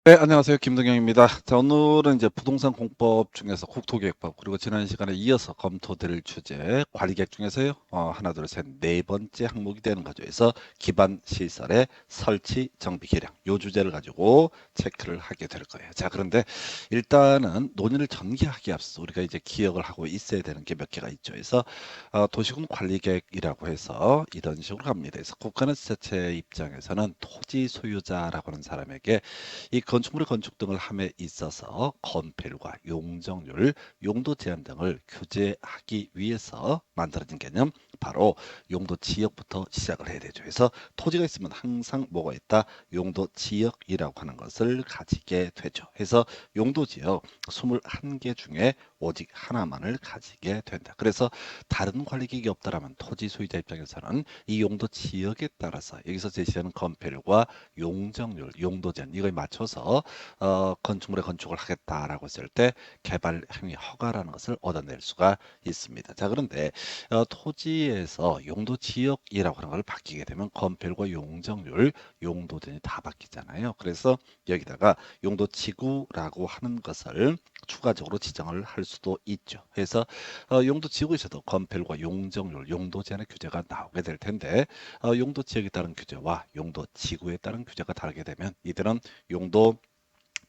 네, 안녕하세요. 김동영입니다. 자, 오늘은 이제 부동산 공법 중에서 국토계획법, 그리고 지난 시간에 이어서 검토될 주제, 관리계획 중에서요, 하나, 둘, 셋, 네 번째 항목이 되는 거죠. 그래서 기반 시설의 설치, 정비, 개량, 요 주제를 가지고 체크를 하게 될 거예요. 자, 그런데 일단은 논의를 전개하기 앞서 우리가 이제 기억을 하고 있어야 되는 게 몇 개가 있죠. 그래서 도시군 관리계획이라고 해서 이런 식으로 갑니다. 그래서 국가는 입장에서는 토지 소유자라고 하는 사람에게 이 건축물의 건축 등을 함에 있어서 건폐율과 용적률, 용도 제한 등을 규제하기 위해서 만들어진 개념, 바로 용도 지역부터 시작을 해야 되죠. 그래서 토지가 있으면 항상 뭐가 있다? 용도 지역이라고 하는 것을 가지게 되죠. 그래서 용도 지역 21개 중에 오직 하나만을 가지게 된다. 그래서 다른 관리객이 없다라면 토지 소유자 입장에서는 이 용도 지역에 따라서 여기서 제시하는 건폐율과 용적률, 용도 제한 이거에 맞춰서 건축물의 건축을 하겠다라고 했을 때 개발 행위 허가라는 것을 얻어낼 수가 있습니다. 자, 그런데 토지에서 용도 지역이라고 하는 걸 바뀌게 되면 건폐율과 용적률, 용도 제한이 다 바뀌잖아요. 그래서 여기다가 용도 지구라고 하는 것을 추가적으로 지정을 할 수도 있죠. 그래서 용도 지구에서도 건폐율과 용적률, 용도 제한의 규제가 나오게 될 텐데 용도 지역에 따른 규제와 용도 지구에 따른 규제가 다르게 되면 이들은 용도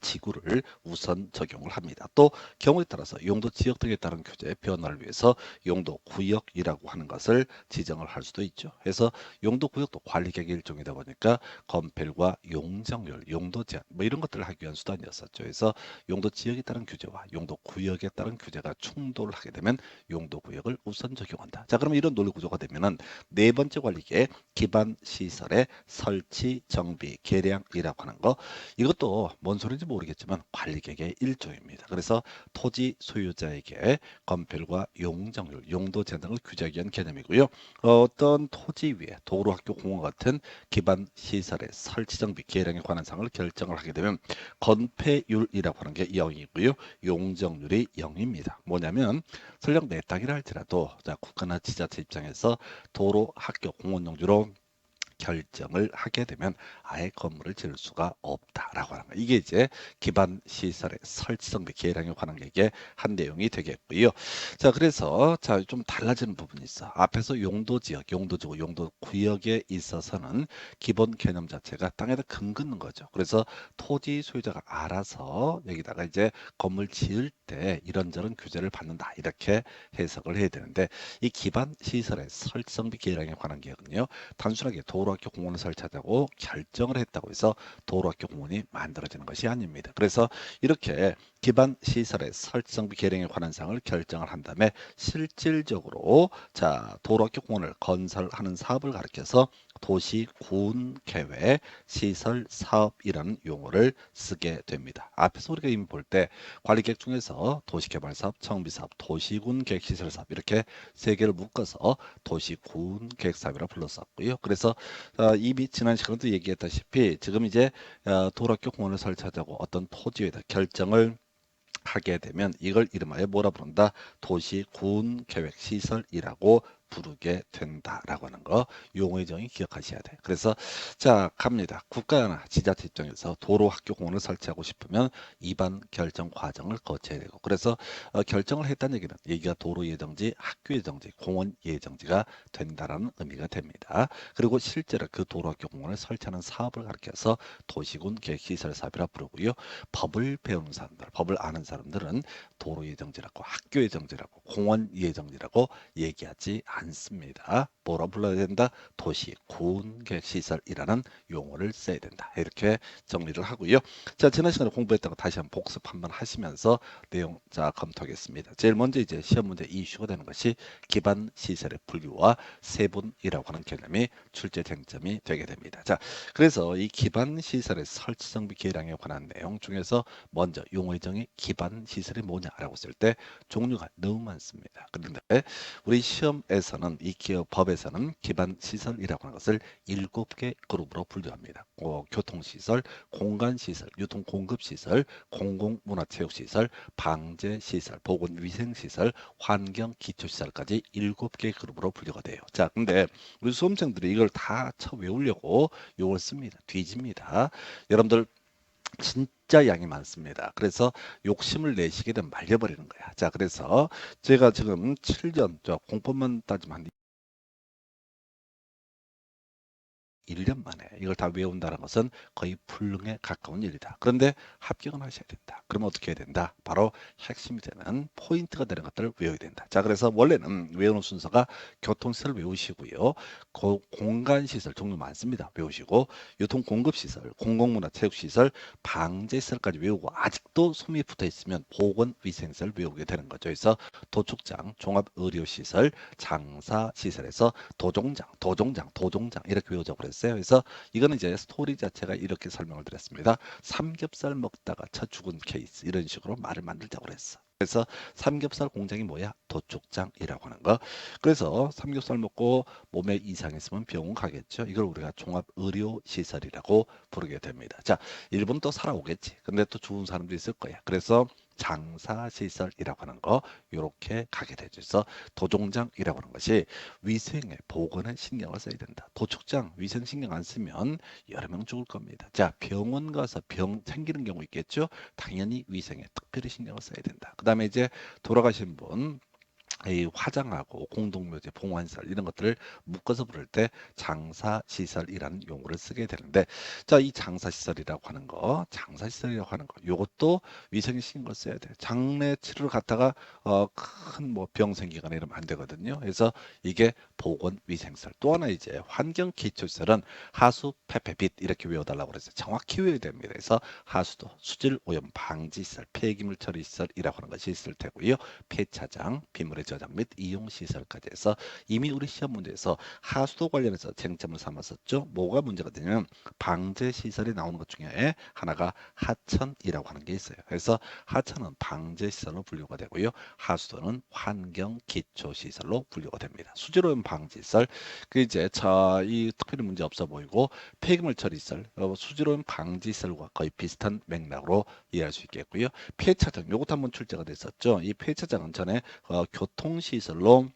지구를 우선 적용을 합니다. 또 경우에 따라서 용도 지역 등에 따른 규제 변화를 위해서 용도 구역이라고 하는 것을 지정을 할 수도 있죠. 그래서 용도 구역도 관리객의 일종이다 보니까 건폐율과 용적률, 용도 제한 뭐 이런 것들을 하기 위한 수단이었었죠. 그래서 용도 지역에 따른 규제와 용도 구역에 따른 규제가 충돌을 하게 되면 용도 구역을 우선 적용한다. 자, 그러면 이런 논리 구조가 되면은 네 번째 관리계획 기반 시설의 설치, 정비, 개량이라고 하는 거 이것도 뭔 소리인지 모르겠지만 관리객의 일종입니다. 그래서 토지 소유자에게 건폐율과 용적률, 용도 제한 등을 규제하기 위한 개념이고요. 어떤 토지 위에 도로, 학교, 공원 같은 기반 시설의 설치, 정비, 계량에 관한 사항을 결정을 하게 되면 건폐율이라고 하는 게 0이고요. 용적률이 0입니다. 뭐냐면 설령 내 땅이라 할지라도 자, 국가나 지자체 입장에서 도로, 학교, 공원 용지로 결정을 하게 되면 아예 건물을 지을 수가 없다라고 하는 거예요. 이게 이제 기반 시설의 설치 정비 계량에 관한 게 한 내용이 되겠고요. 자, 그래서 자, 좀 달라지는 부분이 있어. 앞에서 용도 지역, 용도 지구, 용도 구역에 있어서는 기본 개념 자체가 땅에다 금 긋는 거죠. 그래서 토지 소유자가 알아서 여기다가 이제 건물 지을 때 이런저런 규제를 받는다. 이렇게 해석을 해야 되는데 이 기반 시설의 설치 정비 계량에 관한 계획은요. 단순하게 도로학교 공원을 설치하자고 결정을 했다고 해서 도로학교 공원이 만들어지는 것이 아닙니다. 그래서 이렇게 기반 시설의 설치 정비 계량에 관한 사항을 결정을 한 다음에 실질적으로 자 도로학교 공원을 건설하는 사업을 가리켜서 도시군 계획 시설 사업이라는 용어를 쓰게 됩니다. 앞에서 우리가 이미 볼 때 관리계획 중에서 도시개발 사업, 정비 사업, 도시군 계획 시설 사업 이렇게 세 개를 묶어서 도시군 계획 사업이라 불렀었고요. 그래서 이미 지난 시간에도 얘기했다시피 지금 이제 도로학교 공원을 설치하자고 어떤 토지에다 결정을 하게 되면 이걸 이름하여 뭐라 부른다? 도시군 계획 시설이라고 부르게 된다라고 하는 거 용어의 정의 기억하셔야 돼요. 그래서 자 갑니다. 국가나 지자체 입장에서 도로 학교 공원을 설치하고 싶으면 이반 결정 과정을 거쳐야 되고 그래서 결정을 했다는 얘기는 여기가 도로 예정지, 학교 예정지, 공원 예정지가 된다라는 의미가 됩니다. 그리고 실제로 그 도로 학교 공원을 설치하는 사업을 가리켜서 도시군 계획 시설 사업이라 부르고요. 법을 배우는 사람들, 법을 아는 사람들은 도로 예정지라고 학교 예정지라고 공원 예정지라고 얘기하지 않습니다. 뭐라 불러야 된다? 도시 군계획 시설이라는 용어를 써야 된다. 이렇게 정리를 하고요. 자, 지난 시간에 공부했다고 다시 한번 복습 한번 하시면서 내용 자 검토하겠습니다. 제일 먼저 이제 시험 문제 이슈가 되는 것이 기반 시설의 분류와 세분이라고 하는 개념이 출제 쟁점이 되게 됩니다. 자, 그래서 이 기반 시설의 설치 정비 계량에 관한 내용 중에서 먼저 용어의 정의 기반 시설이 뭐냐라고 했을 때 종류가 너무 많습니다. 그런데 우리 시험에서는 이 기업 법에서는 기반 시설이라고 하는 것을 7개 그룹으로 분류합니다. 교통시설, 공간시설, 유통공급시설, 공공문화체육시설, 방제시설, 보건위생시설, 환경기초시설까지 7개 그룹으로 분류가 돼요. 자, 근데 우리 수험생들이 이걸 다 외우려고 요걸 씁니다. 뒤집니다. 여러분들 진짜 양이 많습니다. 그래서 욕심을 내시게 되면 말려버리는 거야. 자, 그래서 제가 지금 7년, 저 공법만 따지면 한 1년 만에 이걸 다 외운다는 것은 거의 불능에 가까운 일이다. 그런데 합격은 하셔야 된다. 그러면 어떻게 해야 된다? 바로 핵심이 되는 포인트가 되는 것들을 외워야 된다. 자, 그래서 원래는 외우는 순서가 교통시설 외우시고요. 공간시설 종류 많습니다. 외우시고 유통공급시설, 공공문화체육시설, 방제시설까지 외우고 아직도 숨이 붙어 있으면 보건위생시설 외우게 되는 거죠. 그래서 도축장, 종합의료시설, 장사시설에서 도종장 이렇게 외우자고 그랬어요. 그래서 이거는 이제 스토리 자체가 이렇게 설명을 드렸습니다. 삼겹살 먹다가 쳐 죽은 케이스 이런 식으로 말을 만들자고 그랬어. 그래서 삼겹살 공장이 뭐야? 도축장이라고 하는 거. 그래서 삼겹살 먹고 몸에 이상 있으면 병원 가겠죠. 이걸 우리가 종합의료시설이라고 부르게 됩니다. 자, 일본 또 살아오겠지. 근데 또 좋은 사람도 있을 거야. 그래서 장사시설이라고 하는 거 이렇게 가게 되죠. 그래서 도종장이라고 하는 것이 위생에 보건에 신경을 써야 된다. 도축장 위생 신경 안 쓰면 여러 명 죽을 겁니다. 자, 병원 가서 병 생기는 경우 있겠죠. 당연히 위생에 특별히 신경을 써야 된다. 그다음에 이제 돌아가신 분 이 화장하고 공동묘지, 봉환시설 이런 것들을 묶어서 부를 때 장사시설이라는 용어를 쓰게 되는데, 자, 이 장사시설이라고 하는 거, 요것도 위생에 신경을 써야 돼. 장례 치르러 갔다가 큰 뭐 병 생기거나 이러면 안 되거든요. 그래서 이게 보건위생시설. 또 하나 이제 환경기초시설은 하수, 폐폐빛 이렇게 외워달라고 그랬어요. 정확히 외워야 됩니다. 그래서 하수도, 수질 오염 방지시설, 폐기물 처리시설이라고 하는 것이 있을 테고요. 폐차장, 빗물의 저장 및 이용 시설까지 해서 이미 우리 시험 문제에서 하수도 관련해서 쟁점을 삼았었죠. 뭐가 문제가 되냐면 방제 시설이 나오는 것 중에 하나가 하천이라고 하는 게 있어요. 그래서 하천은 방제 시설로 분류가 되고요. 하수도는 환경 기초 시설로 분류가 됩니다. 수질오염 방지 시설 그 이제 이 특별히 문제 없어 보이고 폐기물 처리 시설, 수질오염 방지 시설과 거의 비슷한 맥락으로 이해할 수 있겠고요. 폐차장 요것도 한번 출제가 됐었죠. 이 폐차장은 전에 교통시설로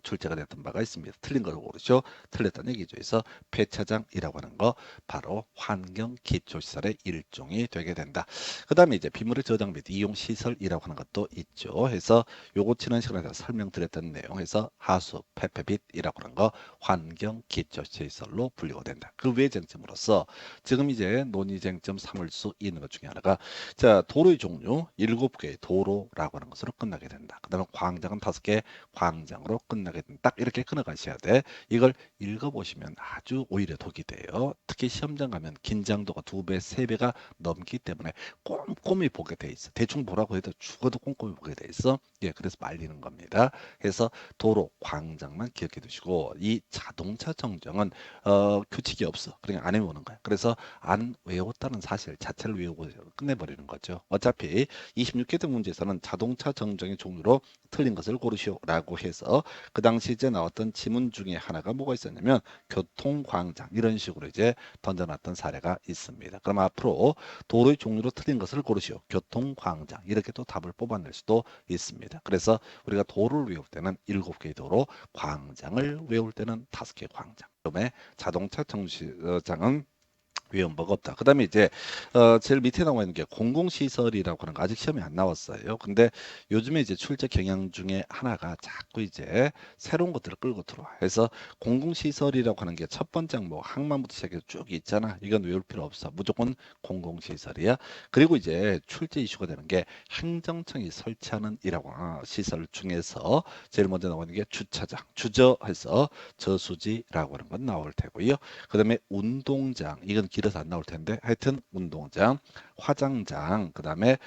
출제가 됐던 바가 있습니다. 틀린 걸 고르죠. 틀렸다는 얘기죠. 그래서 폐차장이라고 하는 거 바로 환경 기초시설의 일종이 되게 된다. 그 다음에 이제 빗물의 저장 및 이용 시설이라고 하는 것도 있죠. 해서 요거 지난 시간에 설명드렸던 내용에서 하수, 폐폐빛이라고 하는 거 환경 기초시설로 분류가 된다. 그 외 쟁점으로서 지금 이제 논의 쟁점 삼을 수 있는 것 중에 하나가 자 도로의 종류 7개의 도로라고 하는 것으로 끝나게 된다. 그 다음에 광장은 5개 광장으로 끝나게 된다. 딱 이렇게 끊어가셔야 돼. 이걸 읽어보시면 아주 오히려 독이 돼요. 특히 시험장 가면 긴장도가 2배, 3배가 넘기 때문에 꼼꼼히 보게 돼 있어. 대충 보라고 해도 죽어도 꼼꼼히 보게 돼 있어. 예, 그래서 말리는 겁니다. 그래서 도로, 광장만 기억해 두시고 이 자동차 정정은 규칙이 없어. 그냥 안 외우는 거야. 그래서 안 외웠다는 사실 자체를 외우고 끝내버리는 거죠. 어차피 26회 등 문제에서는 자동차 정정의 종류로 틀린 것을 고르시오라고 해서 그 당시 이제 나왔던 지문 중에 하나가 뭐가 있었냐면 교통광장 이런 식으로 이제 던져놨던 사례가 있습니다. 그럼 앞으로 도로의 종류로 틀린 것을 고르시오. 교통광장 이렇게 또 답을 뽑아낼 수도 있습니다. 그래서 우리가 도로를 외울 때는 7개의 도로, 광장을 외울 때는 5개의 광장. 그다음에 자동차 정류장은 외운 바가 없다. 그다음에 이제 제일 밑에 나와 있는 게 공공시설이라고 하는 거 아직 시험에 안 나왔어요. 근데 요즘에 이제 출제 경향 중에 하나가 자꾸 이제 새로운 것들을 끌고 들어와. 그래서 공공시설이라고 하는 게 첫 번째 항목 항만부터 시작해서 쭉 있잖아. 이건 외울 필요 없어. 무조건 공공시설이야. 그리고 이제 출제 이슈가 되는 게 행정청이 설치하는 이라고 하는 시설 중에서 제일 먼저 나오는 게 주차장, 주저해서 저수지라고 하는 건 나올 테고요. 그다음에 운동장 이건 길어서 안 나올 텐데 하여튼 운동장, 화장장, 그다음에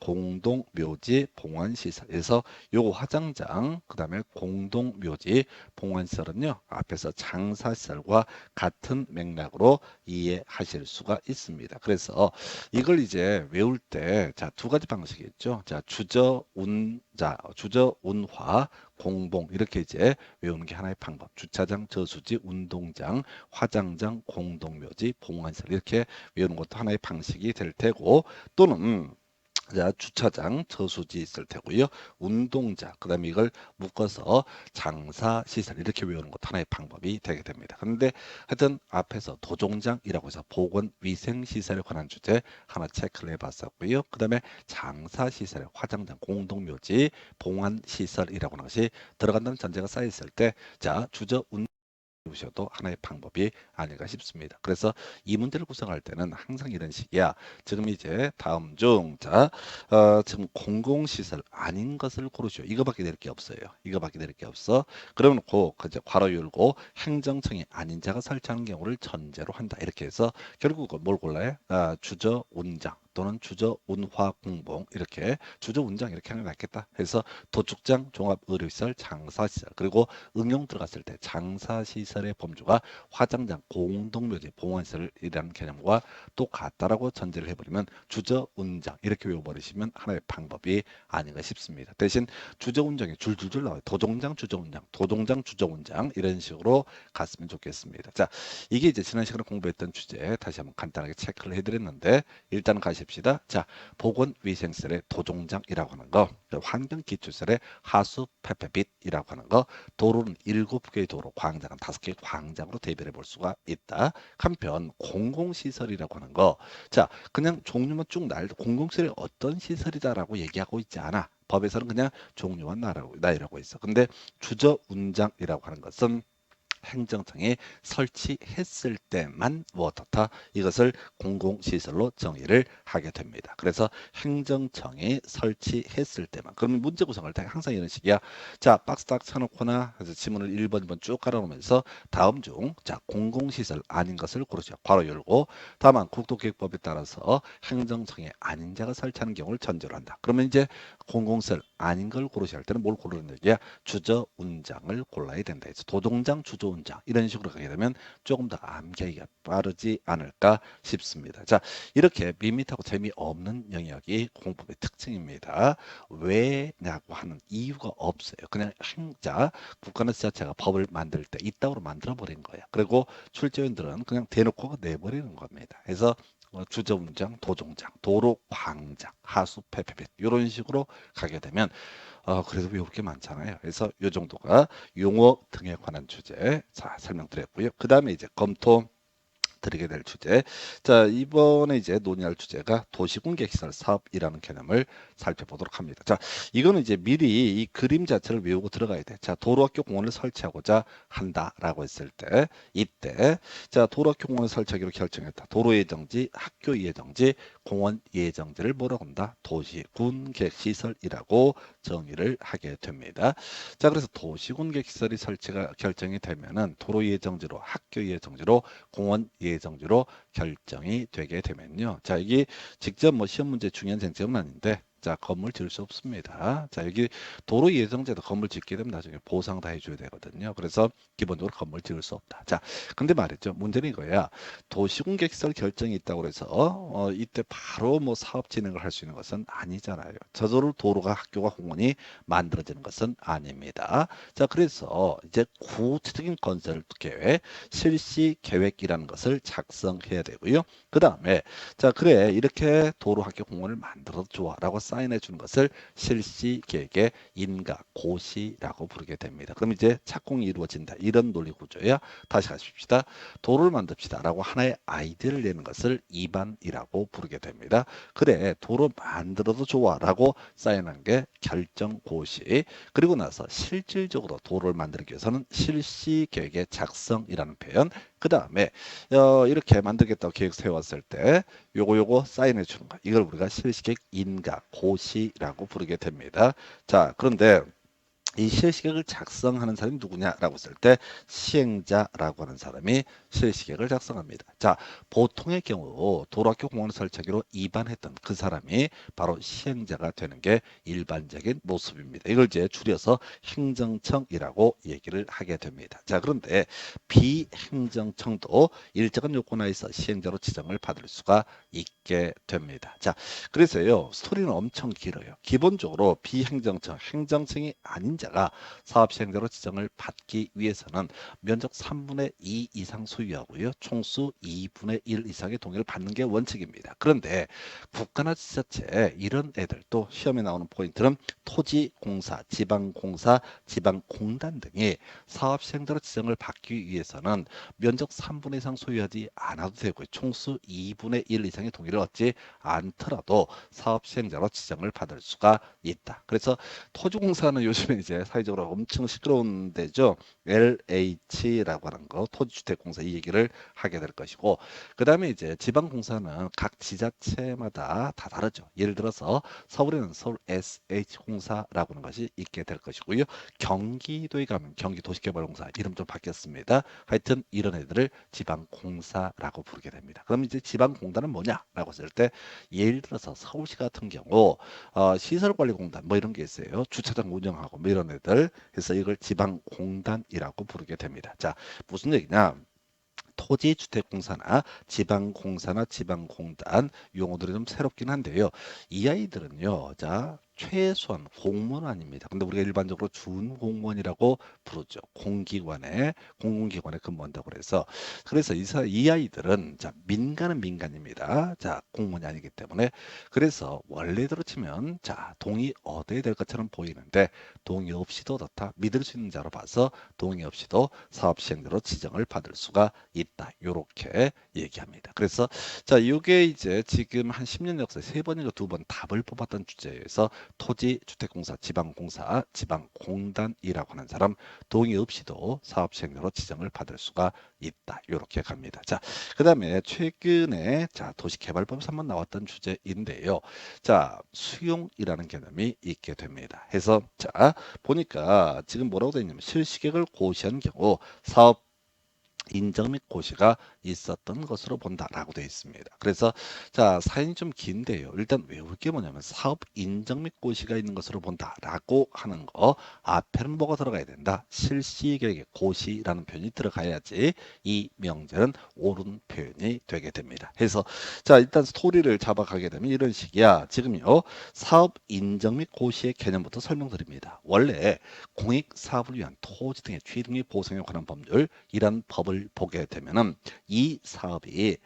공동묘지, 봉헌시설에서 요거 화장장, 그다음에 공동묘지, 봉헌시설은요 앞에서 장사시설과 같은 맥락으로 이해하실 수가 있습니다. 그래서 이걸 이제 외울 때 자 두 가지 방식이 있죠. 자 주저운화 공봉 이렇게 이제 외우는 게 하나의 방법. 주차장, 저수지, 운동장, 화장장, 공동묘지, 봉헌시설 이렇게 외우는 것도 하나의 방식이 될 테고 또는 자, 주차장, 저수지 있을 테고요. 운동장, 그다음에 이걸 묶어서 장사시설 이렇게 외우는 것도 하나의 방법이 되게 됩니다. 그런데 하여튼 앞에서 도종장이라고 해서 보건위생시설에 관한 주제 하나 체크를 해봤었고요. 그다음에 장사시설, 화장장, 공동묘지, 봉안시설이라고 하는 것이 들어간다는 전제가 쌓여 있을 때, 자, 주저 보셔도 하나의 방법이 아닐까 싶습니다. 그래서 이 문제를 구성할 때는 항상 이런 식이야. 지금 이제 다음 중, 자, 지금 공공시설 아닌 것을 고르시오. 이거밖에 될 게 없어요. 이거밖에 될 게 없어. 그러면 이제 괄호 열고 행정청이 아닌 자가 설치하는 경우를 전제로 한다. 이렇게 해서 결국은 뭘 골라요? 주저 운장 또는 주저 운화 공봉 이렇게 주저 운장 이렇게 하는 게 낫겠다. 해서 도축장, 종합의료시설, 장사시설 그리고 응용 들어갔을 때 장사시설의 범주가 화장장, 공동묘지, 봉원시설이라는 개념과 똑같다라고 전제를 해버리면 주저운장 이렇게 외워버리시면 하나의 방법이 아닌가 싶습니다. 대신 주저운장이 줄줄줄 나와요. 도종장, 주저운장, 도종장, 주저운장 이런 식으로 갔으면 좋겠습니다. 자, 이게 이제 지난 시간에 공부했던 주제 다시 한번 간단하게 체크를 해드렸는데 일단 가십시다. 자, 보건위생시설의 도종장이라고 하는 거, 환경기초시설의 하수페페빛이라고 하는 거, 도로는 7개의 도로, 광장은 5개의 광장으로 대별해 볼 수가 있다. 한편 공공시설이라고 하는 거, 자, 그냥 종류만 쭉 공공시설이 어떤 시설이다라고 얘기하고 있지 않아. 법에서는 그냥 종류와 나이라고 있어. 근데 주저운장이라고 하는 것은 행정청이 설치했을 때만 어떻다 이것을 공공시설로 정의를 하게 됩니다. 그래서 행정청이 설치했을 때만. 그러면 문제 구성할 때 항상 이런 식이야. 자, 박스 딱 쳐놓거나 해서 지문을 1번, 2번 쭉 깔아놓으면서 다음 중, 자, 공공시설 아닌 것을 고르죠. 괄호 열고 다만 국토기획법에 따라서 행정청이 아닌 자가 설치하는 경우를 전제로 한다. 그러면 이제 공공시설 아닌 걸 고르셔야 할 때는 뭘 고르는 얘기야? 주저운장을 골라야 된다. 그래서 도종장, 주저운장 이런 식으로 가게 되면 조금 더 암기하기가 빠르지 않을까 싶습니다. 자, 이렇게 밋밋하고 재미없는 영역이 공법의 특징입니다. 왜냐고 하는 이유가 없어요. 그냥 행자 국가는 자체가 법을 만들 때 이따구로 만들어 버린 거예요. 그리고 출제위원들은 그냥 대놓고 내버리는 겁니다. 그래서 주저운장, 도종장, 도로, 광장, 하수, 페페ペ이런 식으로 가게 되면 그래도 외울 게 많잖아요. 그래서 이 정도가 용어 등에 관한 주제 자 설명드렸고요. 그 다음에 이제 검토 드리게 될 주제. 자, 이번에 이제 논의할 주제가 도시공개시설 사업이라는 개념을 살펴보도록 합니다. 자, 이거는 이제 미리 이 그림 자체를 외우고 들어가야 돼. 자, 도로학교 공원을 설치하고자 한다라고 했을 때, 이때, 자, 도로학교 공원을 설치하기로 결정했다. 도로 예정지, 학교 예정지, 공원 예정지를 뭐라고 한다? 도시군계시설이라고 정의를 하게 됩니다. 자, 그래서 도시군계시설이 설치가 결정이 되면은 도로 예정지로, 학교 예정지로, 공원 예정지로 결정이 되게 되면요. 자, 여기 직접 뭐 시험 문제 중요한 쟁점은 아닌데 자, 건물 지을 수 없습니다. 자, 여기 도로 예정지에도 건물 짓게 되면 나중에 보상 다 해줘야 되거든요. 그래서 기본적으로 건물 지을 수 없다. 자, 근데 말이죠. 문제는 이거야. 도시공개시설 결정이 있다고 해서 이때 바로 뭐 사업 진행을 할 수 있는 것은 아니잖아요. 저절로 도로가 학교가 공원이 만들어지는 것은 아닙니다. 자, 그래서 이제 구체적인 건설 계획, 실시 계획이라는 것을 작성해야 되고요. 그 다음에 자, 그래 이렇게 도로 학교 공원을 만들어도 좋아라고 사인해 주는 것을 실시 계획의 인가 고시라고 부르게 됩니다. 그럼 이제 착공이 이루어진다. 이런 논리 구조야. 다시 가십시다. 도로를 만듭시다라고 하나의 아이디어를 내는 것을 입안이라고 부르게 됩니다. 그래 도로 만들어도 좋아라고 사인한 게 결정 고시. 그리고 나서 실질적으로 도로를 만들기 위해서는 실시 계획의 작성이라는 표현. 그 다음에 이렇게 만들겠다고 계획 세웠을 때 요거 사인해 주는 거 이걸 우리가 실시계획 인가 고시라고 부르게 됩니다. 자, 그런데 이 실시계획을 작성하는 사람이 누구냐라고 했을 때 시행자라고 하는 사람이 실시계획을 작성합니다. 자, 보통의 경우 도로학교 공원을 설치하기로 입안했던 그 사람이 바로 시행자가 되는 게 일반적인 모습입니다. 이걸 이제 줄여서 행정청이라고 얘기를 하게 됩니다. 자, 그런데 비행정청도 일정한 요건하에서 시행자로 지정을 받을 수가 있게 됩니다. 자, 그래서요, 스토리는 엄청 길어요. 기본적으로 비행정청, 행정청이 아닌 자가 사업시행자로 지정을 받기 위해서는 면적 3분의 2 이상 소유하고요, 총수 2분의 1 이상의 동의를 받는 게 원칙입니다. 그런데 국가나 지자체 이런 애들도 시험에 나오는 포인트는 토지공사, 지방공사, 지방공단 등이 사업시행자로 지정을 받기 위해서는 면적 3분의 이상 소유하지 않아도 되고요, 총수 2분의 1 이상의 동의를 얻지 않더라도 사업시행자로 지정을 받을 수가 있다. 그래서 토지공사는 요즘에 이제 사회적으로 엄청 시끄러운 데죠. LH라고 하는 거, 토지주택공사, 이 얘기를 하게 될 것이고, 그 다음에 이제 지방공사는 각 지자체마다 다 다르죠. 예를 들어서 서울에는 서울 SH공사라고 하는 것이 있게 될 것이고요. 경기도에 가면 경기도시개발공사, 이름 좀 바뀌었습니다. 하여튼 이런 애들을 지방공사라고 부르게 됩니다. 그럼 이제 지방공단은 뭐냐라고 했을 때, 예를 들어서 서울시 같은 경우 시설관리공단 뭐 이런 게 있어요. 주차장 운영하고 뭐 이런 애들. 그래서 이걸 지방공단이라고 부르게 됩니다. 자, 무슨 얘기냐? 토지주택공사나 지방공사나 지방공단 용어들이 좀 새롭긴 한데요. 이 아이들은요, 자, 최소한 공무원 아닙니다. 근데 우리가 일반적으로 준공무원이라고 부르죠. 공공기관에 근무한다고 그래서 이 아이들은, 자, 민간은 민간입니다. 자, 공무원이 아니기 때문에. 그래서 원래대로 치면, 자, 동의 얻어야 될 것처럼 보이는데 동의 없이도 어떻다? 믿을 수 있는 자로 봐서 동의 없이도 사업시행자로 지정을 받을 수가 있다. 요렇게 얘기합니다. 그래서 자, 요게 이제 지금 한 10년 역사에 3번인가 2번 답을 뽑았던 주제에서 토지주택공사, 지방공사, 지방공단이라고 하는 사람 동의 없이도 사업시행자로 지정을 받을 수가 있다. 요렇게 갑니다. 자, 그 다음에 최근에 자, 도시개발법에서 한번 나왔던 주제인데요. 자, 수용이라는 개념이 있게 됩니다. 해서 자, 보니까 지금 뭐라고 되어 있냐면 실시계획을 고시한 경우 사업 인정 및 고시가 있었던 것으로 본다라고 되어 있습니다. 그래서 자, 사연이 좀 긴데요. 일단 외울 게 뭐냐면 사업 인정 및 고시가 있는 것으로 본다라고 하는 거 앞에는 뭐가 들어가야 된다? 실시계획의 고시라는 표현이 들어가야지 이 명제는 옳은 표현이 되게 됩니다. 그래서 자, 일단 스토리를 잡아가게 되면 이런 식이야. 지금요, 사업 인정 및 고시의 개념부터 설명드립니다. 원래 공익 사업을 위한 토지 등의 취득 및 보상에 관한 법률, 이란 법을 보게 되면은 이 사업이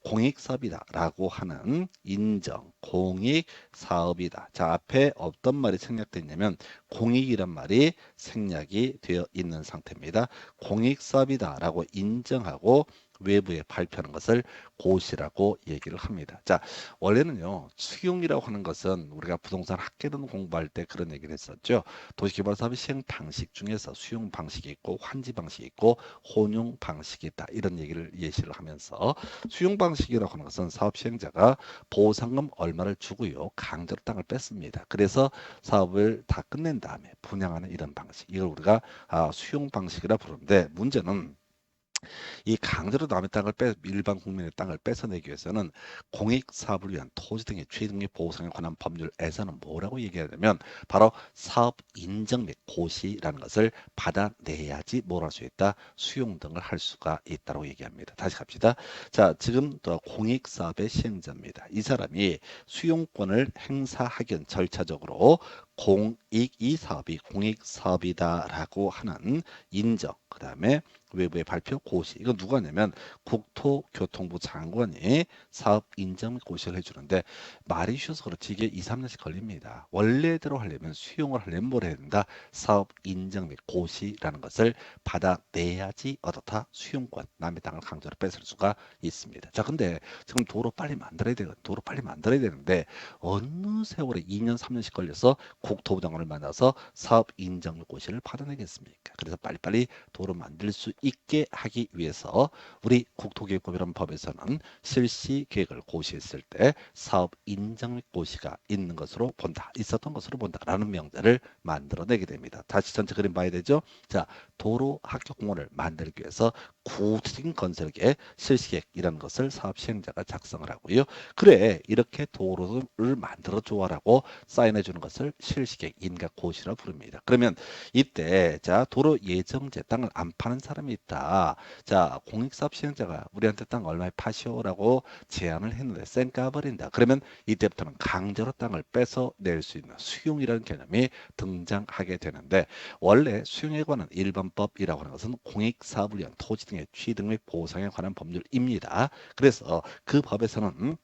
공익 사업이다라고 하는 인정, 공익 사업이다. 자, 앞에 어떤 말이 생략되어 있냐면 공익이란 말이 생략이 되어 있는 상태입니다. 공익 사업이다라고 인정하고 외부에 발표하는 것을 고시라고 얘기를 합니다. 자, 원래는요, 수용이라고 하는 것은 우리가 부동산 학개론 공부할 때 그런 얘기를 했었죠. 도시개발사업의 시행 방식 중에서 수용 방식이 있고 환지 방식이 있고 혼용 방식이 있다. 이런 얘기를 예시를 하면서, 수용 방식이라고 하는 것은 사업 시행자가 보상금 얼마를 주고요, 강제로 땅을 뺐습니다. 그래서 사업을 다 끝낸 다음에 분양하는 이런 방식, 이걸 우리가 수용 방식이라 부르는데, 문제는 이 강제로 남의 땅을 일반 국민의 땅을 뺏어내기 위해서는 공익 사업을 위한 토지 등의 취득 및 보상에 관한 법률에서는 뭐라고 얘기하냐면 바로 사업 인정 및 고시라는 것을 받아내야지 뭘 할 수 있다? 수용 등을 할 수가 있다고 얘기합니다. 다시 갑시다. 자, 지금 또 공익 사업의 시행자입니다. 이 사람이 수용권을 행사하기 전 절차적으로 이 사업이 공익 사업이다라고 하는 인정, 그 다음에 외부의 발표 고시, 이건 누가 하냐면 국토교통부 장관이 사업 인정 및 고시를 해주는데, 말이 쉬워서 그렇지 이게 2, 3년씩 걸립니다. 원래대로 하려면, 수용을 하려면 뭘 해야 된다? 사업 인정 및 고시라는 것을 받아내야지 어떻다? 수용권, 남의 땅을 강제로 뺏을 수가 있습니다. 자, 근데 지금 도로 빨리 만들어야 되는데 어느 세월에 2년, 3년씩 걸려서 국토부 장관을 만나서 사업 인정 및 고시를 받아내겠습니까? 그래서 빨리빨리 도로 만들 수 있게 하기 위해서 우리 국토계획법이라는 법에서는 실시 계획을 고시했을 때 사업 인정 및 고시가 있었던 것으로 본다라는 명제를 만들어내게 됩니다. 다시 전체 그림 봐야 되죠. 자, 도로, 학교, 공원을 만들기 위해서 구체적인 건설계획, 실시계획이라는 것을 사업 시행자가 작성을 하고요. 그래, 이렇게 도로를 만들어 줘라고 사인해 주는 것을 실시계획, 인가 고시라 부릅니다. 그러면 이때 자, 도로 예정제, 땅을 땅을 안 파는 사람이 있다. 자, 공익사업 시행자가 우리한테 땅 얼마에 파시오라고 제안을 했는데 쌩까 버린다. 그러면 이때부터는 강제로 땅을 뺏어낼 수 있는 수용이라는 개념이 등장하게 되는데, 원래 수용에 관한 일반법이라고 하는 것은 공익사업을 위한 토지 등의 취득 및 보상에 관한 법률입니다. 그래서 그 법에서는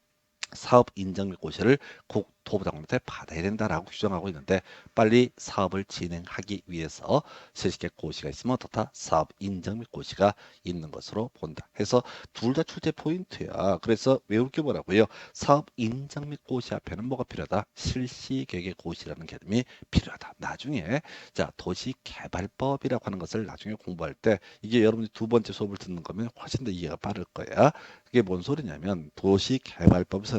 사업 인정 및 고시를 국토부장한테 받아야 된다라고 규정하고 있는데, 빨리 사업을 진행하기 위해서 실시객 고시가 있으면 어떻다? 사업 인정 및 고시가 있는 것으로 본다. 해서 둘 다 출제 포인트야. 그래서 외울 게 뭐라고요? 사업 인정 및 고시 앞에는 뭐가 필요하다? 실시계획 고시라는 개념이 필요하다. 나중에 자, 도시개발법이라고 하는 것을 나중에 공부할 때, 이게 여러분이 두 번째 수업을 듣는 거면 훨씬 더 이해가 빠를 거야. 그게 뭔 소리냐면, 도시개발법에서는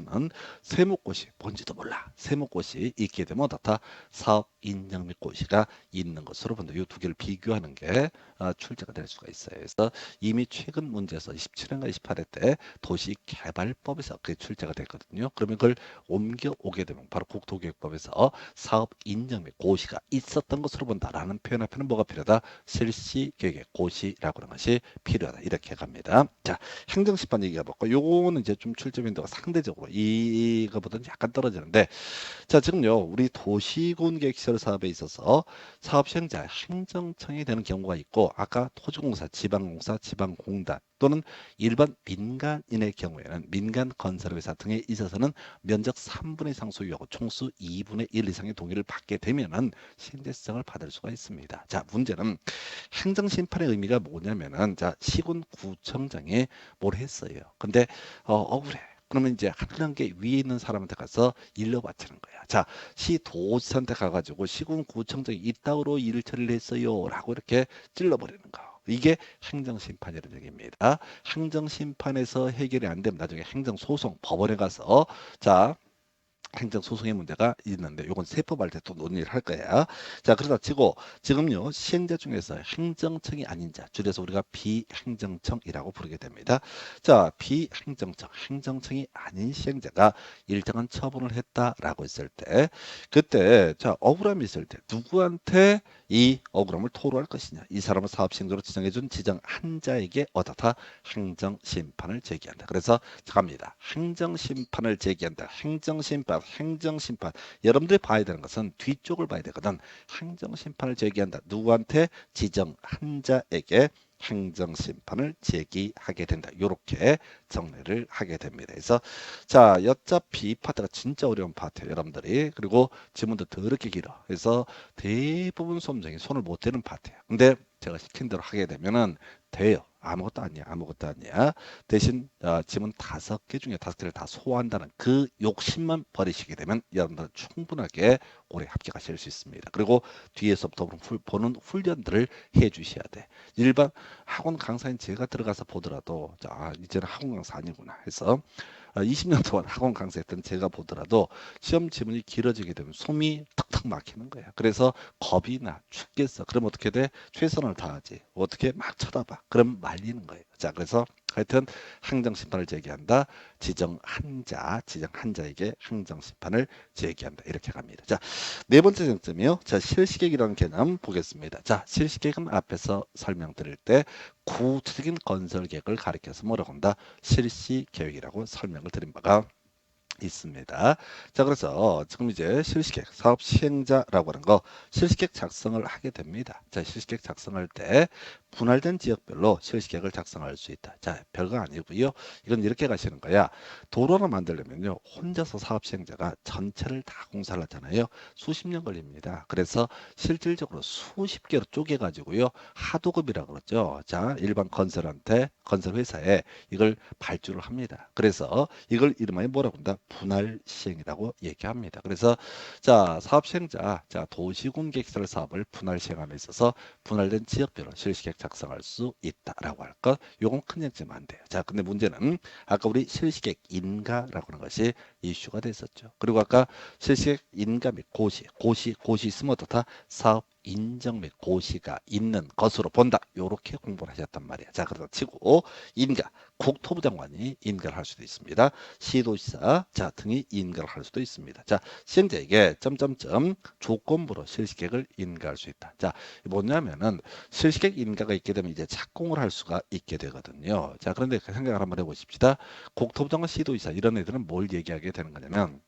세무고시 뭔지도 몰라. 세무고시 있게 되면 어떻다? 사업 인정 및 고시가 있는 것으로 본다. 이 두 개를 비교하는 게 출제가 될 수가 있어요. 그래서 이미 최근 문제에서 27회인가 28회 때 도시개발법에서 그게 출제가 됐거든요. 그러면 그걸 옮겨오게 되면 바로 국토계획법에서 사업 인정 및 고시가 있었던 것으로 본다라는 표현 앞에는 뭐가 필요하다? 실시계획 고시라고 하는 것이 필요하다. 이렇게 갑니다. 자, 행정심판 얘기가 뭐고, 요거는 이제 좀 출제 빈도가 상대적으로 이거보다는 약간 떨어지는데, 자, 지금요, 우리 도시군계획시설 사업에 있어서 사업 시행자 행정청이 되는 경우가 있고, 아까 토지공사, 지방공사, 지방공단 또는 일반 민간인의 경우에는 민간 건설회사 등에 있어서는 면적 3분의 이상 소유하고 총수 2분의 1 이상의 동의를 받게 되면은 시행재시정을 받을 수가 있습니다. 자, 문제는 행정심판의 의미가 뭐냐면은, 자, 시군구청장이 뭘 했어요. 근데 억울해. 그러면 이제 한 단계 위에 있는 사람한테 가서 일러 바치는 거야. 자, 시도지사한테 가가지고 시군구청장이 이따위로 일을 처리를 했어요라고 이렇게 찔러버리는 거. 이게 행정심판이라는 얘기입니다. 행정심판에서 해결이 안 되면 나중에 행정소송 법원에 가서, 자, 행정소송의 문제가 있는데, 요건 세법할 때 또 논의를 할 거야. 자, 그러다 치고 지금요, 시행자 중에서 행정청이 아닌 자, 줄여서 우리가 비행정청이라고 부르게 됩니다. 자, 비행정청, 행정청이 아닌 시행자가 일정한 처분을 했다라고 했을 때, 그때 자, 억울함이 있을 때 누구한테 이 억울함을 토로할 것이냐? 이 사람을 사업시행자로 지정해준 지정한 자에게 어떻다? 행정심판을 제기한다. 그래서 갑니다. 행정심판을 제기한다. 행정심판. 여러분들이 봐야 되는 것은 뒤쪽을 봐야 되거든. 행정심판을 제기한다. 누구한테? 지정한 자에게 행정심판을 제기하게 된다. 이렇게 정리를 하게 됩니다. 그래서 자, 어차피 이 파트가 진짜 어려운 파트예요, 여러분들이. 그리고 지문도 더럽게 길어. 그래서 대부분 수험생이 손을 못 대는 파트예요. 근데 제가 시킨 대로 하게 되면은 돼요. 아무것도 아니야. 아무것도 아니야. 대신 지문 5개 중에 5개를 다 소화한다는 그 욕심만 버리시게 되면 여러분들은 충분하게 올해 합격하실 수 있습니다. 그리고 뒤에서부터 보는 훈련들을 해 주셔야 돼. 일반 학원 강사인 제가 들어가서 보더라도, 자, 이제는 학원 강사 아니구나 해서 20년 동안 학원 강사했던 제가 보더라도 시험 지문이 길어지게 되면 숨이 턱턱 막히는 거야. 그래서 겁이 나 죽겠어. 그럼 어떻게 돼? 최선을 다하지. 어떻게 막 쳐다봐. 그럼 말리는 거예요. 자, 그래서 하여튼 행정심판을 제기한다. 지정한 자에게 행정심판을 제기한다. 이렇게 갑니다. 자, 네 번째 쟁점이요. 자, 실시계획이라는 개념 보겠습니다. 자, 실시계획은 앞에서 설명드릴 때 구체적인 건설 계획을 가리켜서 뭐라고 한다? 실시계획이라고 설명을 드린 바가 있습니다. 자, 그래서 지금 이제 실시계획, 사업 시행자라고 하는 거 실시계획 작성을 하게 됩니다. 자, 실시계획 작성할 때 분할된 지역별로 실시계획을 작성할 수 있다. 자, 별거 아니고요. 이건 이렇게 가시는 거야. 도로를 만들려면요, 혼자서 사업 시행자가 전체를 다 공사를 하잖아요. 수십 년 걸립니다. 그래서 실질적으로 수십 개로 쪼개가지고요, 하도급이라고 그러죠. 자, 일반 건설 회사에 이걸 발주를 합니다. 그래서 이걸 이름하여 뭐라고 한다? 분할 시행이라고 얘기합니다. 그래서 자, 사업 시행자, 자, 도시군계획시설 사업을 분할 시행함에 있어서 분할된 지역별로 실시계획 작성할 수 있다라고 할 것. 요건 큰 쟁점 안 돼요. 자, 근데 문제는 아까 우리 실시계획 인가라고 하는 것이 이슈가 됐었죠. 그리고 아까 실시계획 인가 및 고시 있으면 어떻다? 사업 인정 및 고시가 있는 것으로 본다. 요렇게 공부를 하셨단 말이야. 자, 그러다 치고 인가, 국토부 장관이 인가를 할 수도 있습니다. 시도지사 자 등이 인가를 할 수도 있습니다. 자, 시행자에게 점점점 조건부로 실시계획을 인가할 수 있다. 자, 뭐냐면은 실시계획 인가가 있게 되면 이제 착공을 할 수가 있게 되거든요. 자, 그런데 그 생각을 한번 해보십시다. 국토부 장관, 시도지사 이런 애들은 뭘 얘기하게 되는 거냐면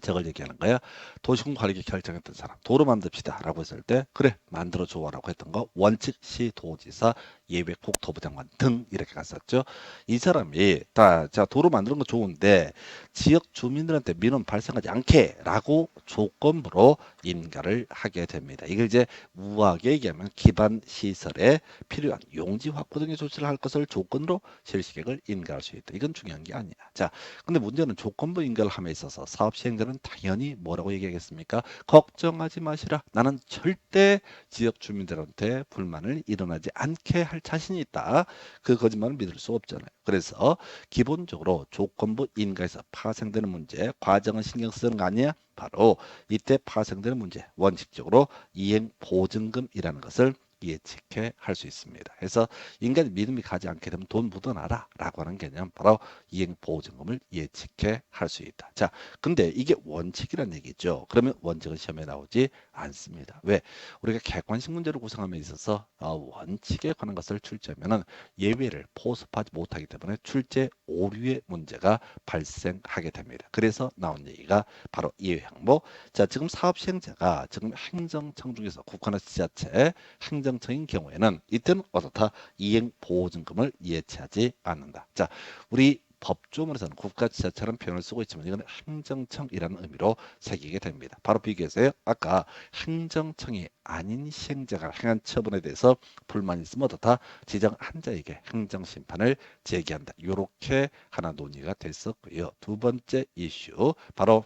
저걸 얘기하는 거야. 도시군 관리계 결정했던 사람 도로 만듭시다 라고 했을 때 그래 만들어 줘라고 했던 거 원칙 시도지사 예외 국토부 장관 등 이렇게 갔었죠. 이 사람이 자 도로 만드는 거 좋은데 지역 주민들한테 민원 발생하지 않게 라고 조건부로 인가를 하게 됩니다. 이걸 이제 우아하게 얘기하면 기반 시설에 필요한 용지 확보 등의 조치를 할 것을 조건으로 실시계획을 인가할 수 있다. 이건 중요한 게 아니야. 자, 근데 문제는 조건부 인가를 함에 있어서 사업 시행자는 당연히 뭐라고 얘기하겠습니까? 걱정하지 마시라. 나는 절대 지역 주민들한테 불만을 일어나지 않게 할 자신이 있다. 그 거짓말은 믿을 수 없잖아요. 그래서 기본적으로 조건부 인가에서 파생되는 문제, 과정은 신경 쓰는 거 아니야? 바로 이때 파생되는 문제, 원칙적으로 이행 보증금이라는 것을 예측해 할 수 있습니다. 그래서 인간이 믿음이 가지 않게 되면 돈 묻어놔라 라고 하는 개념 바로 이행 보증금을 예측해 할 수 있다. 자, 근데 이게 원칙이란 얘기죠. 그러면 원칙은 시험에 나오지 않습니다. 왜? 우리가 객관식 문제를 구성함에 있어서 원칙에 관한 것을 출제하면은 예외를 포섭하지 못하기 때문에 출제 오류의 문제가 발생하게 됩니다. 그래서 나온 얘기가 바로 예외 항목. 자, 지금 사업 시행자가 지금 행정청 중에서 국가나 지자체 행정청인 경우에는 이때는 어떻다? 이행 보증금을 예치하지 않는다. 자, 우리 법조문에서는 국가지자체라는 표현을 쓰고 있지만 이건 행정청이라는 의미로 새기게 됩니다. 바로 비교해서요. 아까 행정청이 아닌 시행자가 행한 처분에 대해서 불만이 있으면 어떻다? 지정 한자에게 행정심판을 제기한다. 이렇게 하나 논의가 됐었고요. 두 번째 이슈 바로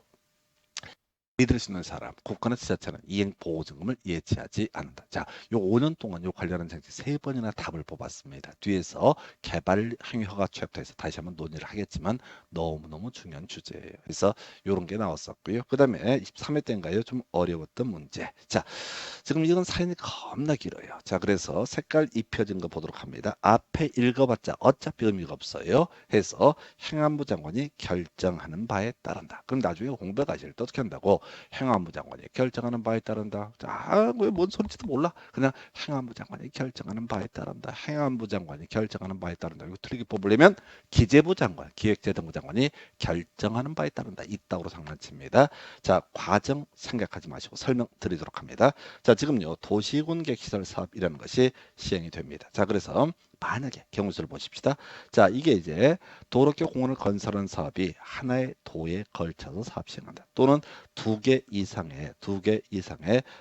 믿을 수 있는 사람, 국가나 지자체는 이행 보증금을 예치하지 않는다. 자, 요 5년 동안 요 관련한 정책 3번이나 답을 뽑았습니다. 뒤에서 개발 행위 허가 챕터에서 다시 한번 논의를 하겠지만 너무너무 중요한 주제예요. 그래서 요런 게 나왔었고요. 그다음에 23회 때인가요? 좀 어려웠던 문제. 자, 지금 이건 사연이 겁나 길어요. 자, 그래서 색깔 입혀진 거 보도록 합니다. 앞에 읽어봤자 어차피 의미가 없어요. 해서 행안부 장관이 결정하는 바에 따른다. 그럼 나중에 공부 가실 때 어떻게 한다고? 행안부 장관이 결정하는 바에 따른다. 자, 왜뭔 소리인지도 몰라. 그냥 행안부 장관이 결정하는 바에 따른다. 행안부 장관이 결정하는 바에 따른다. 이거 틀리게 뽑으려면 기재부 장관, 기획재정부 장관이 결정하는 바에 따른다. 이따구로 장난칩니다. 자, 과정 생각하지 마시고 설명드리도록 합니다. 자, 지금요 도시군객 시설 사업이라는 것이 시행이 됩니다. 자, 그래서 만약에 경우수를 보십시다. 자, 이게 이제 도로교 공원을 건설하는 사업이 하나의 도에 걸쳐서 사업 시행한다. 또는 두 개 이상의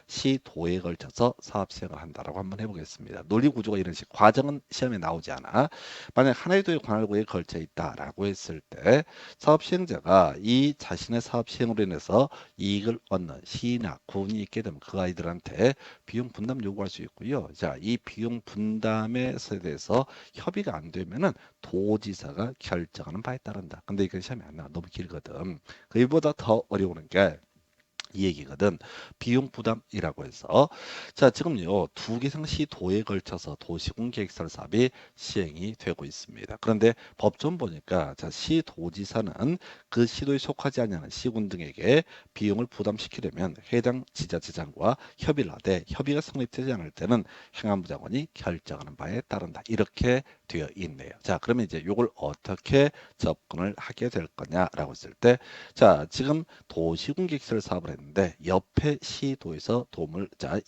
시도에 걸쳐서 사업 시행을 한다라고 한번 해보겠습니다. 논리 구조가 이런 식. 과정은 시험에 나오지 않아. 만약 하나의 도의 관할구에 걸쳐 있다라고 했을 때 사업 시행자가 이 자신의 사업 시행으로 인해서 이익을 얻는 시나 군이 있게 되면 그 아이들한테 비용 분담 요구할 수 있고요. 자, 이 비용 분담에 대해서 협의가 안 되면은 도지사가 결정하는 바에 따른다. 근데 이건 시험에 안 나와. 너무 길거든. 그보다 더 어려우는 게 이 얘기거든. 비용 부담이라고 해서 자, 지금요 2개 이상 시도에 걸쳐서 도시군 계획설 사업이 시행이 되고 있습니다. 그런데 법전 보니까 자, 시도지사는 그 시도에 속하지 않는 시군 등에게 비용을 부담시키려면 해당 지자체장과 협의를 하되 협의가 성립되지 않을 때는 행안부 장관이 결정하는 바에 따른다. 이렇게 되어 있네요. 자, 그러면 이제 이걸 어떻게 접근을 하게 될 거냐라고 했을 때 자, 지금 도시군 계획설 사업을 했는데 옆에 시도에서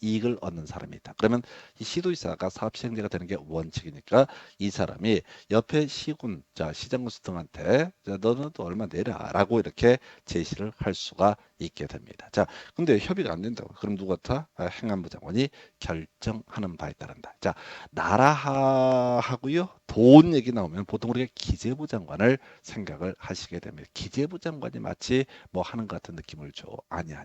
이익을 얻는 사람이 있다. 그러면 이 시도지사가 사업 시행자가 되는 게 원칙이니까 이 사람이 옆에 시군, 자, 시장군수 등한테 자, 너는 또 얼마 내라라고 이렇게 제시를 할 수가 있게 됩니다. 자, 근데 협의가 안 된다고. 그럼 누가 다? 행안부 장관이 결정하는 바에 따른다. 자, 나라하고요. 돈 얘기 나오면 보통 우리가 기재부 장관을 생각을 하시게 됩니다. 기재부 장관이 마치 뭐 하는 것 같은 느낌을 줘. 아니야.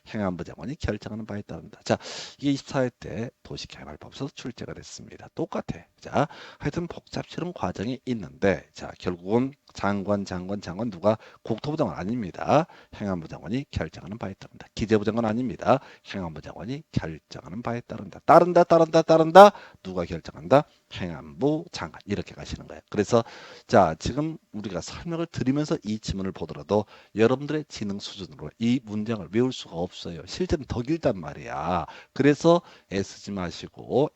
행안부 장관이 결정하는 바에 따른다. 자, 이게 24회 때 도시개발법에서 출제가 됐습니다. 똑같아. 자, 하여튼 복잡스러운 과정이 있는데, 자, 결국은 장관 누가 국토부 장관 아닙니다. 행안부 장관이 결정하는 바에 따른다. 기재부 장관 아닙니다. 행안부 장관이 결정하는 바에 따른다. 누가 결정한다? 행안부 장관. 이렇게 가시는 거예요. 그래서 자, 지금 우리가 설명을 드리면서 이 지문을 보더라도 여러분들의 지능 수준으로 이 문장을 외울 수가 없어요. 실제는 더 길단 말이야. 그래서 애쓰지 마시고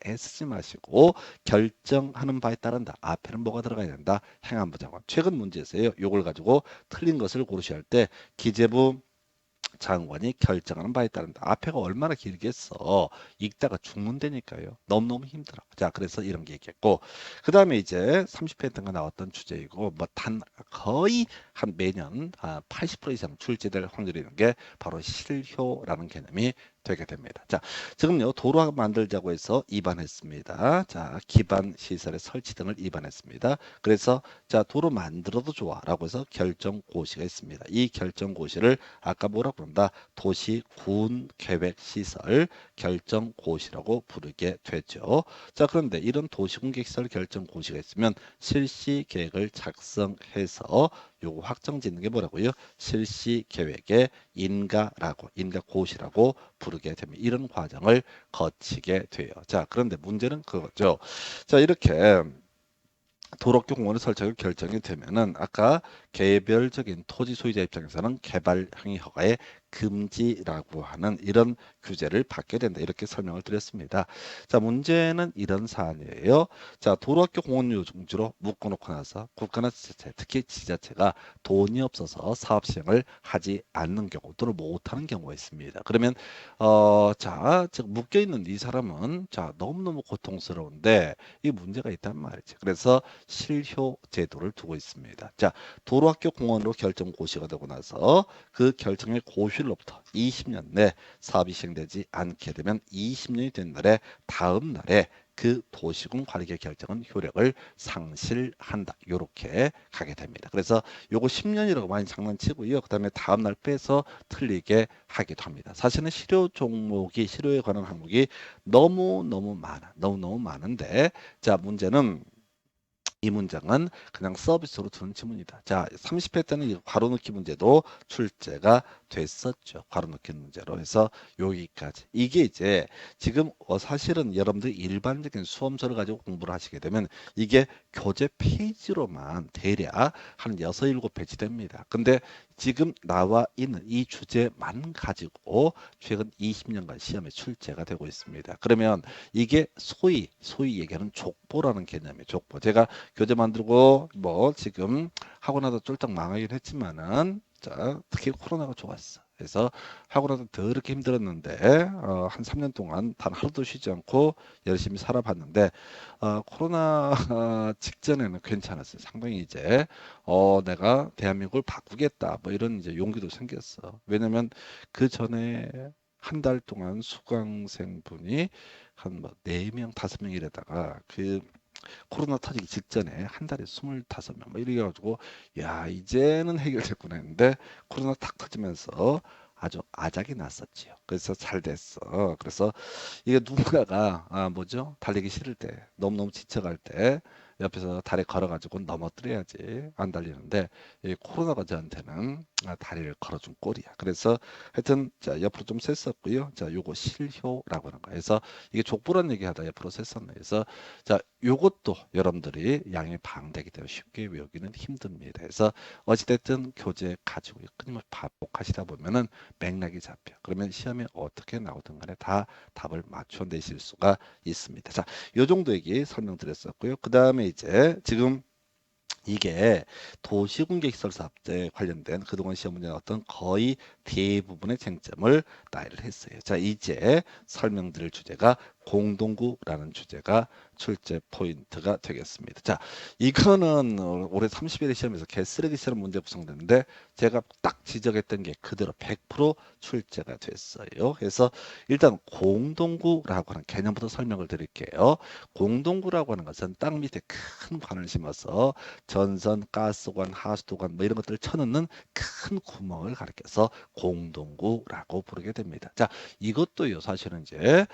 결정하는 바에 따른다. 앞에는 뭐가 들어가야 된다? 행안부 장관. 최근 문제에서요. 요걸 가지고 틀린 것을 고르셔야 할 때 기재부 장관이 결정하는 바에 따른다. 앞에가 얼마나 길겠어. 읽다가 죽는다니까요. 너무너무 힘들어. 자, 그래서 이런 게 있겠고. 그 다음에 이제 30회 때가 나왔던 주제이고, 뭐 거의 한 매년 80% 이상 출제될 확률이 있는 게 바로 실효라는 개념이 되게 됩니다. 자, 지금요, 도로 만들자고 해서 입안했습니다. 자, 기반 시설의 설치 등을 입안했습니다. 그래서 자, 도로 만들어도 좋아라고 해서 결정고시가 있습니다. 이 결정고시를 아까 뭐라고 그런다? 도시군계획시설 결정고시라고 부르게 되죠. 자, 그런데 이런 도시군계획시설 결정고시가 있으면 실시계획을 작성해서 요거 확정 짓는 게 뭐라고요? 실시계획의 인가고시라고 부르게 됩니다. 이런 과정을 거치게 돼요. 자, 그런데 문제는 그거죠. 자, 이렇게 도로교 공원의 설치가 결정이 되면은 아까 개별적인 토지 소유자 입장에서는 개발 행위 허가의 금지라고 하는 이런 규제를 받게 된다. 이렇게 설명을 드렸습니다. 자, 문제는 이런 사안이에요. 자, 도로학교 공원 요중지로 묶어놓고 나서 국가나 지자체, 특히 지자체가 돈이 없어서 사업 시행을 하지 않는 경우 또는 못하는 경우가 있습니다. 그러면 자, 즉 묶여 있는 이 사람은 자, 너무너무 고통스러운데 이 문제가 있단 말이지. 그래서 실효 제도를 두고 있습니다. 자, 도로학교 공원으로 결정 고시가 되고 나서 그 결정의 고시로부터 20년 내 사업이 시행되지 않게 되면 20년이 된 날에 다음 날에 그 도시군 관리계 결정은 효력을 상실한다. 요렇게 가게 됩니다. 그래서 요거 10년이라고 많이 장난치고요. 그 다음에 다음 날 빼서 틀리게 하기도 합니다. 사실은 실효에 관한 항목이 너무너무 많은데 자, 문제는 이 문장은 그냥 서비스로 두는 지문이다. 자, 30회 때는 이 괄호 넣기 문제도 출제가 됐었죠. 괄호 넣기 문제로 해서 여기까지. 이게 이제 지금 사실은 여러분들이 일반적인 수험서를 가지고 공부를 하시게 되면 이게 교재 페이지로만 대략 한 6, 7페이지 됩니다. 근데 지금 나와 있는 이 주제만 가지고 최근 20년간 시험에 출제가 되고 있습니다. 그러면 이게 소위 얘기하는 족보라는 개념이에요. 족보. 제가 교재 만들고 뭐 지금 하고 나서 쫄딱 망하긴 했지만은 자, 특히 코로나가 좋았어. 그래서 하고 나서 더럽게 힘들었는데 한 3년 동안 단 하루도 쉬지 않고 열심히 살아봤는데 코로나 직전에는 괜찮았어요. 상당히 이제 내가 대한민국을 바꾸겠다 뭐 이런 이제 용기도 생겼어. 왜냐면 그 전에 한 달 동안 수강생 분이 한 뭐 4명, 5명 이래다가 그 코로나 터지기 직전에 한 달에 25명 뭐 이래 가지고 야, 이제는 해결됐구나 했는데 코로나 탁 터지면서 아주 아작이 났었지요. 그래서 잘 됐어. 그래서 이게 누군가가 뭐죠? 달리기 싫을 때 너무너무 지쳐갈 때 옆에서 다리 걸어가지고 넘어뜨려야지 안 달리는데 이 코로나가 저한테는 다리를 걸어준 꼴이야. 그래서 하여튼 자, 옆으로 좀 셌었고요. 자, 요거 실효라고 하는 거예요. 그래서 이게 족보란 얘기하다 옆으로 셌었네. 그래서 자, 요것도 여러분들이 양의 방대기 때문에 쉽게 외우기는 힘듭니다. 그래서 어찌됐든 교재 가지고 끊임없이 반복하시다 보면은 맥락이 잡혀. 그러면 시험에 어떻게 나오든 간에 다 답을 맞춰내실 수가 있습니다. 자, 요 정도 얘기 설명드렸었고요. 그 다음에 이제 지금 이게 도시공개시설 사업에 관련된 그동안 시험 문제 나왔던 거의 대부분의 쟁점을 나열을 했어요. 자, 이제 설명드릴 주제가 공동구라는 주제가 출제 포인트가 되겠습니다. 자, 이거는 올해 30일의 시험에서 개쓰레기 시험 문제 구성됐는데 제가 딱 지적했던 게 그대로 100% 출제가 됐어요. 그래서 일단 공동구라고 하는 개념부터 설명을 드릴게요. 공동구라고 하는 것은 땅 밑에 큰 관을 심어서 전선, 가스관, 하수도관 뭐 이런 것들을 쳐넣는 큰 구멍을 가리켜서 공동구라고 부르게 됩니다. 자, 이것도요 사실은 이제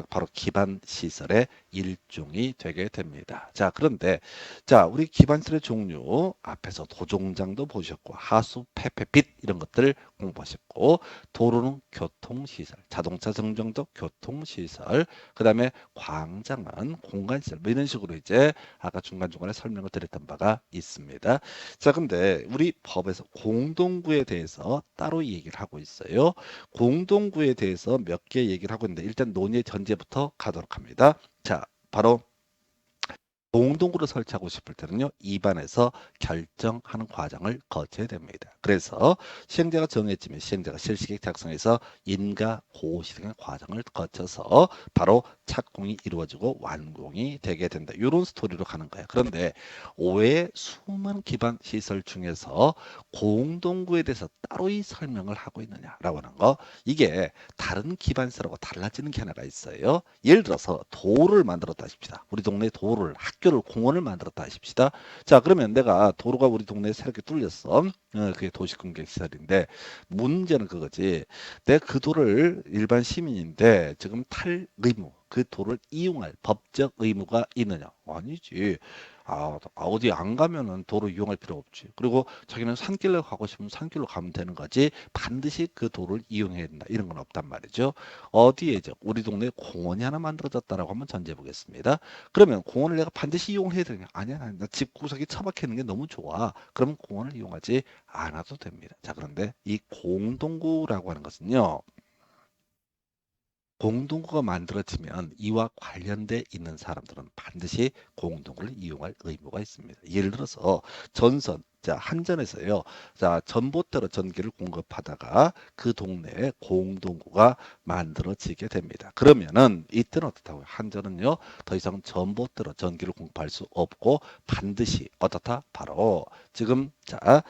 바로 기반 시설의 일종이 되게 됩니다. 자, 그런데 자, 우리 기반 시설의 종류 앞에서 도종장도 보셨고 하수, 페페빛 이런 것들 공부하셨고 도로는 교통시설, 자동차 정정도 교통시설, 그 다음에 광장은 공간시설 뭐 이런 식으로 이제 아까 중간중간에 설명을 드렸던 바가 있습니다. 자, 근데 우리 법에서 공동구에 대해서 따로 얘기를 하고 있어요. 공동구에 대해서 몇 개 얘기를 하고 있는데 일단 논의 전제부터 가도록 합니다. 자, 바로 공동구를 설치하고 싶을 때는요, 입안에서 결정하는 과정을 거쳐야 됩니다. 그래서 시행자가 정했지만 시행자가 실시계획 작성해서 인가 고시 등의 과정을 거쳐서 바로 착공이 이루어지고 완공이 되게 된다. 이런 스토리로 가는 거예요. 그런데 왜 수많은 기반 시설 중에서 공동구에 대해서 따로 이 설명을 하고 있느냐라고 하는 거, 이게 다른 기반시설하고 달라지는 게 하나가 있어요. 예를 들어서 도로를 만들었다 하십시다. 우리 동네 도로를 학교를 공원을 만들었다 하십시다. 자, 그러면 내가 도로가 우리 동네에 새롭게 뚫렸어. 그게 도시공개시설인데 문제는 그거지. 내가 그 도를 일반 시민인데 지금 탈 의무, 그 도를 이용할 법적 의무가 있느냐? 아니지. 어디 안 가면은 도로 이용할 필요 없지. 그리고 자기는 산길로 가고 싶으면 산길로 가면 되는 거지. 반드시 그 도를 이용해야 된다. 이런 건 없단 말이죠. 어디에죠? 우리 동네에 공원이 하나 만들어졌다라고 한번 전제해 보겠습니다. 그러면 공원을 내가 반드시 이용해야 되냐? 아니야, 나 집 구석에 처박혀 있는 게 너무 좋아. 그러면 공원을 이용하지 않아도 됩니다. 자, 그런데 이 공동구라고 하는 것은요. 공동구가 만들어지면 이와 관련돼 있는 사람들은 반드시 공동구를 이용할 의무가 있습니다. 예를 들어서 전선, 자, 한전에서요. 자, 전봇대로 전기를 공급하다가 그 동네에 공동구가 만들어지게 됩니다. 그러면은 이때는 어떻다고요? 한전은요. 더 이상 전봇대로 전기를 공급할 수 없고 반드시 어떻다? 바로 지금 자,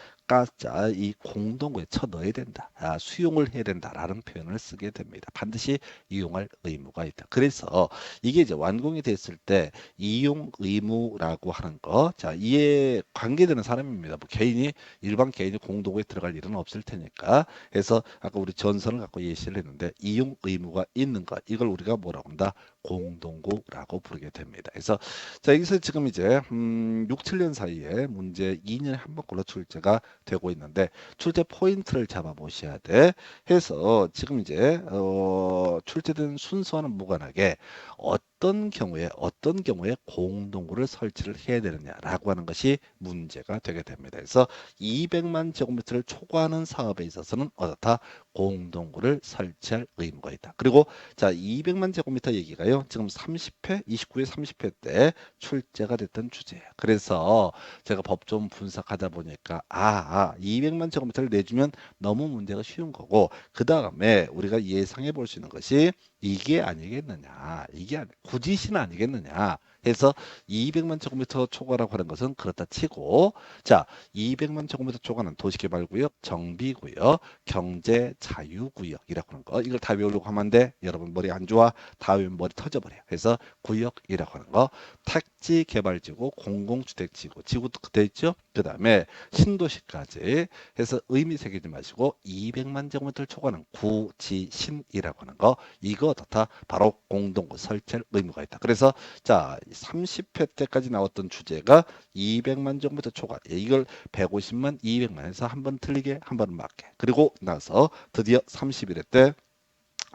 자, 이 공동구에 쳐 넣어야 된다. 수용을 해야 된다라는 표현을 쓰게 됩니다. 반드시 이용할 의무가 있다. 그래서 이게 이제 완공이 됐을 때 이용 의무라고 하는 거, 자, 이에 관계되는 사람입니다. 뭐 개인이 일반 개인이 공동구에 들어갈 일은 없을 테니까. 그래서 아까 우리 전선을 갖고 예시를 했는데 이용 의무가 있는 것, 이걸 우리가 뭐라고 한다? 공동구라고 부르게 됩니다. 그래서 자, 여기서 지금 이제 6, 7년 사이에 문제 2년에 한 번꼴로 출제가 되고 있는데 출제 포인트를 잡아 보셔야 돼. 해서 지금 이제 출제된 순서와는 무관하게 어떤 경우에 공동구를 설치를 해야 되느냐라고 하는 것이 문제가 되게 됩니다. 그래서 200만 제곱미터를 초과하는 사업에 있어서는 어떻다? 공동구를 설치할 의무가 있다. 그리고 자, 200만 제곱미터 얘기가요. 지금 30회, 29회, 30회 때 출제가 됐던 주제예요. 그래서 제가 법 좀 분석하다 보니까 200만 제곱미터를 내주면 너무 문제가 쉬운 거고 그 다음에 우리가 예상해 볼 수 있는 것이 이게 아니겠느냐, 이게 구지신 아니겠느냐 해서 200만 제곱미터 초과라고 하는 것은 그렇다 치고, 자, 200만 제곱미터 초과는 도시개발구역, 정비구역, 경제자유구역이라고 하는 거, 이걸 다 외우려고 하면 안 돼. 여러분 머리 안 좋아, 다 외우면 머리 터져버려. 그래서 구역이라고 하는 거, 택지개발지구, 공공주택지구, 지구도 돼 있죠. 그 다음에 신도시까지 해서 의미 새기지 마시고 200만 제곱미터를 초과하는 구지신이라고 하는 거, 이거 어떻다? 바로 공동구 설치할 의무가 있다. 그래서 자, 30회 때까지 나왔던 주제가 200만 제곱미터 초과, 이걸 150만, 200만 해서 한 번 틀리게 한 번 맞게, 그리고 나서 드디어 31회 때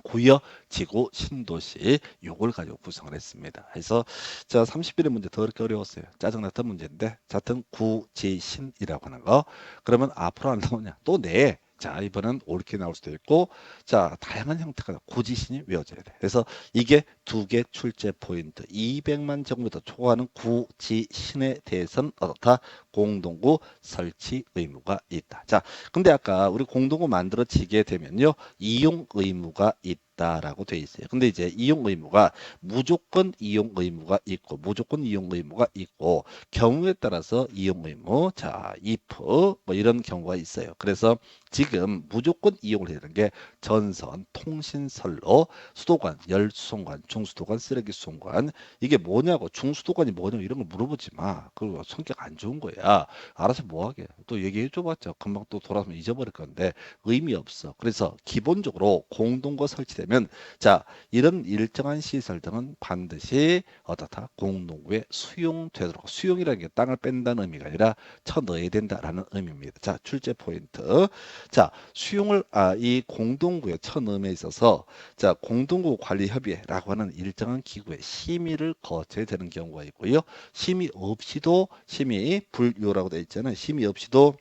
구역, 지구, 신도시 요걸 가지고 구성을 했습니다. 그래서 자, 30일의 문제 더 그렇게 어려웠어요. 짜증났던 문제인데 자튼 구지신이라고 하는 거. 그러면 앞으로 안 나오냐? 또 내. 자, 이번엔 옳게 나올 수도 있고, 자, 다양한 형태가 구지신이 외워져야 돼. 그래서 이게 두 개 출제 포인트. 200만 제곱미터 초과하는 구지신에 대해서는 어떻다? 공동구 설치 의무가 있다. 자, 근데 아까 우리 공동구 만들어지게 되면요, 이용 의무가 있다라고 돼 있어요. 근데 이제 이용 의무가 무조건 이용 의무가 있고, 무조건 이용 의무가 있고, 경우에 따라서 이용 의무, 자, if 뭐 이런 경우가 있어요. 그래서 지금 무조건 이용을 해야 되는 게 전선, 통신선로, 수도관, 열수송관, 중수도관, 쓰레기수송관. 이게 뭐냐고, 중수도관이 뭐냐고 이런 거 물어보지 마. 그리고 성격 안 좋은 거야. 알아서 뭐 하게. 또 얘기해 줘봤자 금방 또 돌아서면 잊어버릴 건데 의미 없어. 그래서 기본적으로 공동과 설치된 하려면 자, 이런 일정한 시설 등은 반드시 어떻다? 공동구에 수용되도록 수용이라는 게 땅을 뺀다는 의미가 아니라 쳐넣어야 된다라는 의미입니다. 자, 출제 포인트. 자, 수용을 이 공동구에 쳐넣음에 있어서 자, 공동구 관리 협의회라고 하는 일정한 기구의 심의를 거쳐야 되는 경우가 있고요. 심의 없이도 심의 불요라고 되어 있잖아요. 심의 없이도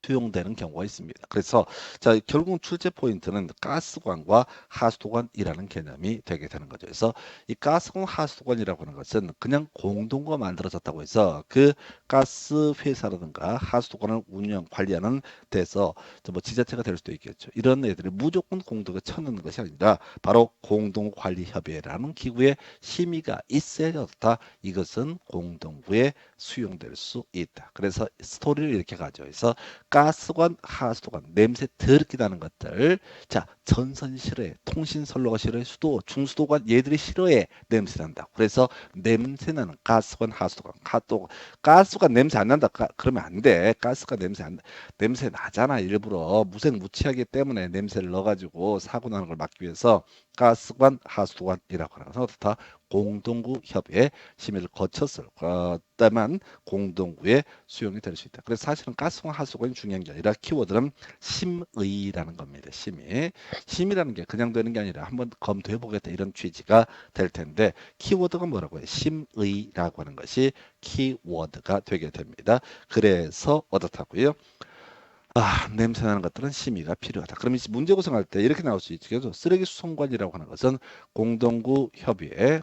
수용되는 경우가 있습니다. 그래서 자, 결국 출제 포인트는 가스관과 하수도관이라는 개념이 되게 되는 거죠. 그래서 이 가스관 하수도관이라고 하는 것은 그냥 공동구가 만들어졌다고 해서 그 가스 회사라든가 하수도관을 운영 관리하는 데서 뭐 지자체가 될 수도 있겠죠. 이런 애들이 무조건 공동에 쳐넣는 것이 아니라 바로 공동관리협의회라는 기구의 심의가 있어야 좋다. 이것은 공동구에 수용될 수 있다. 그래서 스토리를 이렇게 가죠. 그래서 가스관, 하수도관, 냄새 더럽게 나는 것들. 자, 전선 싫어해. 통신 선로가 싫어해. 수도, 중수도관 얘들이 싫어해. 냄새 난다. 그래서 냄새 나는 가스관, 하수도관, 가스관 냄새 안 난다. 그러면 안 돼. 가스가 냄새 나잖아. 일부러 무색무취하기 때문에 냄새를 넣어가지고 사고 나는 걸 막기 위해서 가스관, 하수도관이라고 하는 것은 다 공동구 협의회 심의를 거쳤을 때만 공동구에 수용이 될 수 있다. 그래서 사실은 가스관 하수관이 중요한 게 아니라 키워드는 심의라는 겁니다. 심의. 심의라는 게 그냥 되는 게 아니라 한번 검토해 보겠다 이런 취지가 될 텐데 키워드가 뭐라고 해요? 심의라고 하는 것이 키워드가 되게 됩니다. 그래서 어떻다고요? 냄새나는 것들은 심의가 필요하다. 그럼 이제 문제 구성할 때 이렇게 나올 수 있죠. 그래서 쓰레기 수송관이라고 하는 것은 공동구 협의회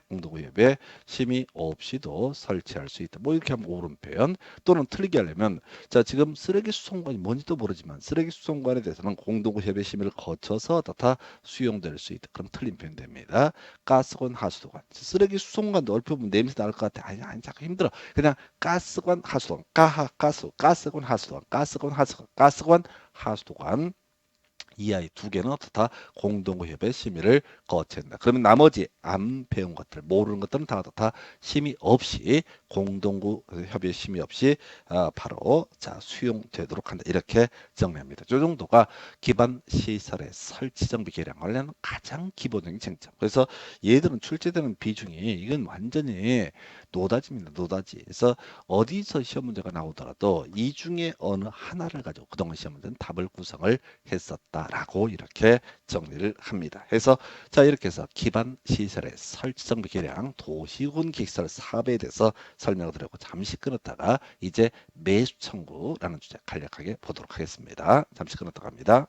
심의 없이도 설치할 수 있다. 뭐 이렇게 하면 옳은 표현 또는 틀리게 하려면 자, 지금 쓰레기 수송관이 뭔지도 모르지만 쓰레기 수송관에 대해서는 공동구 협의 심의를 거쳐서 다 수용될 수 있다. 그럼 틀린 표현 됩니다. 가스관, 하수도관. 쓰레기 수송관도 얼핏 보면 냄새 날 것 같아. 아니, 자꾸 힘들어. 그냥 가스관, 하수도관, 가스관, 하수도관, 가스관, 하수도관. 이 아이 두 개는 어떻다? 공동구협의 심의를 거친다. 그러면 나머지 안 배운 것들, 모르는 것들은 다 어떻다? 심의 없이 공동구협의 심의 없이 바로 자 수용되도록 한다. 이렇게 정리합니다. 이 정도가 기반 시설의 설치 정비 계량 관련 가장 기본적인 쟁점. 그래서 얘들은 출제되는 비중이 이건 완전히 노다지입니다. 노다지. 그래서 어디서 시험 문제가 나오더라도 이 중에 어느 하나를 가지고 그동안 시험 문제는 답을 구성을 했었다라고 이렇게 정리를 합니다. 해서 자 이렇게 해서 기반 시설의 설치 정비 계량 도시군 기획시설 사업에 대해서 설명을 드렸고 잠시 끊었다가 이제 매수 청구라는 주제 간략하게 보도록 하겠습니다. 잠시 끊었다가 합니다.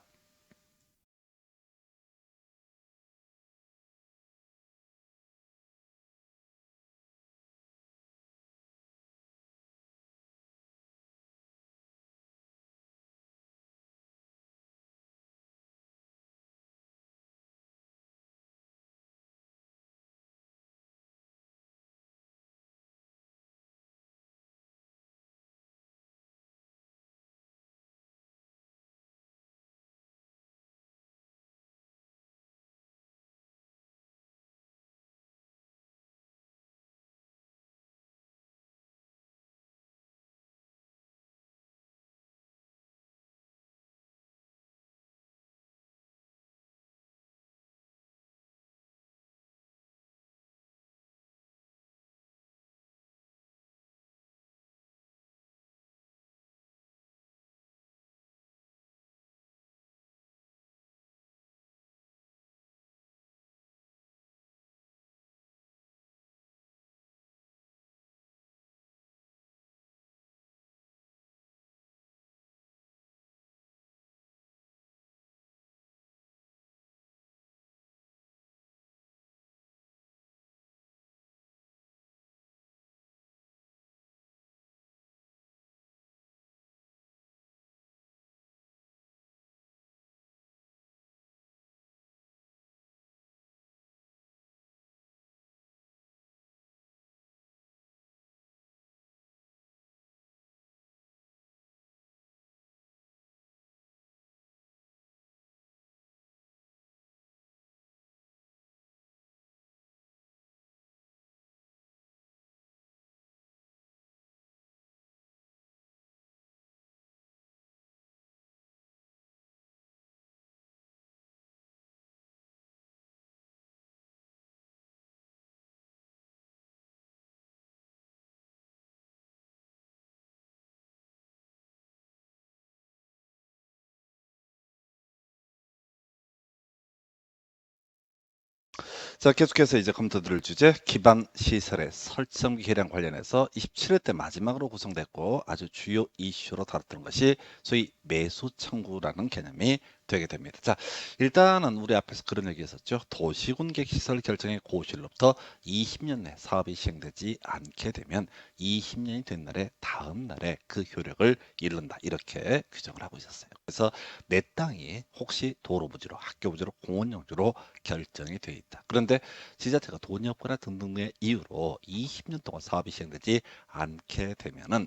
자, 계속해서 이제 검토 드릴 주제 기반 시설의 설정 개량 관련해서 27회 때 마지막으로 구성됐고 아주 주요 이슈로 다뤘던 것이 소위 매수 청구라는 개념이 되게 됩니다. 자, 일단은 우리 앞에서 그런 얘기 했었죠. 도시군객 시설 결정의 고시일로부터 20년 내 사업이 시행되지 않게 되면 20년이 된 날에 다음 날에 그 효력을 잃는다. 이렇게 규정을 하고 있었어요. 그래서 내 땅이 혹시 도로 부지로 학교 부지로 공원 용지로 결정이 돼 있다. 그런데 지자체가 돈이 없거나 등등의 이유로 20년 동안 사업이 시행되지 않게 되면은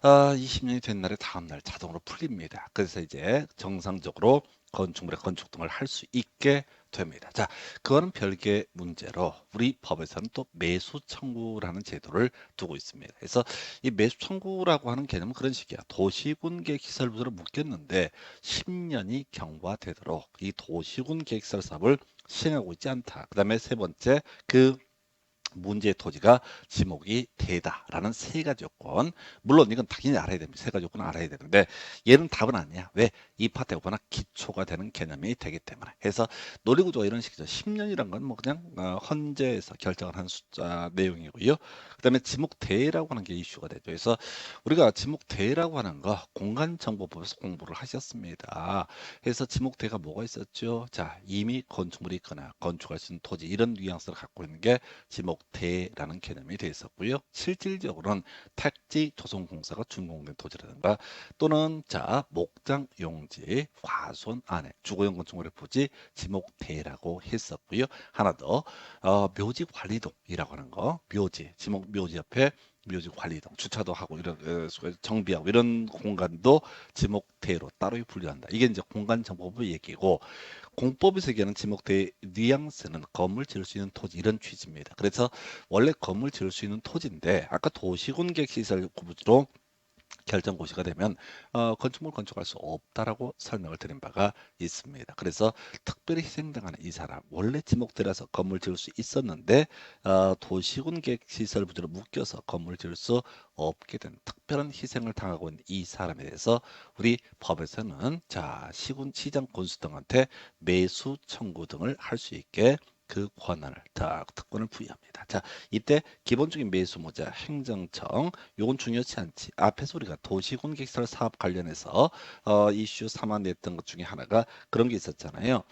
20년이 된 날에 다음 날 자동으로 풀립니다. 그래서 이제 정상적으로 건축물의 건축 등을 할 수 있게 됩니다. 자, 그거는 별개의 문제로 우리 법에서는 또 매수 청구라는 제도를 두고 있습니다. 그래서 이 매수 청구라고 하는 개념은 그런 식이야. 도시군 계획시설부를 묶였는데 10년이 경과되도록 이 도시군 계획시설 사업을 시행하고 있지 않다. 그다음에 세 번째 그 문제의 토지가 지목이 되다라는 세 가지 요건. 물론 이건 당연히 알아야 됩니다. 세 가지 요건은 알아야 되는데 얘는 답은 아니야. 왜? 이 파트에 워낙 기초가 되는 개념이 되기 때문에. 그래서 논리구조가 이런 식이죠. 10년이란 건 뭐 그냥 헌재에서 결정을 한 숫자 내용이고요. 그다음에 지목대라고 하는 게 이슈가 되죠. 그래서 우리가 지목대라고 하는 거 공간정보법에서 공부를 하셨습니다. 그래서 지목대가 뭐가 있었죠? 자, 이미 건축물이 있거나 건축할 수 있는 토지 이런 뉘앙스를 갖고 있는 게 지목대라는 개념이 되어 있었고요. 실질적으로는 택지 조성공사가 준공된 토지라든가 또는 자 목장 용지 과손 안에 주거용 건축물의 부지 지목대라고 했었고요. 하나 더 묘지 관리동이라고 하는 거 묘지 지목 묘지 옆에 묘지 관리동 주차도 하고 이런 정비하고 이런 공간도 지목대로 따로 분류한다. 이게 이제 공간정보부 얘기고 공법에서 얘기하는 지목대의 뉘앙스는 건물 지을 수 있는 토지 이런 취지입니다. 그래서 원래 건물 지을 수 있는 토지인데 아까 도시군객 시설 구부지로 결정 고시가 되면 건축물 건축할 수 없다라고 설명을 드린 바가 있습니다. 그래서 특별히 희생당하는 이 사람 원래 지목대라서 건물 지을 수 있었는데 도시군 계획 시설 부지로 묶여서 건물 지을 수 없게 된 특별한 희생을 당하고 있는 이 사람에 대해서 우리 법에서는 자 시군 시장 군수 등한테 매수 청구 등을 할 수 있게 그 권한을 다 특권을 부여합니다. 자, 이때 기본적인 매수 모자 행정청 요건 중요치 않지. 앞에서 우리가 도시군객시설 사업 관련해서 이슈 삼아냈던 것 중에 하나가 그런 게 있었잖아요.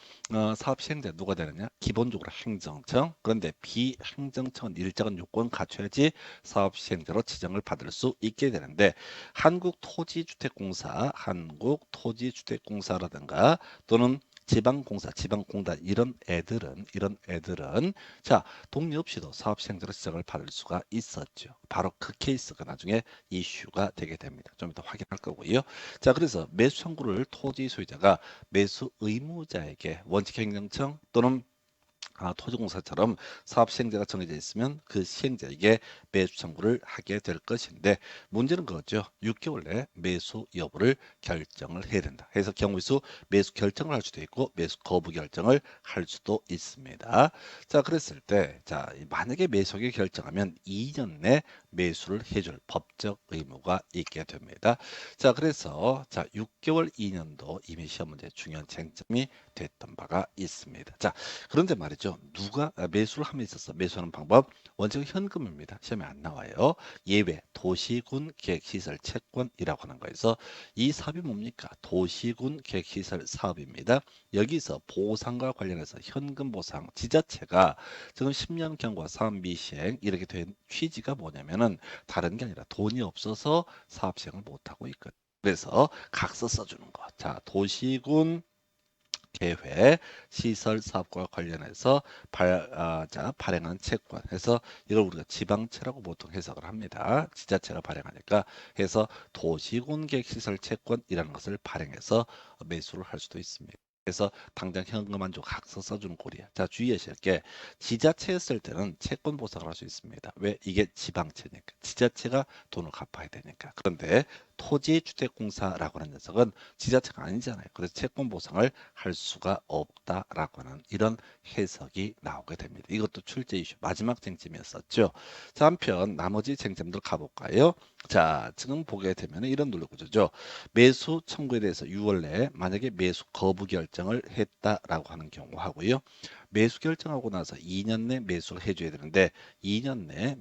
사업 시행자 누가 되느냐? 기본적으로 행정청. 그런데 비행정청은 일정한 요건 갖춰야지 사업 시행자로 지정을 받을 수 있게 되는데 한국토지주택공사라든가 또는 지방공사, 지방공단 이런 애들은 자 동의 없이도 사업 시행자로 지정을 받을 수가 있었죠. 바로 그 케이스가 나중에 이슈가 되게 됩니다. 좀 이따 확인할 거고요. 자, 그래서 매수 청구를 토지 소유자가 매수 의무자에게 원칙행정청 또는 토지공사처럼 사업 시행자가 정해져 있으면 그 시행자에게 매수 청구를 하게 될 것인데 문제는 그거죠. 6개월 내에 매수 여부를 결정을 해야 된다. 그래서 경우수 매수 결정을 할 수도 있고 매수 거부 결정을 할 수도 있습니다. 자, 그랬을 때 자, 만약에 매수하게 결정하면 2년 내 매수를 해줄 법적 의무가 있게 됩니다. 자, 그래서 자, 6개월 2년도 이미 시험 문제 중요한 쟁점이 됐던 바가 있습니다. 자, 그런데 말이죠. 누가 매수를 함에 있어서 매수하는 방법 원칙은 현금입니다. 시험에 안 나와요. 예외 도시군 계획시설 채권이라고 하는 거에서 이 사업이 뭡니까? 도시군 계획시설 사업입니다. 여기서 보상과 관련해서 현금 보상 지자체가 지금 10년 경과 사업 미시행 이렇게 된 취지가 뭐냐면은 다른 게 아니라 돈이 없어서 사업 시행을 못 하고 있거든요. 그래서 각서 써주는 거. 자, 도시군 계획 시설 사업과 관련해서 발행한 채권 해서 이걸 우리가 지방채라고 보통 해석을 합니다. 지자체가 발행하니까 해서 도시군계획 시설 채권이라는 것을 발행해서 매수를 할 수도 있습니다. 그래서 당장 현금 안 주고 각서 써주는 꼴이야. 자, 주의하실 게 지자체였을 때는 채권 보상을 할 수 있습니다. 왜? 이게 지방채니까. 지자체가 돈을 갚아야 되니까. 그런데 토지주택공사라고 하는 녀석은 지자체가 아니잖아요. 그래서 채권 보상을 할 수가 없다라고 하는 이런 해석이 나오게 됩니다. 이것도 출제 이슈 마지막 쟁점이었었죠. 자, 한편 나머지 쟁점들 가볼까요? 자, 지금 보게 되면 이런 논리 구조죠. 매수 청구에 대해서 6월 내에 만약에 매수 거부 결정을 했다라고 하는 경우 하고요. 매수 결정하고 나서 2년 내 매수를 해줘야 되는데 2년 내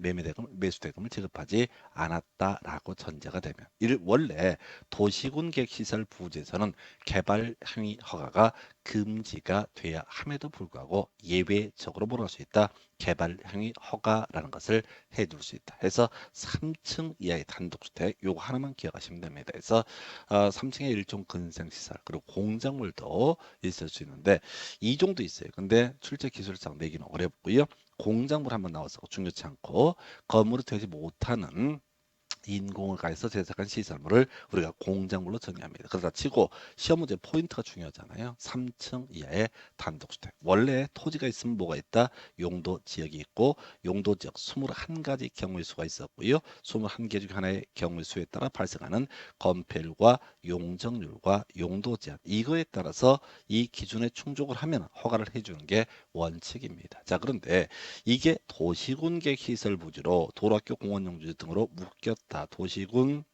매수 대금을 지급하지 않았다라고 전제가 되면 원래 도시군 계획시설 부지에서는 개발 행위 허가가 금지가 돼야 함에도 불구하고 예외적으로 뭐할 수 있다. 개발 행위 허가라는 것을 해줄 수 있다. 해서 3층 이하의 단독주택 요거 하나만 기억하시면 됩니다. 그래서 3층에 일종 근생시설 그리고 공작물도 있을 수 있는데 이 정도 있어요. 근데 출제 기술상 내기는 어렵고요. 공작물 한번 나와서 중요치 않고 건물이 되지 못하는 인공을 가해서 제작한 시설물을 우리가 공작물로 정의합니다. 그러다 치고 시험 문제 포인트가 중요하잖아요. 3층 이하의 단독주택. 원래 토지가 있으면 뭐가 있다? 용도 지역이 있고 용도 지역 21가지 경우의 수가 있었고요. 21개 중 하나의 경우의 수에 따라 발생하는 건폐율과 용적률과 용도 제한 이거에 따라서 이 기준에 충족을 하면 허가를 해주는 게 원칙입니다. 자, 그런데 이게 도시군 계획시설 부지로 도로학교 공원용지 등으로 묶였다. 도시군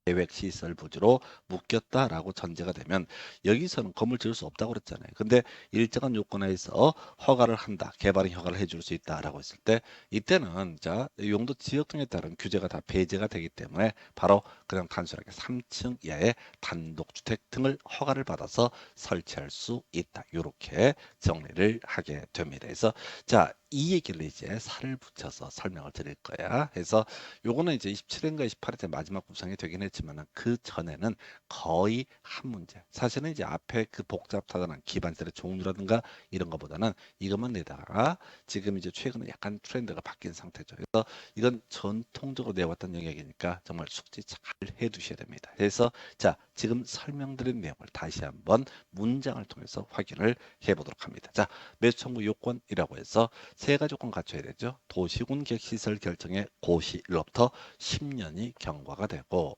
계획시설 부지로 묶였다라고 전제가 되면 여기서는 건물 지을 수 없다고 그랬잖아요. 근데 일정한 요건에서 허가를 한다. 개발의 허가를 해줄 수 있다라고 했을 때 이때는 자 용도 지역 등에 따른 규제가 다 배제가 되기 때문에 바로 그냥 단순하게 3층 이하의 단독주택 등을 허가를 받아서 설치할 수 있다. 이렇게 정리를 하게 됩니다. 그래서 자 이 얘기를 이제 살을 붙여서 설명을 드릴 거야. 해서 요거는 이제 27회인가 28회 마지막 구성이 되긴 했지만 그 전에는 거의 한 문제. 사실은 이제 앞에 그 복잡하거나 기반설의 종류라든가 이런 것보다는 이것만 내다가 지금 이제 최근에 약간 트렌드가 바뀐 상태죠. 그래서 이건 전통적으로 내왔던 영역이니까 정말 숙지 잘 해두셔야 됩니다. 그래서 자 지금 설명드린 내용을 다시 한번 문장을 통해서 확인을 해보도록 합니다. 자 매수 청구 요건이라고 해서 세 가지 조건 갖춰야 되죠. 도시군 계획시설 결정의 고시일로부터 10년이 경과가 되고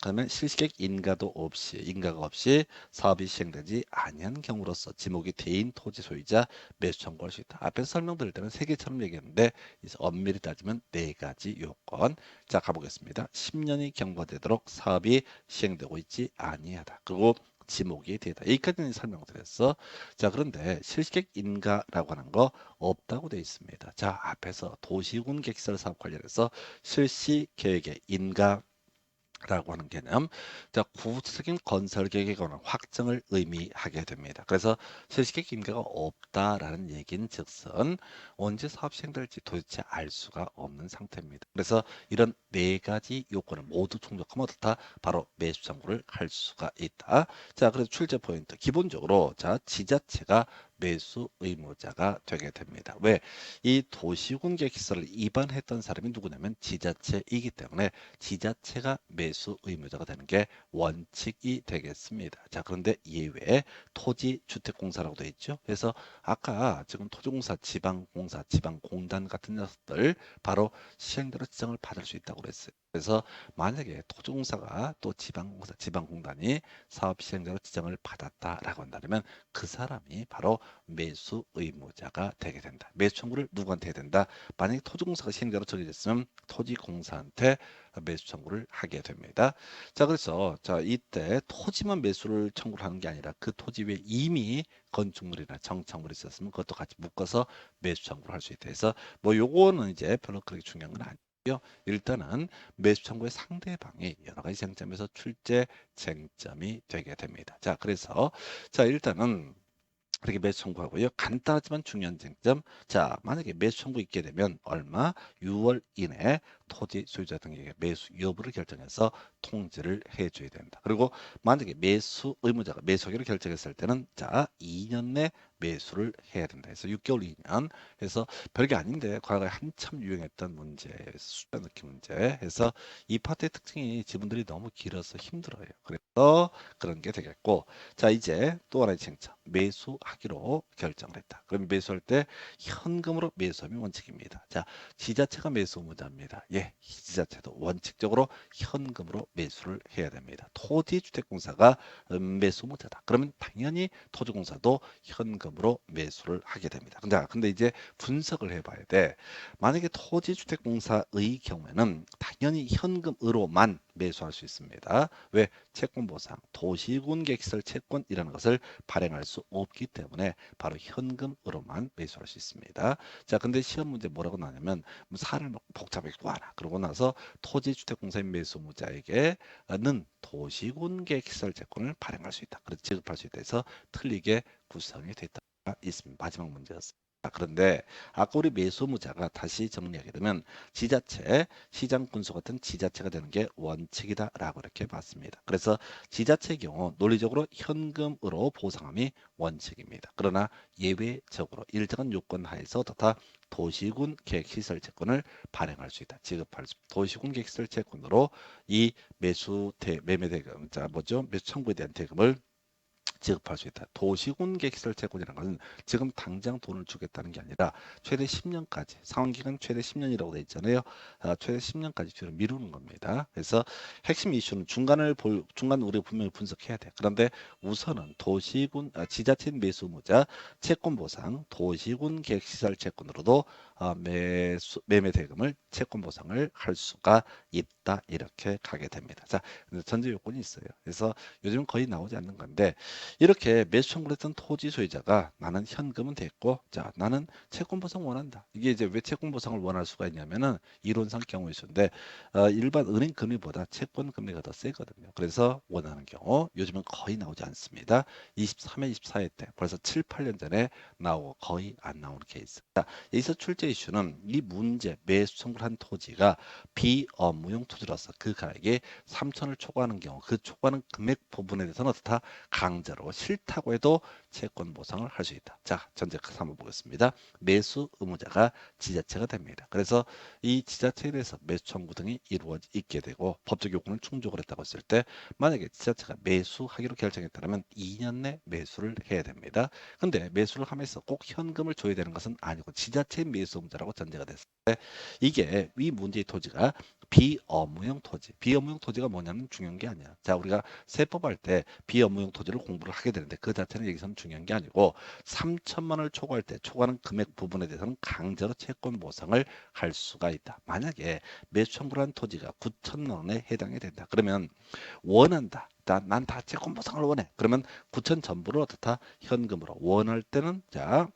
그러면 실시계획 인가가 없이 사업이 시행되지 아니한 경우로서 지목이 대인 토지 소유자 매수 청구할 수 있다. 앞에서 설명드릴 때는 세 개처럼 얘기했는데 엄밀히 따지면 네 가지 요건. 자 가보겠습니다. 10년이 경과되도록 사업이 시행되고 있지 아니하다. 그리고 지목이 되다. 여기까지는 설명드렸어. 자, 그런데 실시계획 인가라고 하는 거 없다고 되어 있습니다. 자, 앞에서 도시군 객시설 사업 관련해서 실시계획의 인가 라고 하는 개념, 자 구체적인 건설 계획에 관한 확정을 의미하게 됩니다. 그래서 실시계획 인가가 없다라는 얘기는 즉슨 언제 사업 시행될지 도대체 알 수가 없는 상태입니다. 그래서 이런 네 가지 요건을 모두 충족하면 어떻다? 바로 매수 청구를 할 수가 있다. 자, 그래서 출제 포인트 기본적으로 자 지자체가 매수 의무자가 되게 됩니다. 왜? 이 도시군 계획시설을 입안했던 사람이 누구냐면 지자체이기 때문에 지자체가 매수 의무자가 되는 게 원칙이 되겠습니다. 자, 그런데 예외 토지주택공사라고 되어 있죠. 그래서 아까 지금 토지공사, 지방공사, 지방공단 같은 녀석들 바로 시행대로 지정을 받을 수 있다고 그랬어요. 그래서 만약에 토지공사가 또 지방공사, 지방공단이 사업 시행자로 지정을 받았다라고 한다면 그 사람이 바로 매수 의무자가 되게 된다. 매수 청구를 누구한테 해야 된다? 만약에 토지공사가 시행자로 정해졌으면 토지공사한테 매수 청구를 하게 됩니다. 자, 그래서 자 이때 토지만 매수를 청구를 하는 게 아니라 그 토지 위에 이미 건축물이나 정착물이 있었으면 그것도 같이 묶어서 매수 청구를 할 수 있다. 해서 뭐 요거는 이제 별로 그렇게 중요한 건 아니고요. 일단은 매수 청구의 상대방이 여러 가지 쟁점에서 출제 쟁점이 되게 됩니다. 자, 그래서 자 일단은 그렇게 매수 청구하고요. 간단하지만 중요한 쟁점. 자, 만약에 매수 청구 있게 되면 얼마? 6월 이내 토지 소유자 등에게 매수 여부를 결정해서 통지를 해줘야 된다. 그리고 만약에 매수 의무자가 매수하기로 결정했을 때는 자, 2년 내 매수를 해야 된다. 그래서 6개월 2년. 그래서 별게 아닌데 과거에 한참 유행했던 문제, 숫자 넣기 문제. 해서 이 파트의 특징이 지분들이 너무 길어서 힘들어요. 그래서 그런 게 되겠고. 자, 이제 또 하나의 쟁점. 매수하기로 결정을 했다. 그럼 매수할 때 현금으로 매수하면 원칙입니다. 자, 지자체가 매수 의무자입니다. 예, 지자체도 원칙적으로 현금으로 매수를 해야 됩니다. 토지주택공사가 매수 의무자다. 그러면 당연히 토지공사도 현금으로 매수를 하게 됩니다. 근데 이제 분석을 해봐야 돼. 만약에 토지주택공사의 경우에는 당연히 현금으로만 매수할 수 있습니다. 왜? 채권 보상, 도시군 계획시설 채권이라는 것을 발행할 수 없기 때문에 바로 현금으로만 매수할 수 있습니다. 자, 근데 시험 문제 뭐라고 나냐면 뭐 사를 막 복잡하게 구하라. 그러고 나서 토지주택공사인 매수무자에게는 도시군 계획시설 채권을 발행할 수 있다. 그래서 지급할 수 있다 해서 틀리게 구성이 됐다. 있습니다. 마지막 문제였습니다. 그런데 아까 우리 매수무자가 다시 정리하게 되면 지자체, 시장 군수 같은 지자체가 되는 게 원칙이다라고 이렇게 봤습니다. 그래서 지자체의 경우 논리적으로 현금으로 보상함이 원칙입니다. 그러나 예외적으로 일정한 요건 하에서 다 도시군 계획시설 채권을 발행할 수 있다. 지급할 수 도시군 계획시설 채권으로 이 매매 대금, 자 뭐죠? 매수 청구에 대한 대금을 지급할 수 있다. 도시군 계획시설 채권이라는 것은 지금 당장 돈을 주겠다는 게 아니라 최대 10년까지 상환기간 최대 10년이라고 되어 있잖아요. 최대 10년까지 뒤로 미루는 겁니다. 그래서 핵심 이슈는 중간 우리가 분명히 분석해야 돼. 그런데 우선은 도시군 지자체 매수무자 채권 보상 도시군 계획시설 채권으로도 매매 대금을 채권 보상을 할 수가 있다. 이렇게 가게 됩니다. 자, 근데 전제 요건이 있어요. 그래서 요즘 거의 나오지 않는 건데 이렇게 매수 청구를 했던 토지 소유자가 나는 현금은 됐고 자 나는 채권 보상 원한다. 이게 이제 왜 채권 보상을 원할 수가 있냐면은 이론상 경우의 수인데 일반 은행 금리보다 채권 금리가 더 세거든요. 그래서 원하는 경우 요즘은 거의 나오지 않습니다. 23회, 24회 때 벌써 7, 8년 전에 나오고 거의 안 나오는 케이스. 자, 여기서 출제 이슈는 이 문제 매수 청구를 한 토지가 비업무용 토지로서 그 가액이 3천을 초과하는 경우 그 초과하는 금액 부분에 대해서는 어떻다 강제로 싫다고 해도 채권 보상을 할 수 있다. 자, 전제 한번 보겠습니다. 매수 의무자가 지자체가 됩니다. 그래서 이 지자체에 대해서 매수 청구 등이 이루어져 있게 되고 법적 요건을 충족을 했다고 했을 때 만약에 지자체가 매수하기로 결정했다면 2년 내 매수를 해야 됩니다. 근데 매수를 하면서 꼭 현금을 줘야 되는 것은 아니고 지자체 매수 의무자라고 전제가 됐을 때 이게 이 문제의 토지가 비업무용 토지. 비업무용 토지가 뭐냐면 중요한 게 아니야. 자, 우리가 세법할 때 비업무용 토지를 공부를 하게 되는데 그 자체는 여기서는 중요한 게 아니고 3천만 원을 초과할 때 초과하는 금액 부분에 대해서는 강제로 채권 보상을 할 수가 있다. 만약에 매수 청구를 한 토지가 9천만 원에 해당이 된다. 그러면 원한다. 난 다 채권 보상을 원해. 그러면 9천 전부를 어떻다? 현금으로. 원할 때는 자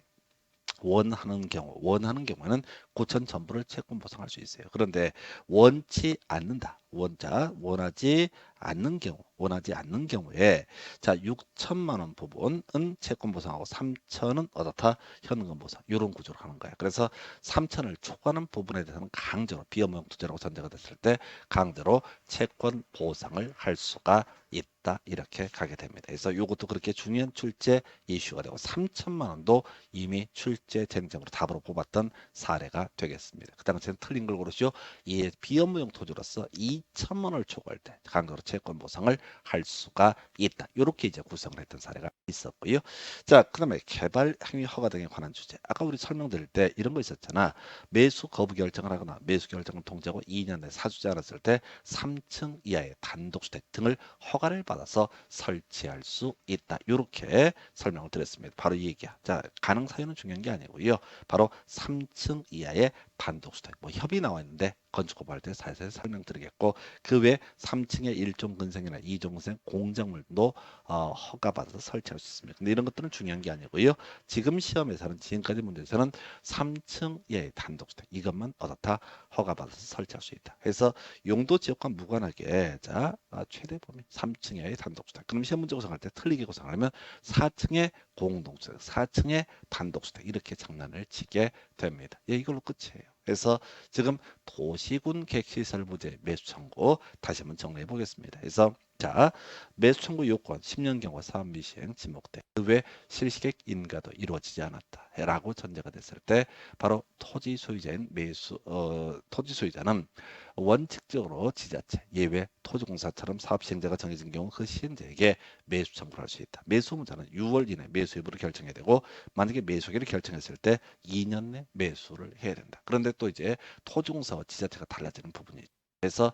원하는 경우는 9천 전부를 채권 보상할 수 있어요. 그런데 원치 않는다. 원하지 않는 경우에 자 6천만 원 부분은 채권 보상하고 3천은 어떻다 현금 보상 이런 구조로 하는 거야. 그래서 3천을 초과하는 부분에 대해서는 강제로 비업무용 투자라고 전제가 됐을 때 강제로 채권 보상을 할 수가 있다 이렇게 가게 됩니다. 그래서 이것도 그렇게 중요한 출제 이슈가 되고 3천만 원도 이미 출제 쟁점으로 답으로 뽑았던 사례가 되겠습니다. 그 당시에는 틀린 걸 고르시오. 이 비업무용 토지로서 2천만 원을 초과할 때 강제로 채권 보상을 할 수가 있다. 이렇게 이제 구성을 했던 사례가 있었고요. 자, 그다음에 개발 행위 허가 등에 관한 주제. 아까 우리 설명드릴 때 이런 거 있었잖아. 매수 거부 결정을 하거나 매수 결정을 통지하고 2년 내 사주지 않았을 때 3층 이하의 단독주택 등을 허가를 받아서 설치할 수 있다. 이렇게 설명을 드렸습니다. 바로 이 얘기야. 자, 가능 사유는 중요한 게 아니고요. 바로 3층 이하의 단독주택. 뭐 협의 나와 있는데 건축법 할 때 자세히 설명드리겠고 그 외 3층의 1종 근생이나 2종 근생 공작물도 허가받아서 설치할 수 있습니다. 근데 이런 것들은 중요한 게 아니고요. 지금 시험에서는 지금까지 문제에서는 3층 이하의 단독주택 이것만 어떻다 허가받아서 설치할 수 있다. 그래서 용도 지역과 무관하게 자 최대 범위 3층 이하의 단독주택. 그럼 시험 문제 구성할 때 틀리게 구성하려면 4층의 공동주택, 4층의 단독주택 이렇게 장난을 치게 됩니다. 예, 이걸로 끝이에요. 그래서 지금 도시군 객시설 부재 매수 청구 다시 한번 정리해 보겠습니다. 그래서 자 매수 청구 요건 10년 경과 사업 미시행 지목돼 그 외 실시객 인가도 이루어지지 않았다라고 전제가 됐을 때 바로 토지 소유자인 토지 소유자는 원칙적으로 지자체 예외 토지공사처럼 사업 시행자가 정해진 경우 그 시행자에게 매수 청구를 할 수 있다. 매수 의무자는 6월 이내 매수 여부를 결정해야 되고 만약에 매수기를 결정했을 때 2년 내 매수를 해야 된다. 그런데 또 이제 토지공사와 지자체가 달라지는 부분이 그래서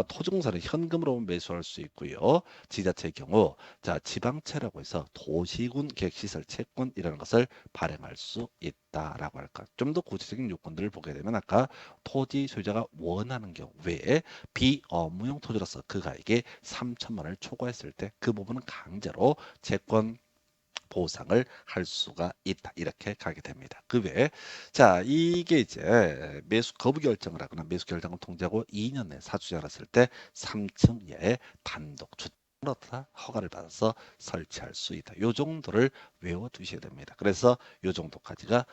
토지공사는 현금으로 매수할 수 있고요. 지자체의 경우 자 지방채라고 해서 도시군 계획시설 채권이라는 것을 발행할 수 있다라고 할까. 좀 더 구체적인 요건들을 보게 되면 아까 토지 소유자가 원하는 경우 외에 비업무용 토지로서 그 가액이 3천만 원을 초과했을 때 그 부분은 강제로 채권 보상을 할 수가 있다. 이렇게 가게 됩니다. 그 외에 자 이게 이제 매수 거부 결정을 하거나 매수 결정을 통지하고 2년 내 사주자를 했을 때 3층 이하의 단독 주택으로 다 허가를 받아서 설치할 수 있다. 요 정도를 외워 두셔야 됩니다. 그래서 요 정도까지가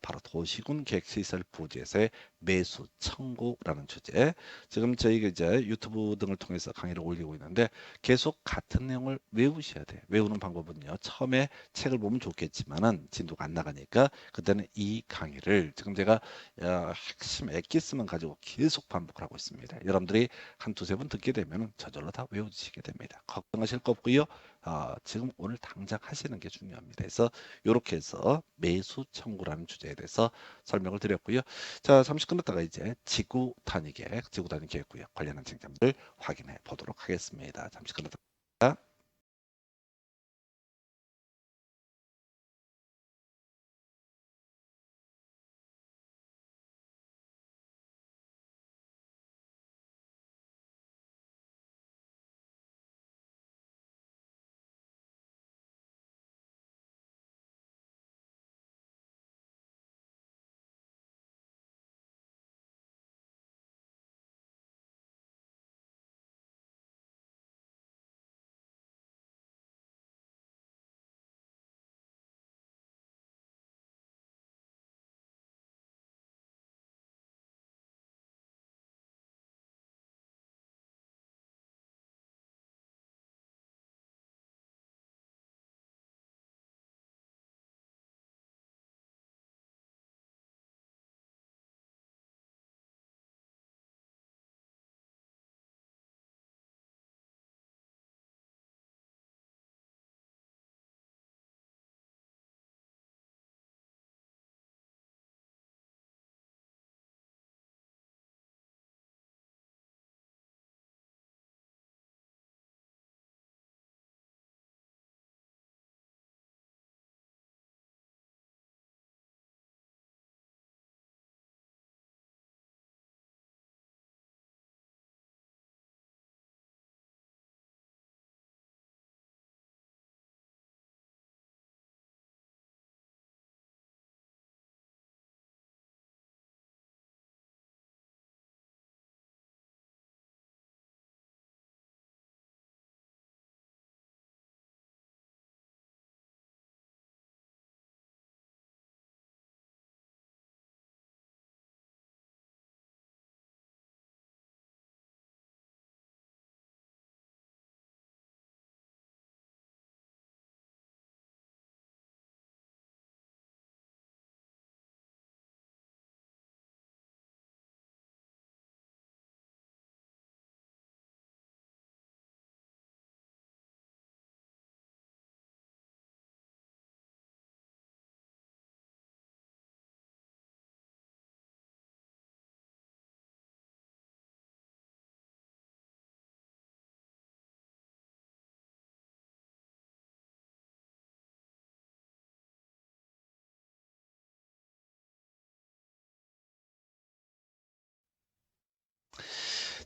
바로 도시군 계획시설 부지에서의 매수 청구라는 주제. 지금 저희가 이제 유튜브 등을 통해서 강의를 올리고 있는데 계속 같은 내용을 외우셔야 돼요. 외우는 방법은요. 처음에 책을 보면 좋겠지만은 진도가 안 나가니까 그때는 이 강의를 지금 제가 핵심 엑기스만 가지고 계속 반복을 하고 있습니다. 여러분들이 한 두세 번 듣게 되면 저절로 다 외워지시게 됩니다. 걱정하실 거 없고요. 지금 오늘 당장 하시는 게 중요합니다. 그래서 이렇게 해서 매수 청구라는 주제에 대해서 설명을 드렸고요. 자, 잠시 끝났다가 이제 지구 단위 계획, 지구 단위 계획 구역 관련한 쟁점들 확인해 보도록 하겠습니다. 잠시 끝났다가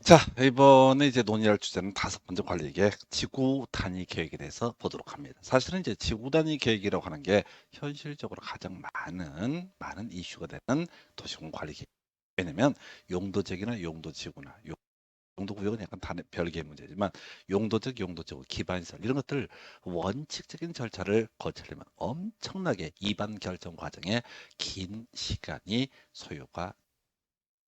자, 이번에 이제 논의할 주제는 다섯 번째 관리 계획, 지구 단위 계획에 대해서 보도록 합니다. 사실은 이제 지구 단위 계획이라고 하는 게 현실적으로 가장 많은 이슈가 되는 도시공 관리 계획. 왜냐면 용도적이나 용도지구나 용도구역은 약간 다른 별개의 문제지만 용도적 기반시설 이런 것들 원칙적인 절차를 거치려면 엄청나게 이반 결정 과정에 긴 시간이 소요가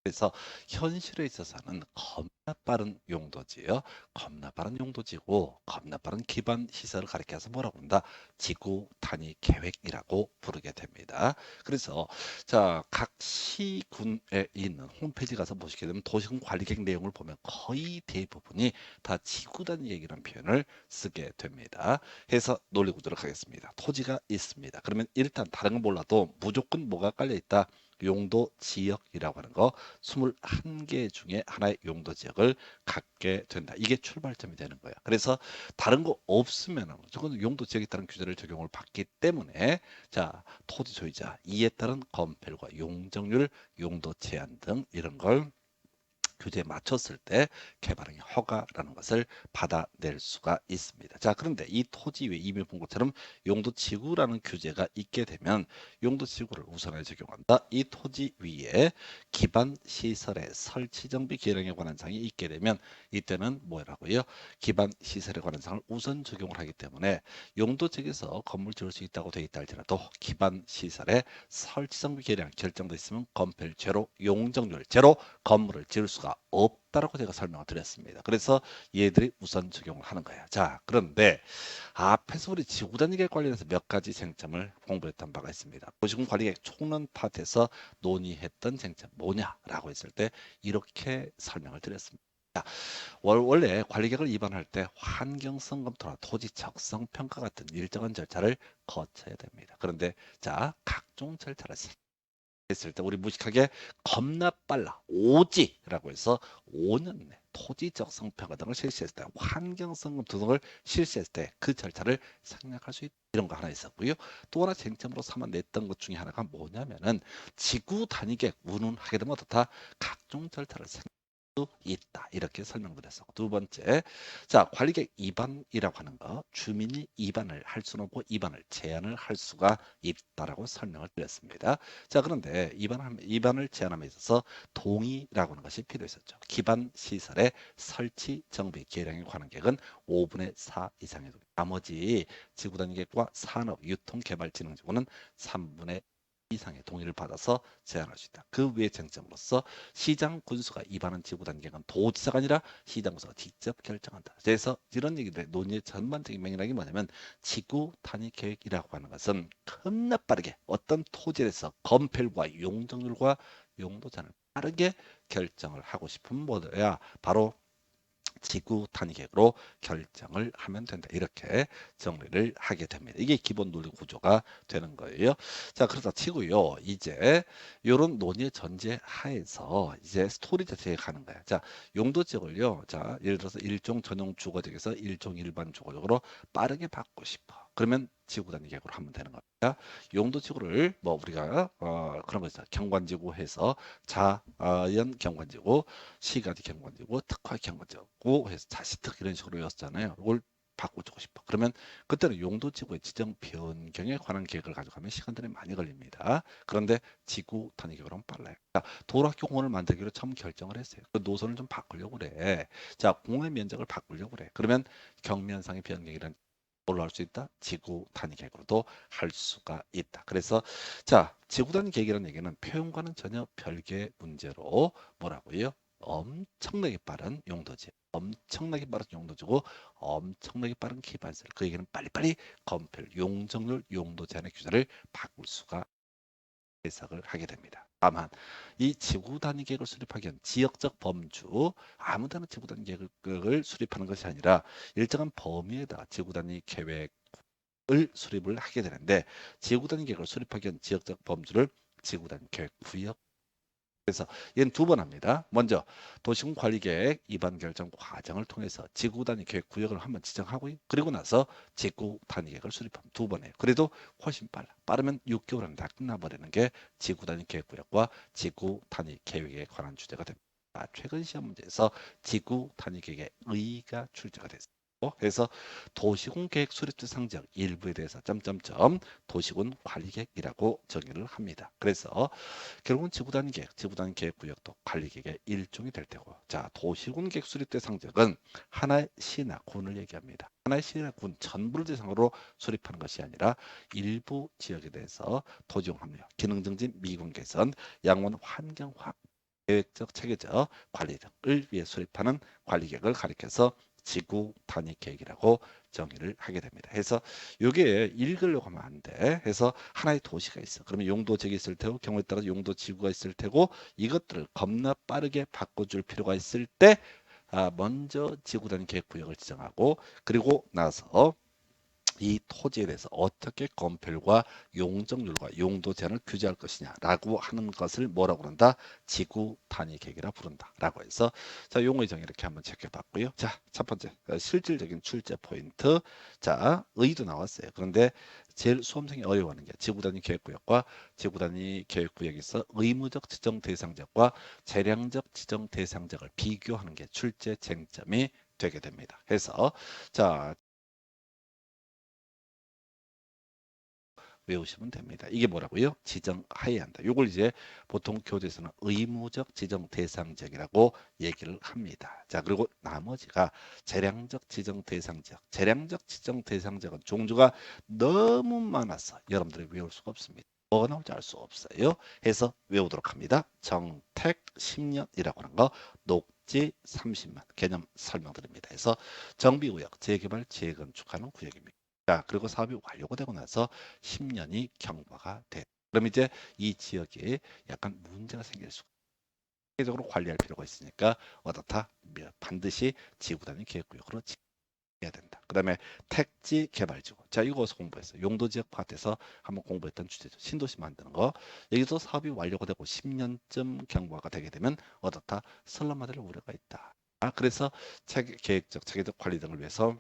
그래서 현실에 있어서는 겁나 빠른 용도지요. 겁나 빠른 용도지고 겁나 빠른 기반 시설을 가리켜서 뭐라고 한다? 지구 단위 계획이라고 부르게 됩니다. 그래서 자, 각 시군에 있는 홈페이지 가서 보시게 되면 도시군 관리 계획 내용을 보면 거의 대부분이 다 지구 단위 계획이라는 표현을 쓰게 됩니다. 해서 논리 구조를 하겠습니다. 토지가 있습니다. 그러면 일단 다른 건 몰라도 무조건 뭐가 깔려 있다? 용도 지역이라고 하는 거 21개 중에 하나의 용도 지역을 갖게 된다. 이게 출발점이 되는 거예요. 그래서 다른 거 없으면 무조건 용도 지역에 따른 규제를 적용을 받기 때문에 자, 토지 소유자 이에 따른 건폐율과 용적률, 용도 제한 등 이런 걸 규제에 맞췄을 때 개발행위 허가라는 것을 받아낼 수가 있습니다. 자, 그런데 이 토지 위에 이미 본 것처럼 용도지구라는 규제가 있게 되면 용도지구를 우선하게 적용한다. 이 토지 위에 기반 시설의 설치 정비 계량에 관한 사항이 있게 되면 이때는 뭐라고요? 기반 시설에 관한 사항을 우선 적용을 하기 때문에 용도지구에서 건물 지을 수 있다고 되어 있다 할지라도 기반 시설의 설치 정비 계량 결정돼 있으면 건폐율 제로, 용적률 제로, 건물을 지을 수가 없다라고 제가 설명을 드렸습니다. 그래서 얘들이 우선 적용을 하는 거야. 자, 그런데 앞에서 우리 지구단위계획 관련해서 몇 가지 쟁점을 공부했던 바가 있습니다. 도시군 관리계획 총론 파트에서 논의했던 쟁점 뭐냐라고 했을 때 이렇게 설명을 드렸습니다. 자, 원래 관리계획을 입안할 때 환경성 검토나 토지 적성 평가 같은 일정한 절차를 거쳐야 됩니다. 그런데 자, 각종 절차를 했을 때 우리 무식하게 겁나 빨라 오지라고 해서 5년 내 토지 적성 평가 등을 실시했을 때 환경성 검토 등을 실시했을 때 그 절차를 생략할 수 있다. 이런 거 하나 있었고요. 또 하나 쟁점으로 삼아냈던 것 중에 하나가 뭐냐면은 지구 단위계획 운운하게 되면 어떻다? 각종 절차를 있다. 이렇게 설명드렸었고 두 번째, 자 관리계획 위반이라고 하는 거 주민이 위반을 할 수는 없고 위반을 제한을 할 수가 있다라고 설명을 드렸습니다. 자 그런데 위반을 제한함에 있어서 동의라고 하는 것이 필요했었죠. 기반 시설의 설치 정비 계량에 관한 계획은 5분의 4 이상의 동의. 나머지 지구단위 계획과 산업 유통 개발 진흥지구는 3분의 이상의 동의를 받아서 제한할 수 있다. 그 외의 쟁점으로서 시장 군수가 위반한 지구 단계는 도지사가 아니라 시장 군수가 직접 결정한다. 그래서 이런 얘기들 논의의 전반적인 맥락이 뭐냐면 지구 단위 계획이라고 하는 것은 겁나 빠르게 어떤 토지에서 건폐율과 용적률과 용도 제한을 빠르게 결정을 하고 싶은 뭐야 바로 지구 단위 계획으로 결정을 하면 된다. 이렇게 정리를 하게 됩니다. 이게 기본 논리 구조가 되는 거예요. 자, 그러다 치고요. 이제 이런 논의의 전제 하에서 이제 스토리 자체에 가는 거야. 자, 용도 지역을요. 자, 예를 들어서 일종 전용 주거지역에서 일종 일반 주거지역으로 빠르게 바꾸고 싶어. 그러면 지구 단위 계획으로 하면 되는 겁니다. 용도 지구를 뭐 우리가 그런 거 있어. 경관지구 해서 자연 경관지구 시가지 경관지구, 특화 경관지구 해서 자시특 이런 식으로 외웠잖아요. 이걸 바꿔주고 싶어. 그러면 그때는 용도지구의 지정 변경에 관한 계획을 가져가면 시간들이 많이 걸립니다. 그런데 지구 단위 계획으로 하면 빨라요. 자, 도로학교 공원을 만들기로 처음 결정을 했어요. 그 노선을 좀 바꾸려고 그래. 자, 공의 면적을 바꾸려고 그래. 그러면 경면상의 변경이란 뭘로 할 수 있다? 지구 단위 계획으로도 할 수가 있다. 그래서 자, 지구 단위 계획이라는 얘기는 표현과는 전혀 별개의 문제로 뭐라고요? 엄청나게 빠른 용도지. 엄청나게 빠른 용도지고 엄청나게 빠른 기반설. 그 얘기는 빨리빨리 건폐율, 용적률, 용도 제한의 규제를 바꿀 수가 해석을 하게 됩니다. 다만 이 지구 단위 계획을 수립하기 위한 지역적 범주 아무데나 지구 단위 계획을 수립하는 것이 아니라 일정한 범위에다 지구 단위 계획을 수립을 하게 되는데 지구 단위 계획을 수립하기 위한 지역적 범주를 지구 단위 계획 구역 그래서 얘는 두 번 합니다. 먼저 도시군 관리계획 위반 결정 과정을 통해서 지구 단위 계획 구역을 한번 지정하고 그리고 나서 지구 단위 계획을 수립하면 두 번 해요. 그래도 훨씬 빨라. 빠르면 6개월 안에 다 끝나버리는 게 지구 단위 계획 구역과 지구 단위 계획에 관한 주제가 됩니다. 최근 시험 문제에서 지구 단위 계획의 의의가 출제가 됐습니다. 그래서 도시군 계획 수립지 상정 일부에 대해서 점점점 도시군 관리계획이라고 정의를 합니다. 그래서 결국은 지구단 계획, 지구단 계획 구역도 관리 계획의 일종이 될 테고, 자 도시군 계획 수립 대상지역은 하나의 시나 군을 얘기합니다. 하나의 시나 군 전부를 대상으로 수립하는 것이 아니라 일부 지역에 대해서 토지용 합력, 기능 증진, 미군 개선, 양원 환경 확 계획적 체계적 관리 등을 위해 수립하는 관리 계획을 가리켜서 지구 단위 계획이라고 정의를 하게 됩니다. 해서 이게 읽으려고 하면 안 돼. 해서 하나의 도시가 있어. 그러면 용도지역이 있을 테고 경우에 따라서 용도지구가 있을 테고 이것들을 겁나 빠르게 바꿔줄 필요가 있을 때 먼저 지구 단위 계획 구역을 지정하고 그리고 나서 이 토지에 대해서 어떻게 건폐율과 용적률과 용도 제한을 규제할 것이냐라고 하는 것을 뭐라고 그런다? 지구 단위 계획이라 부른다라고 해서 자 용어의 정의 이렇게 한번 체크해봤고요. 자 첫 번째 실질적인 출제 포인트. 자 의도 나왔어요. 그런데 제일 수험생이 어려워하는 게 지구 단위 계획구역과 지구 단위 계획구역에서 의무적 지정 대상적과 재량적 지정 대상적을 비교하는 게 출제 쟁점이 되게 됩니다. 그래서 자 외우시면 됩니다. 이게 뭐라고요? 지정하여야 한다. 이걸 이제 보통 교재에서는 의무적 지정 대상지역이라고 얘기를 합니다. 자, 그리고 나머지가 재량적 지정 대상지역. 재량적 지정 대상지역은 종류가 너무 많아서 여러분들이 외울 수가 없습니다. 뭐가 나올지 알 수 없어요. 해서 외우도록 합니다. 정택 10년이라고 하는 거, 녹지 30만 개념 설명드립니다. 해서 정비구역, 재개발, 재건축하는 구역입니다. 자, 그리고 사업이 완료가 되고 나서 10년이 경과가 돼. 그럼 이제 이 지역에 약간 문제가 생길 수 체계적으로 관리할 필요가 있으니까 어떻다? 반드시 지구 단위 계획구역으로 해야 된다. 그다음에 택지 개발지구. 자, 이거 어디서 공부했어요? 용도지역 파트에서 한번 공부했던 주제죠. 신도시 만드는 거. 여기서 사업이 완료가 되고 10년쯤 경과가 되게 되면 어떻다? 설람화될 우려가 있다. 그래서 계획적, 체계적 관리 등을 위해서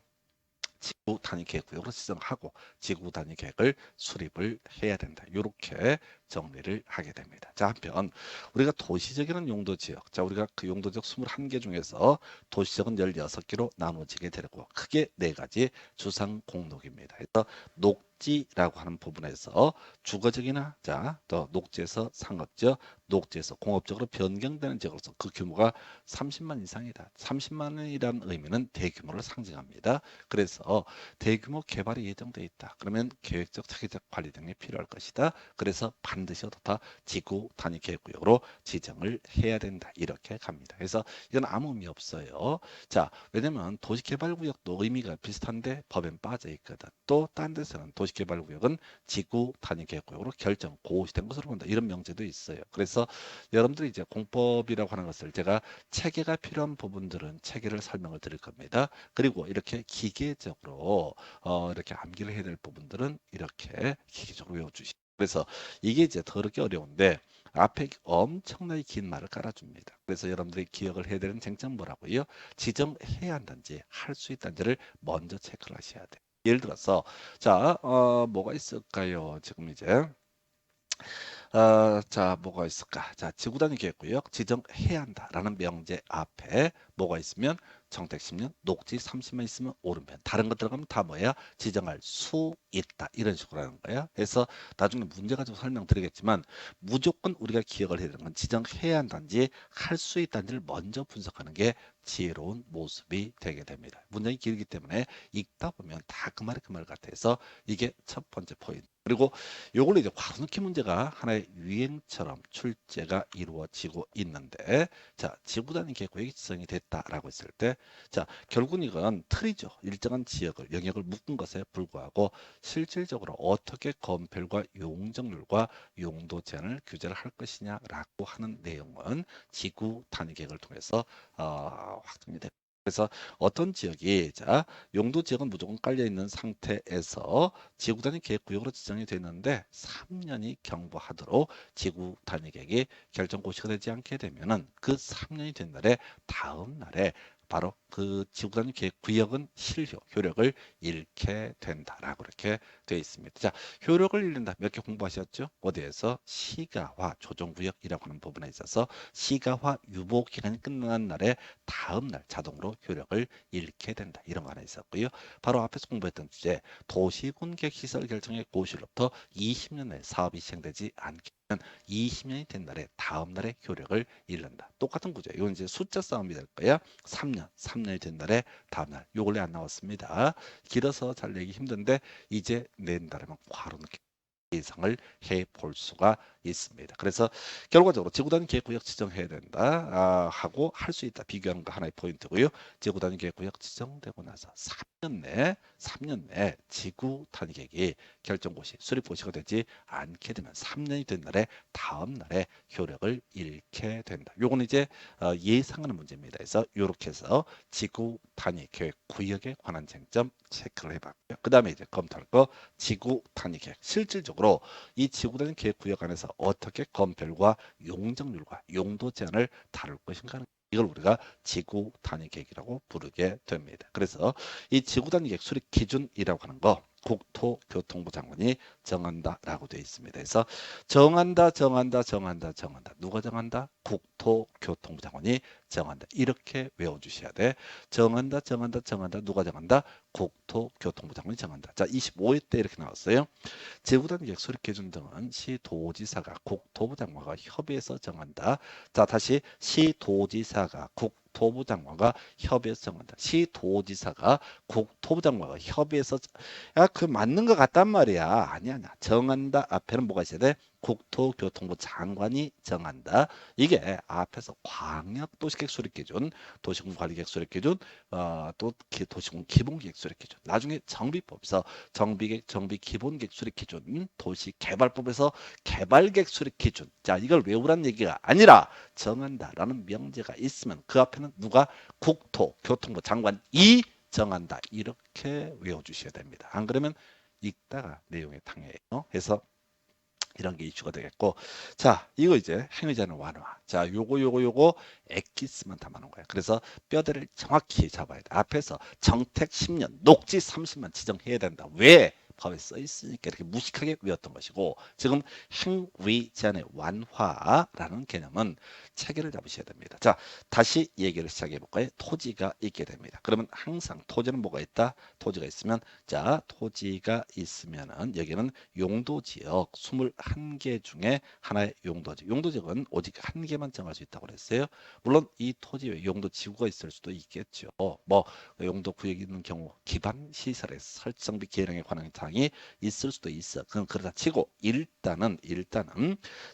지구 단위 계획구역으로 지정하고 지구 단위 계획을 수립을 해야 된다. 이렇게 정리를 하게 됩니다. 자, 한편 우리가 도시적이라는 용도 지역, 자 우리가 그 용도 지역 21개 중에서 도시적은 16개로 나눠지게 되고 크게 네 가지 주상 공록입니다. 그래서 녹지라고 하는 부분에서 주거적이나 자또 녹지에서 상업지역, 녹지에서 공업적으로 변경되는 지역으로서 그 규모가 30만 이상이다. 30만이라는 의미는 대규모를 상징합니다. 그래서 대규모 개발이 예정돼 있다. 그러면 계획적, 체계적 관리 등이 필요할 것이다. 그래서 반드시 어떻다? 지구 단위 계획구역으로 지정을 해야 된다. 이렇게 갑니다. 그래서 이건 아무 의미 없어요. 자, 왜냐면 도시개발구역도 의미가 비슷한데 법엔 빠져 있거든. 또 딴 데서는 도시개발구역은 지구 단위 계획구역으로 결정 고시된 것으로 본다. 이런 명제도 있어요. 그래서 여러분들이 이제 공법이라고 하는 것을 제가 체계가 필요한 부분들은 체계를 설명을 드릴 겁니다. 그리고 이렇게 기계적으로 이렇게 암기를 해야 될 부분들은 이렇게 기계적으로 외워주시. 그래서 이게 이제 더럽게 어려운데 앞에 엄청나게 긴 말을 깔아줍니다. 그래서 여러분들이 기억을 해야 되는 쟁점 뭐라고요? 지정해야 한다든지 할 수 있다든지를 먼저 체크를 하셔야 돼요. 예를 들어서 자 뭐가 있을까요? 지금 이제 자, 뭐가 있을까? 자, 지구 단위 계획구역 지정해야 한다라는 명제 앞에 뭐가 있으면 정택 10년, 녹지 30만 있으면 오른편. 다른 것 들어가면 다 뭐야? 지정할 수 있다. 이런 식으로 하는 거야. 그래서 나중에 문제 가지고 설명드리겠지만 무조건 우리가 기억을 해야 되는 건 지정해야 한다든지 할 수 있다든지를 먼저 분석하는 게 지혜로운 모습이 되게 됩니다. 문장이 길기 때문에 읽다 보면 다 그 말이 그 말 같아서 이게 첫 번째 포인트. 그리고 요걸로 이제 바로 넣기 문제가 하나의 유행처럼 출제가 이루어지고 있는데 자 지구 단위 계획이 지정이 됐다라고 했을 때 자 결국은 이건 틀이죠. 일정한 지역을 영역을 묶은 것에 불구하고 실질적으로 어떻게 건폐율과 용적률과 용도 제한을 규제를 할 것이냐라고 하는 내용은 지구 단위 계획을 통해서 확정이 됩니다. 그래서 어떤 지역이 자 용도 지역은 무조건 깔려 있는 상태에서 지구 단위 계획 구역으로 지정이 됐는데 3년이 경과하도록 지구 단위 계획이 결정 고시가 되지 않게 되면은 그 3년이 된 날에 다음 날에 바로 그 지구 단위 계획 구역은 실효 효력을 잃게 된다라고 이렇게 되어 있습니다. 자, 효력을 잃는다. 몇 개 공부하셨죠? 어디에서 시가화 조정구역이라고 하는 부분에 있어서 시가화 유보 기간이 끝난 날에 다음 날 자동으로 효력을 잃게 된다. 이런 거 하나 있었고요. 바로 앞에서 공부했던 주제 도시군객 시설 결정의 고시로부터 20년 내에 사업이 시행되지 않게 되면 20년이 된 날에 다음 날에 효력을 잃는다. 똑같은 구조. 이건 이제 숫자 싸움이 될 거야. 3년이 된 날에 다음 날. 요 원래 안 나왔습니다. 길어서 잘 내기 힘든데 이제 낸다라면 바로 느끼 예상을 해 볼 수가 있습니다. 그래서 결과적으로 지구단위 계획구역 지정해야 된다 하고 할 수 있다 비교하는 거 하나의 포인트고요. 지구단위 계획구역 지정되고 나서 3년 내 지구 탄핵이 결정고시, 수립고시가 되지 않게 되면 3년이 된 날에 다음 날에 효력을 잃게 된다. 요건 이제 예상하는 문제입니다. 그래서 이렇게 해서 지구 단위 계획 구역에 관한 쟁점 체크를 해봤고요. 그 다음에 이제 검토할 거 지구 단위 계획. 실질적으로 이 지구 단위 계획 구역 안에서 어떻게 건폐율과 용적률과 용도 제한을 다룰 것인가. 이걸 우리가 지구 단위 계획이라고 부르게 됩니다. 그래서 이 지구 단위 계획 수립 기준이라고 하는 거 국토교통부 장관이 정한다라고 되어 있습니다. 그래서 정한다. 누가 정한다? 국토교통부 장관이 정한다. 이렇게 외워주셔야 돼. 정한다. 누가 정한다? 국토교통부 장관이 정한다. 자, 25회 때 이렇게 나왔어요. 지구단 계획 수립 기준 등은 시도지사가 국토부 장관과 협의해서 정한다. 자, 다시 시도지사가 국토부 장관과 협의해서 정한다. 시도지사가 국토부 장관과 협의해서 야, 그 맞는 것 같단 말이야. 아니야. 정한다 앞에는 뭐가 있어야 돼? 국토교통부 장관이 정한다. 이게 앞에서 광역도시계획 수립기준, 도시군관리계획 수립기준, 또 도시군 기본계획 수립기준. 나중에 정비법에서 정비계획, 정비기본계획 수립기준, 도시개발법에서 개발계획 수립기준. 자, 이걸 외우라는 얘기가 아니라 정한다라는 명제가 있으면 그 앞에는 누가 국토교통부 장관이 정한다. 이렇게 외워주셔야 됩니다. 안 그러면 읽다가 내용에 당해요. 해서 이런 게 이슈가 되겠고, 자, 이거 이제 행위자는 완화. 자, 요거 엑기스만 담아놓은 거예요. 그래서 뼈대를 정확히 잡아야 돼. 앞에서 정택 10년, 녹지 30만 지정해야 된다. 왜? 법에 써 있으니까 이렇게 무식하게 외웠던 것이고, 지금 행위 제한의 완화라는 개념은 체계를 잡으셔야 됩니다. 자, 다시 얘기를 시작해 볼까요? 토지가 있게 됩니다. 그러면 항상 토지는 뭐가 있다? 토지가 있으면, 자, 토지가 있으면은 여기는 용도지역 21개 중에 하나의 용도지역. 용도지역은 오직 한 개만 정할 수 있다고 그랬어요. 물론 이 토지에 용도지구가 있을 수도 있겠죠. 뭐 용도구역이 있는 경우 기반 시설의 설정비 계량에 관한 사항이 있을 수도 있어. 그건 그러다 치고 일단은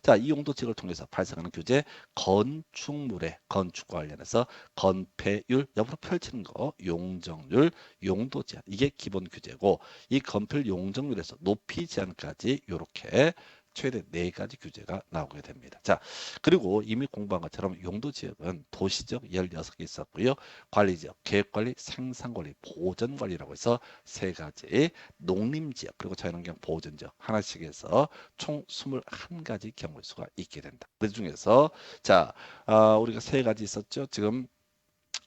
자, 이 용도지역을 통해서 발생하는 규제 건축물의 건축과 관련해서 건폐율 옆으로 펼치는 거 용적률 용도 제한 이게 기본 규제고 이 건폐율 용적률에서 높이 제한까지 이렇게 최대 4가지 규제가 나오게 됩니다. 자, 그리고 이미 공부한 것처럼 용도지역은 도시지역 16개 있었고요. 관리지역, 계획관리, 생산관리, 보전관리라고 해서 3가지 농림지역 그리고 자연환경 보전지역 하나씩 해서 총 21가지 경우의 수가 있게 된다. 그 중에서 자, 우리가 3가지 있었죠. 지금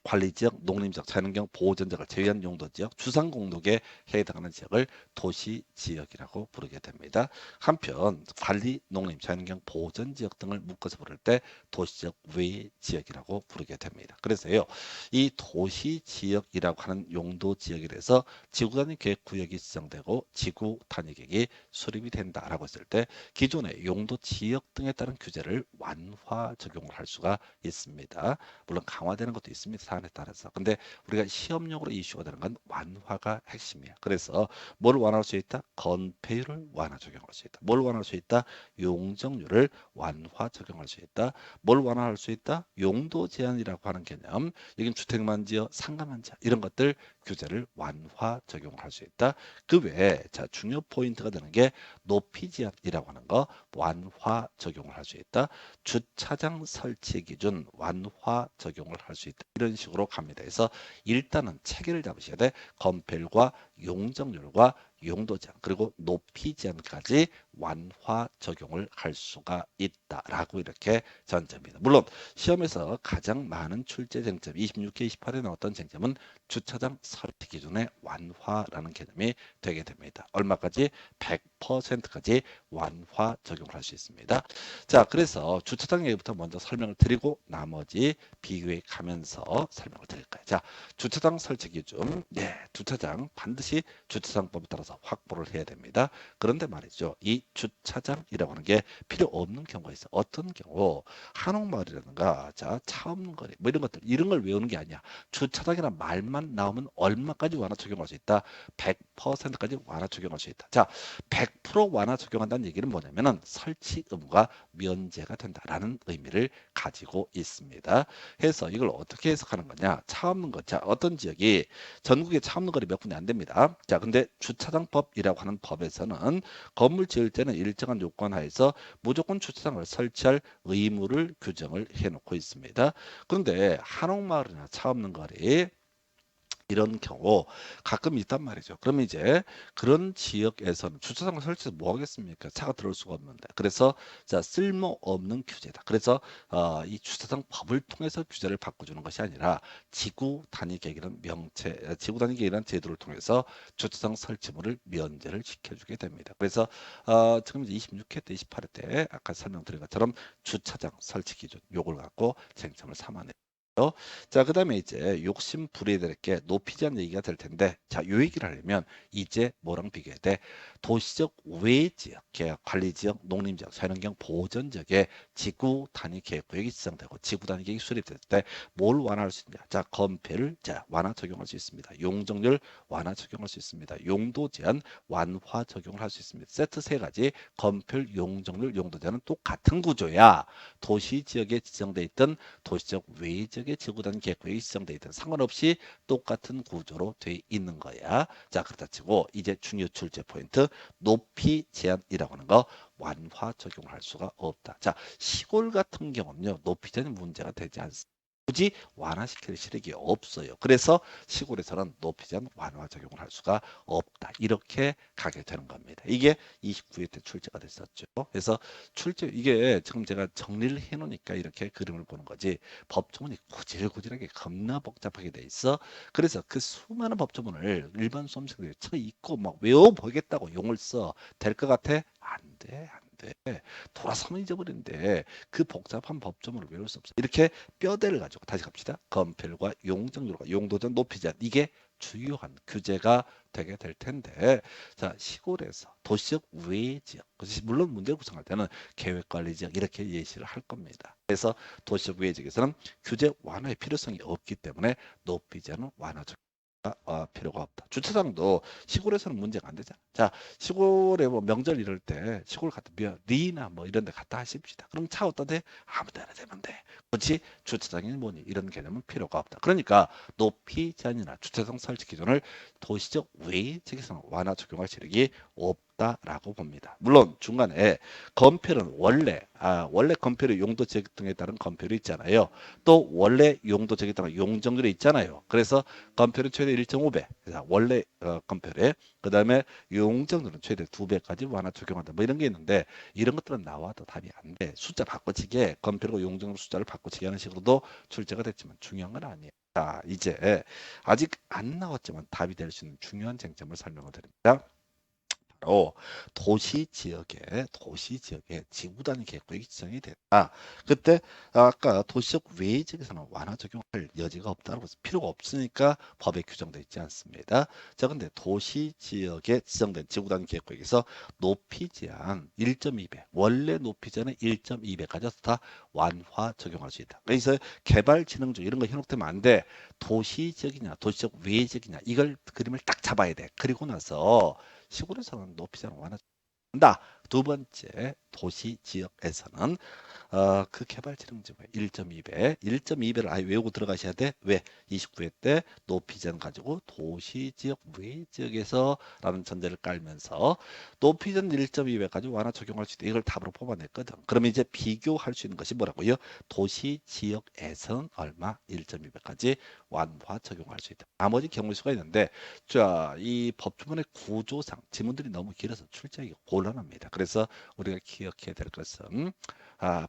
관리지역, 농림지역, 자연환경 보호전적을 제외한 용도지역, 주상공독에 해당하는 지역을 도시지역이라고 부르게 됩니다. 한편 관리, 농림, 자연환경 보호전지역 등을 묶어서 부를 때 도시지역 외 지역이라고 부르게 됩니다. 그래서요, 이 도시지역이라고 하는 용도지역에 대해서 지구단위 계획구역이 지정되고 지구단위계획이 수립이 된다라고 했을 때 기존의 용도지역 등에 따른 규제를 완화 적용을 할 수가 있습니다. 물론 강화되는 것도 있습니다. 사안에 따라서. 근데 우리가 시험용으로 이슈가 되는 건 완화가 핵심이야. 그래서 뭘 완화할 수 있다? 건폐율을 완화 적용할 수 있다. 뭘 완화할 수 있다? 용적률을 완화 적용할 수 있다. 뭘 완화할 수 있다? 용도 제한이라고 하는 개념. 여긴 주택만 지어 상가만 지어 이런 것들 규제를 완화 적용을 할 수 있다. 그 외에 자 중요 포인트가 되는 게 높이 제한이라고 하는 거 완화 적용을 할 수 있다. 주차장 설치 기준 완화 적용을 할 수 있다. 이런 식으로 갑니다. 그래서 일단은 체계를 잡으셔야 돼. 건폐율과 용적률과 용도 제한 그리고 높이 제한까지 완화 적용을 할 수가 있다라고 이렇게 전제입니다. 물론 시험에서 가장 많은 출제 쟁점 26회 28회 나왔던 쟁점은 주차장 설치 기준의 완화라는 개념이 되게 됩니다. 얼마까지? 100%까지 완화 적용을 할 수 있습니다. 자, 그래서 주차장 얘기부터 먼저 설명을 드리고 나머지 비교해 가면서 설명을 드릴 거예요. 자, 주차장 설치 기준. 네, 주차장 반드시 주차장법에 따라서 확보를 해야 됩니다. 그런데 말이죠. 이 주차장이라고 하는 게 필요 없는 경우가 있어. 어떤 경우 한옥마을이라든가 자 차 없는 거리 뭐 이런 것들 이런 걸 외우는 게 아니야. 주차장이란 말만 나오면 얼마까지 완화 적용할 수 있다? 100%까지 완화 적용할 수 있다. 자, 100% 완화 적용한다는 얘기는 뭐냐면은 설치 의무가 면제가 된다라는 의미를 가지고 있습니다. 해서 이걸 어떻게 해석하는 거냐? 차 없는 것. 자, 어떤 지역이 전국에 차 없는 거리 몇 군데 안 됩니다. 자, 근데 주차장법이라고 하는 법에서는 건물 지을 때는 일정한 요건 하에서 무조건 주차장을 설치할 의무를 규정을 해놓고 있습니다. 그런데 한옥마을이나 차 없는 거리 이런 경우 가끔 있단 말이죠. 그러면 이제 그런 지역에서는 주차장을 설치해서 뭐 하겠습니까? 차가 들어올 수가 없는데. 그래서 자 쓸모없는 규제다. 그래서 이 주차장 법을 통해서 규제를 바꿔주는 것이 아니라 지구 단위 계획이라는 지구 단위 계획이라는 제도를 통해서 주차장 설치물을 면제를 시켜주게 됩니다. 그래서 지금 이제 26회 때, 28회 때 아까 설명드린 것처럼 주차장 설치 기준 요걸 갖고 쟁점을 삼아내. 자, 그 다음에 이제 욕심 부리게 게 높이 제한 얘기가 될 텐데, 자, 요 얘기를 하려면 이제 뭐랑 비교해야 돼? 도시적 외 지역, 계약 관리 지역, 농림 지역, 자연환경 보전 지역에 지구 단위 계획 구역이 지정되고 지구 단위 계획이 수립될 때 뭘 완화할 수 있냐? 자, 건폐율 자 완화 적용할 수 있습니다. 용적률 완화 적용할 수 있습니다. 용도 제한 완화 적용을 할 수 있습니다. 세트 세 가지 건폐율, 용적률, 용도 제한은 똑같은 구조야. 도시 지역에 지정돼 있던 도시적 외 지역의 지구 단위 계획 구역이 지정돼 있던 상관없이 똑같은 구조로 돼 있는 거야. 자, 그렇다 치고 이제 중요 출제 포인트 높이 제한이라고 하는 거 완화 적용할 수가 없다. 자, 시골 같은 경우는요. 높이 제한이 문제가 되지 않습니다. 굳이 완화시킬 실익이 없어요. 그래서 시골에서는 높이 제한 완화 적용을 할 수가 없다. 이렇게 가게 되는 겁니다. 이게 29회 때 출제가 됐었죠. 그래서 이게 지금 제가 정리를 해놓으니까 이렇게 그림을 보는 거지 법조문이 고질고질하게 겁나 복잡하게 돼 있어. 그래서 그 수많은 법조문을 일반 수험생들이 쳐 읽고 막 외워보겠다고 용을 써. 될 것 같아? 안 돼, 안 돼. 돌아서면 잊어버리는데 그 복잡한 법조문을 외울 수 없어. 이렇게 뼈대를 가지고 다시 갑시다. 건폐율과 용적률과 용도전 높이 제한 이게 주요한 규제가 되게 될 텐데 자 시골에서 도시적 외 지역 물론 문제를 구성할 때는 계획관리 지역 이렇게 예시를 할 겁니다. 그래서 도시적 외 지역에서는 규제 완화의 필요성이 없기 때문에 높이 제한은 완화적 필요가 없다. 주차장도 시골에서는 문제가 안 되잖아. 자, 시골에 뭐 명절 이럴 때 시골 갔다 리나 뭐 이런 데 갔다 하십시다. 그럼 차 어디다 대? 아무 데나 대면 돼. 그렇지? 주차장이 뭐니? 이런 개념은 필요가 없다. 그러니까 높이 제한이나 주차장 설치 기준을 도시적 외적에서는 완화 적용할 세력이 없다라고 봅니다. 물론 중간에 건폐율은 원래 건폐율의 용도 지역 등에 따른 건폐율이 있잖아요. 또 원래 용도 지역에 따른 용적률이 있잖아요. 그래서 건폐율은 최대 1.5배. 원래 건폐율에 그다음에 용적률은 최대 2배까지 완화 적용한다. 뭐 이런 게 있는데 이런 것들은 나와도 답이 안 돼. 숫자 바꿔치기에 건폐율과 용적률 숫자를 바꿔치기 하는 식으로도 출제가 됐지만 중요한 건 아니에요. 자, 이제 아직 안 나왔지만 답이 될 수 있는 중요한 쟁점을 설명을 드립니다. 바로 도시 지역에 지구 단위 계획이 지정이 됐다. 그때 아까 도시적 외 지역에서는 완화 적용할 여지가 없다고 해서 필요가 없으니까 법에 규정되어 있지 않습니다. 자, 근데 도시 지역에 지정된 지구 단위 계획에서 높이 제한 1.2배, 원래 높이 제한은 1.2배까지 다 완화 적용할 수 있다. 그래서 개발 진행 중 이런 거 현혹되면 안 돼. 도시 지역이냐, 도시적 외 지역이냐 이걸 그림을 딱 잡아야 돼. 그리고 나서 시골에서는 높이 제한 완화한다. 두 번째 도시 지역에서는 그 개발 진행 지구의 1.2배, 1.2배를 아예 외우고 들어가셔야 돼. 왜? 29회 때 높이 제한 가지고 도시 지역 외 지역에서라는 전제를 깔면서 높이 제한 1.2배까지 완화 적용할 수 있다. 이걸 답으로 뽑아냈거든. 그러면 이제 비교할 수 있는 것이 뭐라고요? 도시 지역에서는 얼마? 1.2배까지 완화 적용할 수 있다. 나머지 경우의 수가 있는데 자, 이 법조문의 구조상 지문들이 너무 길어서 출제하기 곤란합니다. 그래서 우리가 기억해야 될 것은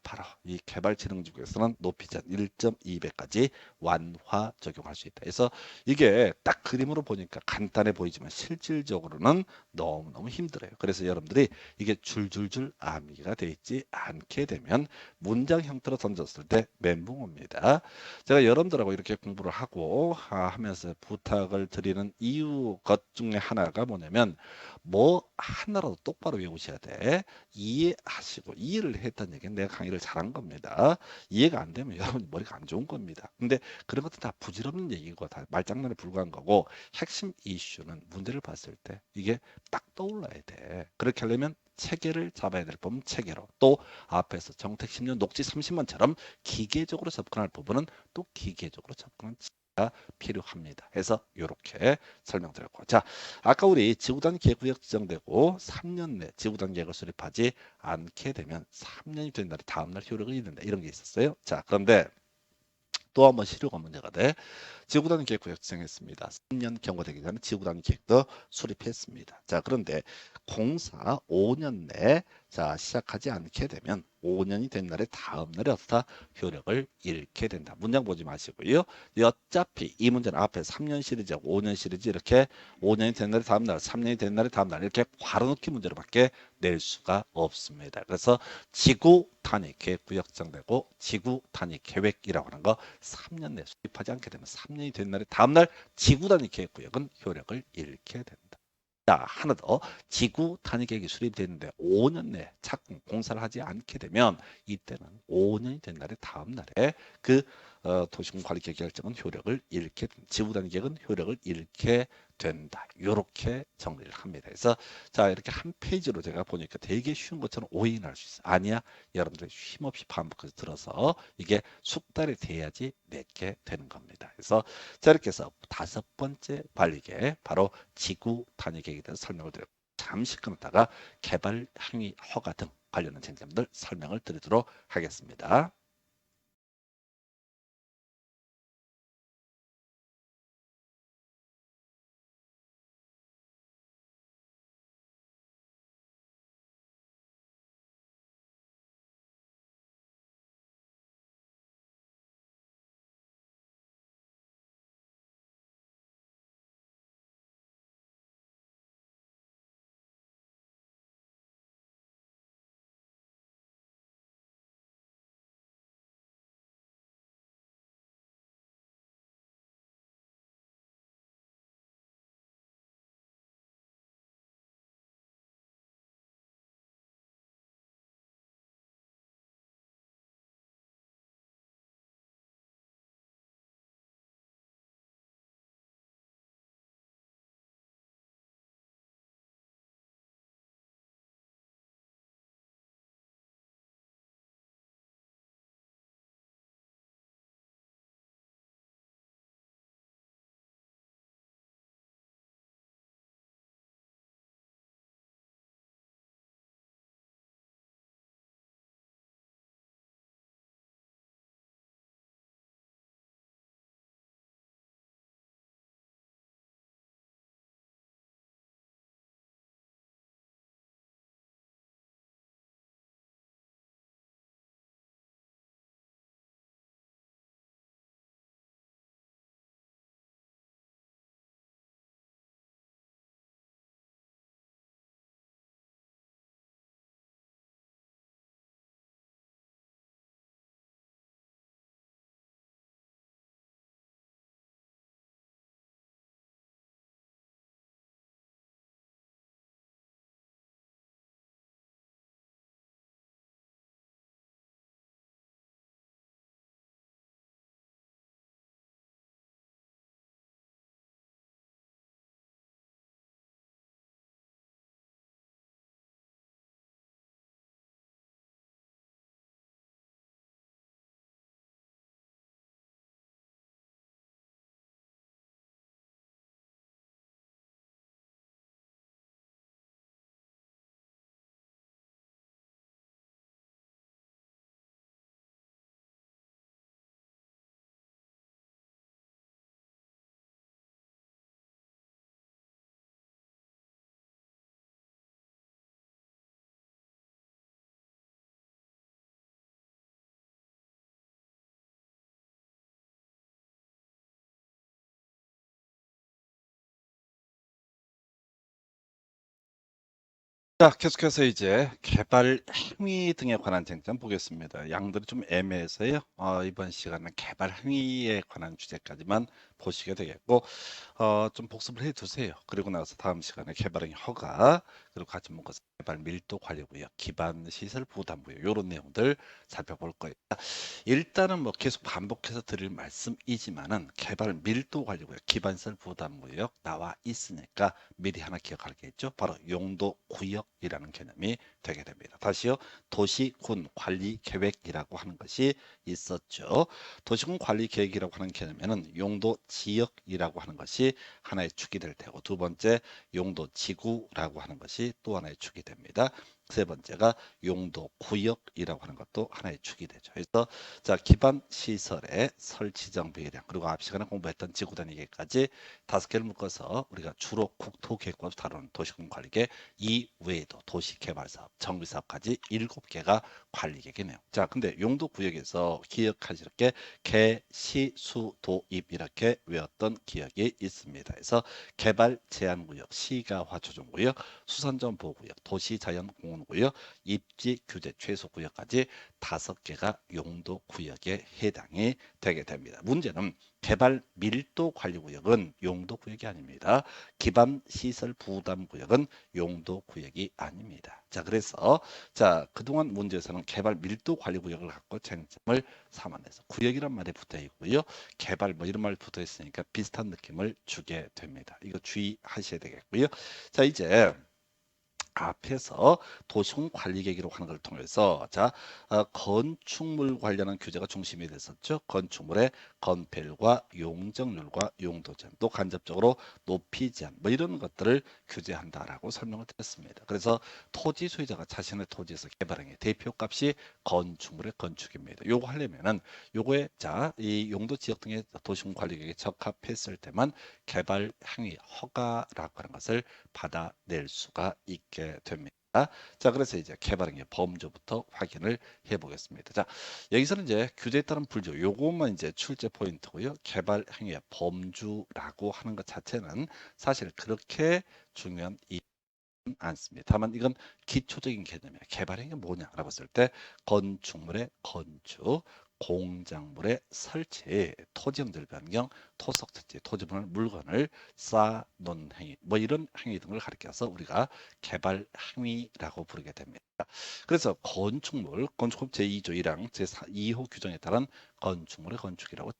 바로 이 개발지능직에서는 높이지 않 1.2배까지 완화 적용할 수 있다. 그래서 이게 딱 그림으로 보니까 간단해 보이지만 실질적으로는 너무너무 힘들어요. 그래서 여러분들이 이게 줄줄줄 암기가 돼 있지 않게 되면 문장 형태로 던졌을 때 멘붕 옵니다. 제가 여러분들하고 이렇게 공부를 하고 하면서 부탁을 드리는 이유 것 중에 하나가 뭐냐면 뭐 하나라도 똑바로 외우셔야 돼. 이해하시고 이해를 했다는 얘기는 내가 강의를 잘한 겁니다. 이해가 안 되면 여러분 머리가 안 좋은 겁니다. 근데 그런 것도 다 부질없는 얘기고 다 말장난에 불과한 거고 핵심 이슈는 문제를 봤을 때 이게 딱 떠올라야 돼. 그렇게 하려면 체계를 잡아야 될 부분 체계로 또 앞에서 정택 10년 녹지 30만처럼 기계적으로 접근할 부분은 또 기계적으로 접근하는 가 필요합니다. 해서 이렇게 설명드렸고 자 아까 우리 지구단 계획구역 지정되고 3년 내 지구단 계획을 수립하지 않게 되면 3년이 된 날에 다음날 효력을 잃는다 이런 게 있었어요. 자 그런데 또 한번 시료가 문제가 돼. 지구단 계획구역 지정했습니다. 3년 경과되기 전에 지구단 계획도 수립했습니다. 자 그런데 공사 5년 내에 자 시작하지 않게 되면 5년이 된 날에 다음 날에 어떻다 효력을 잃게 된다. 문장 보지 마시고요. 어차피 이 문제는 앞에 3년 시리즈하고 5년 시리즈 이렇게 5년이 된 날에 다음 날, 3년이 된 날에 다음 날 이렇게 괄호넣기 문제로밖에 낼 수가 없습니다. 그래서 지구 단위 계획 구역 지정되고 지구 단위 계획이라고 하는 거 3년 내 수립하지 않게 되면 3년이 된 날에 다음 날 지구 단위 계획 구역은 효력을 잃게 된다. 자, 하나 더. 지구 단위 계획이 수립되는데 5년 내에 착공 공사를 하지 않게 되면 이때는 5년이 된 날에 다음 날에 그 도시군 관리 계획 결정은 효력을 잃게 지구 단위 계획은 효력을 잃게 된다. 이렇게 정리를 합니다. 그래서 자 이렇게 한 페이지로 제가 보니까 되게 쉬운 것처럼 오해할 수 있어. 아니야. 여러분들이 쉼없이 반복해서 들어서 이게 숙달이 돼야지 내게 되는 겁니다. 그래서 자 이렇게 해서 5번째 관리계 바로 지구 단위 계획에 대해서 설명을 드렸고 잠시 끊었다가 개발 항의 허가 등 관련된 쟁점들 설명을 드리도록 하겠습니다. 자, 계속해서 이제 개발 행위 등에 관한 쟁점 보겠습니다. 양들이 좀 애매해서요. 이번 시간은 개발 행위에 관한 주제까지만 보시게 되겠고, 좀 복습을 해 두세요. 그리고 나서 다음 시간에 개발 행위 허가, 그리고 같이 묶어서 개발 밀도 관리 구역, 기반 시설 부담 구역, 이런 내용들 살펴볼 거예요. 일단은 뭐 계속 반복해서 드릴 말씀이지만은 개발 밀도 관리구역, 기반시설 부담구역 나와 있으니까 미리 하나 기억하겠죠. 바로 용도 구역이라는 개념이 되게 됩니다. 다시요, 도시군 관리 계획이라고 하는 것이 있었죠. 도시군 관리 계획이라고 하는 개념에는 용도 지역이라고 하는 것이 하나의 축이 될 테고, 두 번째 용도 지구라고 하는 것이 또 하나의 축이 됩니다. 세 번째가 용도 구역이라고 하는 것도 하나의 축이 되죠. 그래서 자, 기반 시설의 설치 정비량, 그리고 앞 시간에 공부했던 지구 단위계까지 다섯 개를 묶어서 우리가 주로 국토 계획과 다루는 도시군 관리계 이외에도 도시 개발 사업, 정비 사업까지 7개가 관리계획이네요. 자, 근데 용도 구역에서 기억하실 게 개, 시, 수, 도, 입 이렇게 외웠던 기억이 있습니다. 그래서 개발 제한 구역, 시가화 조정 구역, 수산점 보호 구역, 도시 자연 공원 구역, 입지 규제 최소 구역까지 5개가 용도 구역에 해당이 되게 됩니다. 문제는 개발 밀도 관리 구역은 용도 구역이 아닙니다. 기반 시설 부담 구역은 용도 구역이 아닙니다. 자, 그래서 자, 그동안 문제에서는 개발 밀도 관리 구역을 갖고 쟁점을 삼아내서 구역이란 말이 붙어 있고요. 개발 뭐 이런 말 붙어 있으니까 비슷한 느낌을 주게 됩니다. 이거 주의하셔야 되겠고요. 자, 이제 앞에서 도시군 관리 계획이라고 하는 걸 통해서 자, 건축물 관련한 규제가 중심이 됐었죠. 건축물의 건폐율과 용적률과 용도 제한, 또 간접적으로 높이 제한 뭐 이런 것들을 규제한다라고 설명을 드렸습니다. 그래서 토지 소유자가 자신의 토지에서 개발행위 대표값이 건축물의 건축입니다. 요거 하려면은 요거에 자, 이 용도 지역 등의 도시군 관리 계획에 적합했을 때만 개발 행위 허가라고 하는 것을 받아낼 수가 있게 됩니다. 자, 그래서 이제 개발행위 범주부터 확인을 해 보겠습니다. 자, 여기서는 이제 규제에 따른 불조, 요것만 이제 출제 포인트고요. 개발행위의 범주라고 하는 것 자체는 사실 그렇게 중요한 않습니다. 다만 이건 기초적인 개념이에요. 개발행위 뭐냐라고 했을 때 건축물의 건축, 공작물의 설치, 토지용들 변경, 토속 특지, 토지분할 물건을 쌓아놓는 행위, 뭐 이런 행위 등을 가리켜서 우리가 개발 행위라고 부르게 됩니다. 그래서 건축물, 건축법 제2조 1항 제2호 규정에 따른 건축물의 건축이라고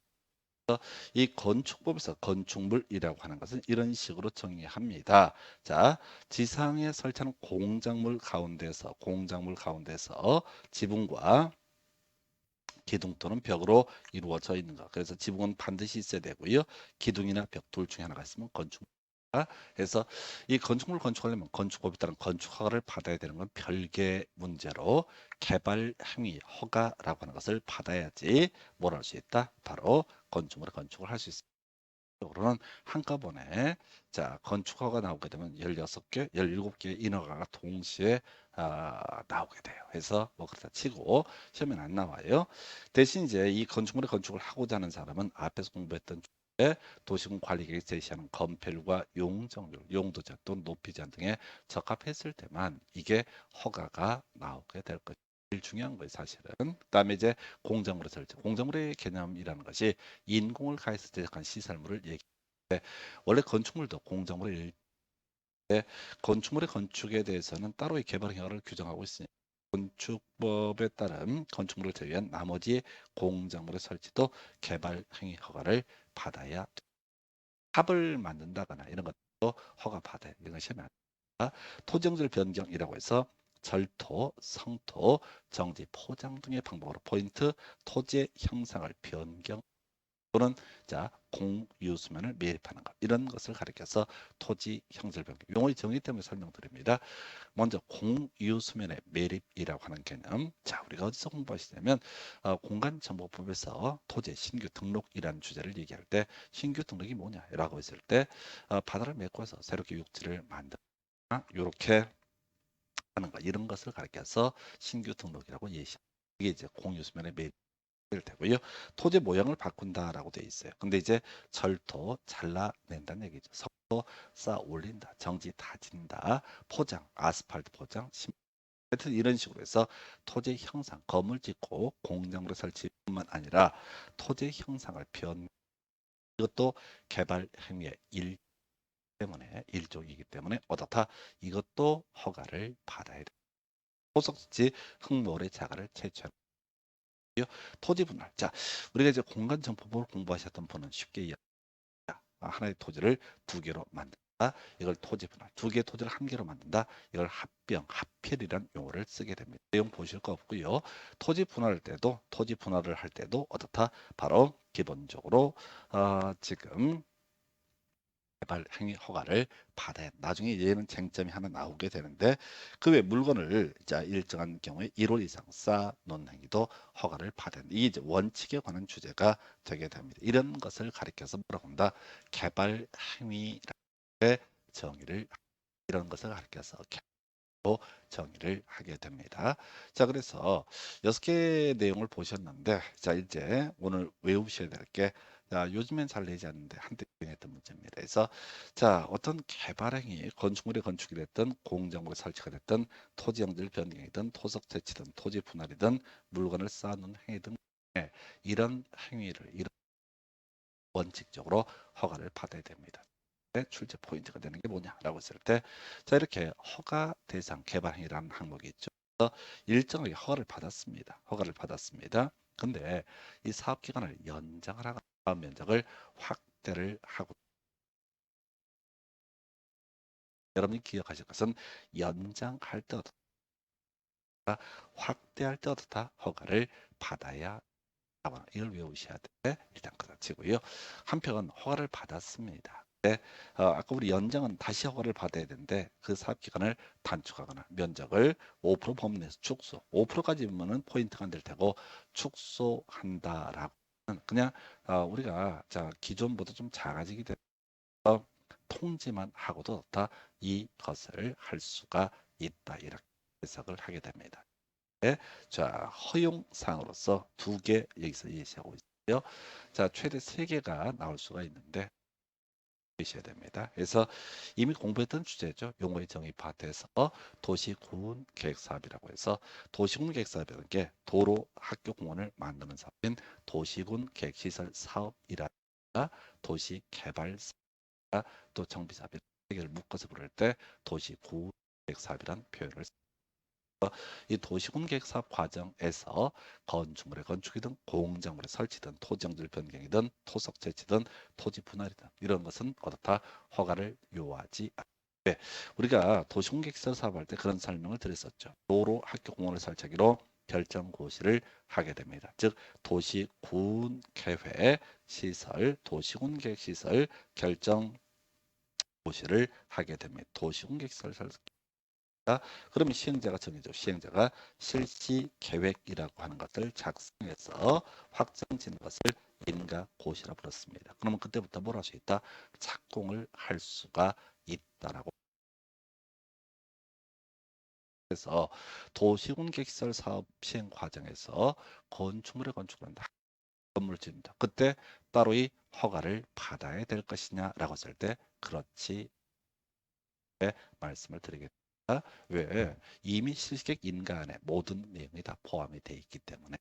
이 건축법에서 건축물이라고 하는 것은 이런 식으로 정의합니다. 자, 지상에 설치하는 공작물 가운데서 지붕과 기둥 또는 벽으로 이루어져 있는 것. 그래서 지붕은 반드시 있어야 되고요. 기둥이나 벽 둘 중에 하나가 있으면 건축물. 그래서 이 건축물 건축하려면 건축법에 따른 건축 허가를 받아야 되는 건 별개 문제로 개발 행위 허가라고 하는 것을 받아야지 뭘 할 수 있다. 바로 건축물의 건축을 할 수 있습니다. 으로는 한꺼번에 자, 건축허가 나오게 되면 16개, 17개의 인허가가 동시에 나오게 돼요. 그래서 뭐 그렇다 치고 시험에는 안 나와요. 대신 이제 이 건축물의 건축을 하고자 하는 사람은 앞에서 공부했던 주제 도시군 관리계획 제시하는 건폐율과 용적률, 용도제 또는 높이 제한 등에 적합했을 때만 이게 허가가 나오게 될 것입니다. 제일 중요한 거예요, 사실은. 그다음에 이제 공작물의 설치. 공작물의 개념이라는 것이 인공을 가해서 제작한 시설물을 얘기하는데 원래 건축물도 공작물의 건축물의 건축에 대해서는 따로의 개발 허가를 규정하고 있으니까 건축법에 따른 건축물을 제외한 나머지 공작물의 설치도 개발 행위 허가를 받아야 합을 만든다거나 이런 것도 허가 받아야 이런 것이 아니라 토지용질 변경이라고 해서 절토, 성토, 정지, 포장 등의 방법으로 포인트 토지의 형상을 변경 또는 자 공유수면을 매립하는 것 이런 것을 가리켜서 토지 형질 변경 용어의 정의 때문에 설명드립니다. 먼저 공유수면의 매립이라고 하는 개념. 자, 우리가 어디서 공부하시냐면 공간정보법에서 토지 신규 등록이라는 주제를 얘기할 때 신규 등록이 뭐냐라고 했을 때 바다를 메꿔서 새롭게 육지를 만든다. 이렇게 하는 것 이런 것을 가리켜서 신규 등록이라고 예시. 이게 이제 공유수면의 매립. 될 테고요. 토지 모양을 바꾼다라고 되어 있어요. 근데 이제 절도 잘라낸다는 얘기죠. 석도 쌓아 올린다, 정지 다진다, 포장, 아스팔트 포장, 하여튼 이런 식으로 해서 토지 형상, 건물 짓고 공장으로 설치뿐만 아니라 토지 형상을 변 이것도 개발 행위의 일 때문에 일종이기 때문에 어떻다 이것도 허가를 받아야 돼. 토속지 흙모래 자가를 채취하는 토지 분할. 자, 우리가 이제 공간 정보법을 공부하셨던 분은 쉽게 이해합니다. 하나의 토지를 두 개로 만든다. 이걸 토지 분할. 두 개의 토지를 한 개로 만든다. 이걸 합병, 합필이라는 용어를 쓰게 됩니다. 내용 보실 거 없고요. 토지 분할을 할 때도 어떻다? 바로 기본적으로 지금 개발 행위 허가를 받아야 나중에 얘는 쟁점이 하나 나오게 되는데 그 외 물건을 자 일정한 경우에 1월 이상 쌓아 놓는 행위도 허가를 받아야 된다. 이게 이제 원칙에 관한 주제가 되게 됩니다. 이런 것을 가리켜서 뭐라고 한다? 개발 행위의 정의를 이런 것을 가리켜서 정의를 하게 됩니다. 자, 그래서 6개 내용을 보셨는데, 자, 이제 오늘 외우셔야 될 게, 자, 요즘엔 잘 내지 않는데 한때 유행했던 문제입니다. 그래서, 자, 어떤 개발행위, 건축물의 건축이 됐든, 공정물의 설치가 됐든, 토지 영질 변경이든, 토속 채취든, 토지 분할이든, 물건을 쌓는 행위든, 이런 행위를, 이런 원칙적으로 허가를 받아야 됩니다. 출제 포인트가 되는 게 뭐냐라고 했을 때, 자 이렇게 허가 대상 개발행위라는 항목이 있죠. 그래서 일정하게 허가를 받았습니다. 허가를 받았습니다. 근데 이 사업 기간을 연장을 하거나 사업 면적을 확대를 하고 여러분이 기억하실 것은 연장할 때 어떻다, 확대할 때 어떻다 허가를 받아야 이걸 외우셔야 돼. 일단 그다 치고요. 한편 허가를 받았습니다. 네, 아까 우리 연장은 다시 허가를 받아야 되는데 그 사업 기간을 단축하거나 면적을 5% 범위 내에서 축소, 5%까지면은 포인트가 안 될 테고 축소한다라고 그냥 우리가 자 기존보다 좀 작아지게 돼서 통지만 하고도 다 이것을 할 수가 있다 이렇게 해석을 하게 됩니다. 자, 허용사항으로서 두 개 여기서 예시하고 있어요. 자, 최대 세 개가 나올 수가 있는데 보셔야 됩니다. 그래서 이미 공부했던 주제죠. 용어의 정의 파트에서 도시군 계획사업이라고 해서 도시군 계획사업이라는 게 도로, 학교, 공원을 만드는 사업인 도시군 계획시설 사업이라 도시 개발 사업, 또 정비 사업 세 개를 묶어서 부를 때 도시군 계획사업이라는 표현을 이 도시공계획 사업 과정에서 건축물의 건축이든 공작물의 설치든 토지영질 변경이든 토속 채취든 토지 분할이든 이런 것은 어떻다 허가를 요하지 않. 네, 우리가 도시공계획시설 사업할 때 그런 설명을 드렸었죠. 도로, 학교, 공원을 설치하기로 결정 고시를 하게 됩니다. 즉 도시군 계획 시설, 도시군 계획 시설 결정 고시를 하게 됩니다. 도시군 계획 시설 그러면 시행자가 정해져. 시행자가 실시 계획이라고 하는 것을 작성해서 확정 짓는 것을 인가 고시라 불렀습니다. 그러면 그때부터 뭘 할 수 있다? 착공을 할 수가 있다라고. 그래서 도시군객시설 사업 시행 과정에서 건축물의 건축을 한다. 건물을 짓는다. 그때 따로 이 허가를 받아야 될 것이냐라고 했을 때 그렇지 말씀을 드리겠습니다. 왜? 이미 실시계획 인가안에 모든 내용이 다 포함이 되어 있기 때문에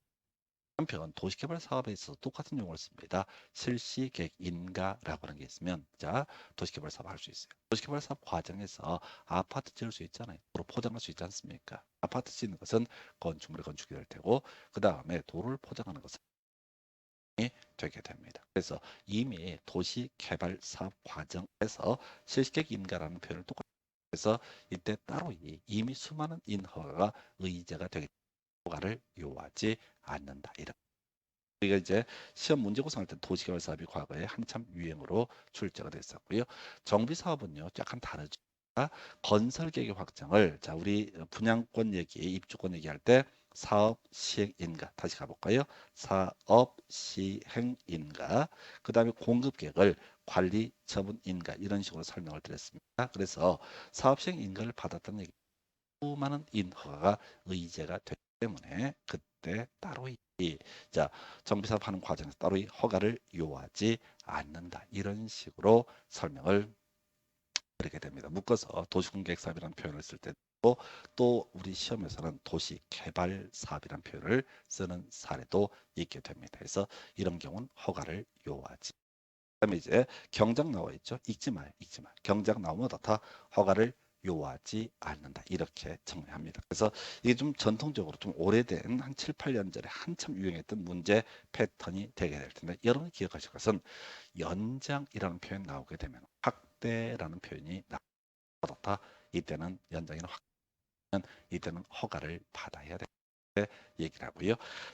한편 도시개발 사업에 있어서 똑같은 용어를 씁니다. 실시계획 인가라고 하는 게 있으면 자 도시개발 사업 할 수 있어요. 도시개발 사업 과정에서 아파트 지을 수 있잖아요. 도로 포장할 수 있지 않습니까? 아파트 짓는 것은 건축물의 건축이 될 테고 그 다음에 도로를 포장하는 것은 되게 됩니다. 그래서 이미 도시개발 사업 과정에서 실시계획 인가라는 표현을 똑같이 그래서 이때 따로 이미 수많은 인허가가 의제가 되기 때문에 허가를 요하지 않는다. 이런 우리가 이제 시험 문제 구성할 때 도시개발 사업이 과거에 한참 유행으로 출제가 됐었고요. 정비 사업은요, 약간 다르죠. 건설 계획의 확정을 자 우리 분양권 얘기, 입주권 얘기할 때 사업 시행 인가 다시 가볼까요? 사업 시행 인가 그 다음에 공급 계획을 관리 처분 인가 이런 식으로 설명을 드렸습니다. 그래서 사업 시행 인가를 받았다는 얘기 수많은 인허가가 의제가 되 때문에 그때 따로이 자 정비사업하는 과정에서 따로이 허가를 요하지 않는다. 이런 식으로 설명을 드리게 됩니다. 묶어서 도시공개사업이라는 표현을 쓸 때도 또 우리 시험에서는 도시개발사업이라는 표현을 쓰는 사례도 있게 됩니다. 그래서 이런 경우는 허가를 요하지. 그다음에 이제 경작 나와 있죠. 읽지 마요. 읽지 마. 경작 나오면 다 허가를 요하지 않는다. 이렇게 정리합니다. 그래서 이게 좀 전통적으로 좀 오래된 한 7, 8년 전에 한참 유행했던 문제 패턴이 되게 될 텐데 여러분이 기억하실 것은 연장이라는 표현 나오게 되면 확대라는 표현이 나왔다. 이때는 연장이나 확대는 이때는 허가를 받아야 돼. 얘기를 하고요.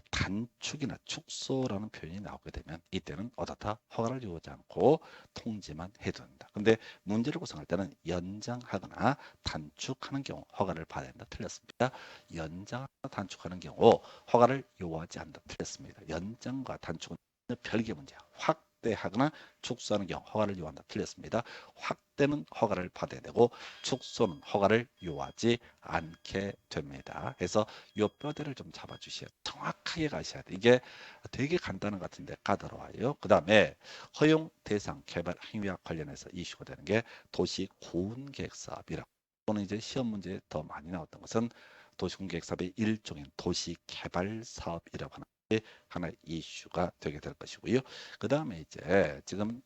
단축이나 축소라는 표현이 나오게 되면 이때는 어떻다 허가를 요구하지 않고 통지만 해도 된다. 근데 문제를 구성할 때는 연장하거나 단축하는 경우 허가를 받아야 된다. 틀렸습니다. 연장하거나 단축하는 경우 허가를 요구하지 않는다. 틀렸습니다. 연장과 단축은 별개 문제야. 확대하거나 축소하는 경우 허가를 요한다. 틀렸습니다. 확대는 허가를 받아야 되고 축소는 허가를 요하지 않게 됩니다. 그래서 요 뼈대를 좀 잡아주셔야 정확하게 가셔야 돼. 이게 되게 간단한 것 같은데 까다로워요. 그 다음에 허용 대상 개발 행위와 관련해서 이슈가 되는 게 도시 고운 계획 사업이라고. 또는 이제 시험 문제에 더 많이 나왔던 것은 도시공개획 사업의 일종인 도시 개발 사업이라고 하는 게 하나의 이슈가 되게 될 것이고요. 그 다음에 이제 지금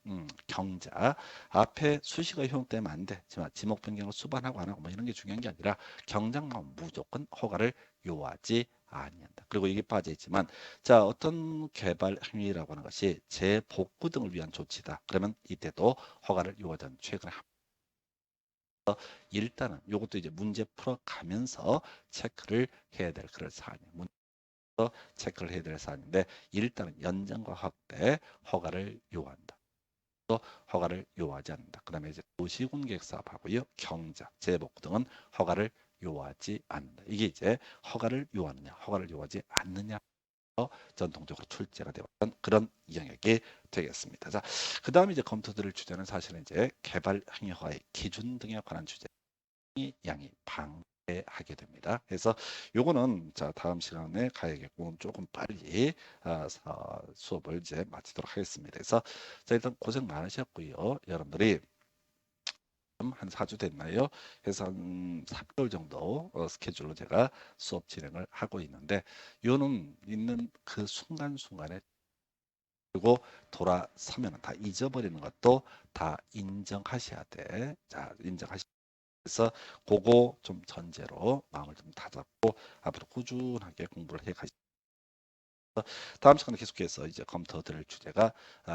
경자 앞에 수식어 효용되면 안 돼. 지목 변경을 수반하고 안 하고 뭐 이런 게 중요한 게 아니라 경작 나오면 무조건 허가를 요하지 아니한다. 그리고 이게 빠져 있지만 자 어떤 개발 행위라고 하는 것이 재복구 등을 위한 조치다. 그러면 이때도 허가를 요하지 않는 최근에 일단은 이것도 이제 문제 풀어가면서 체크를 해야 될 그런 사안이에요. 문제에서 체크를 해야 될 사안인데 일단은 연장과 확대 허가를 요한다. 또 허가를 요하지 않는다. 그다음에 이제 도시공개획 사업하고요, 경작, 재복 등은 허가를 요하지 않는다. 이게 이제 허가를 요하느냐, 허가를 요하지 않느냐. 전통적으로 출제가 되었던 그런 영역이 되겠습니다. 자, 그 다음 이제 검토드릴 주제는 사실은 이제 개발 행위 허가의 기준 등에 관한 주제. 양이 방해하게 됩니다. 그래서 요거는 자 다음 시간에 가야겠고 조금 빨리 수업을 이제 마치도록 하겠습니다. 그래서 자 일단 고생 많으셨고요. 여러분들이 한 4주 됐나요? 그래서 한 3개월 정도 스케줄로 제가 수업 진행을 하고 있는데 요는 있는 그 순간순간에 그리고 돌아서면 다 잊어버리는 것도 다 인정하셔야 돼. 자, 인정하시 그래서 그거 좀 전제로 마음을 좀 다잡고 앞으로 꾸준하게 공부를 해 가시죠. 다음 시간에 계속해서 이제 검토 드릴 주제가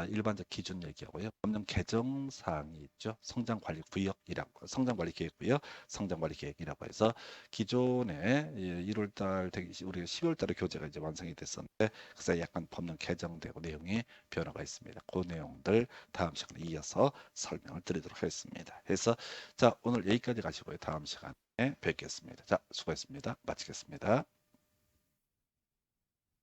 일반적 기준 얘기하고요. 법령 개정 사항이 있죠. 성장 관리 구역이라고 성장 관리 계획구역, 성장 관리 계획이라고 해서 기존에 1월 달 되기 우리가 12월 달에 교재가 이제 완성이 됐었는데 그래서 약간 법령 개정되고 내용이 변화가 있습니다. 그 내용들 다음 시간에 이어서 설명을 드리도록 하겠습니다. 그래서 자, 오늘 여기까지 가시고요. 다음 시간에 뵙겠습니다. 자, 수고했습니다. 마치겠습니다.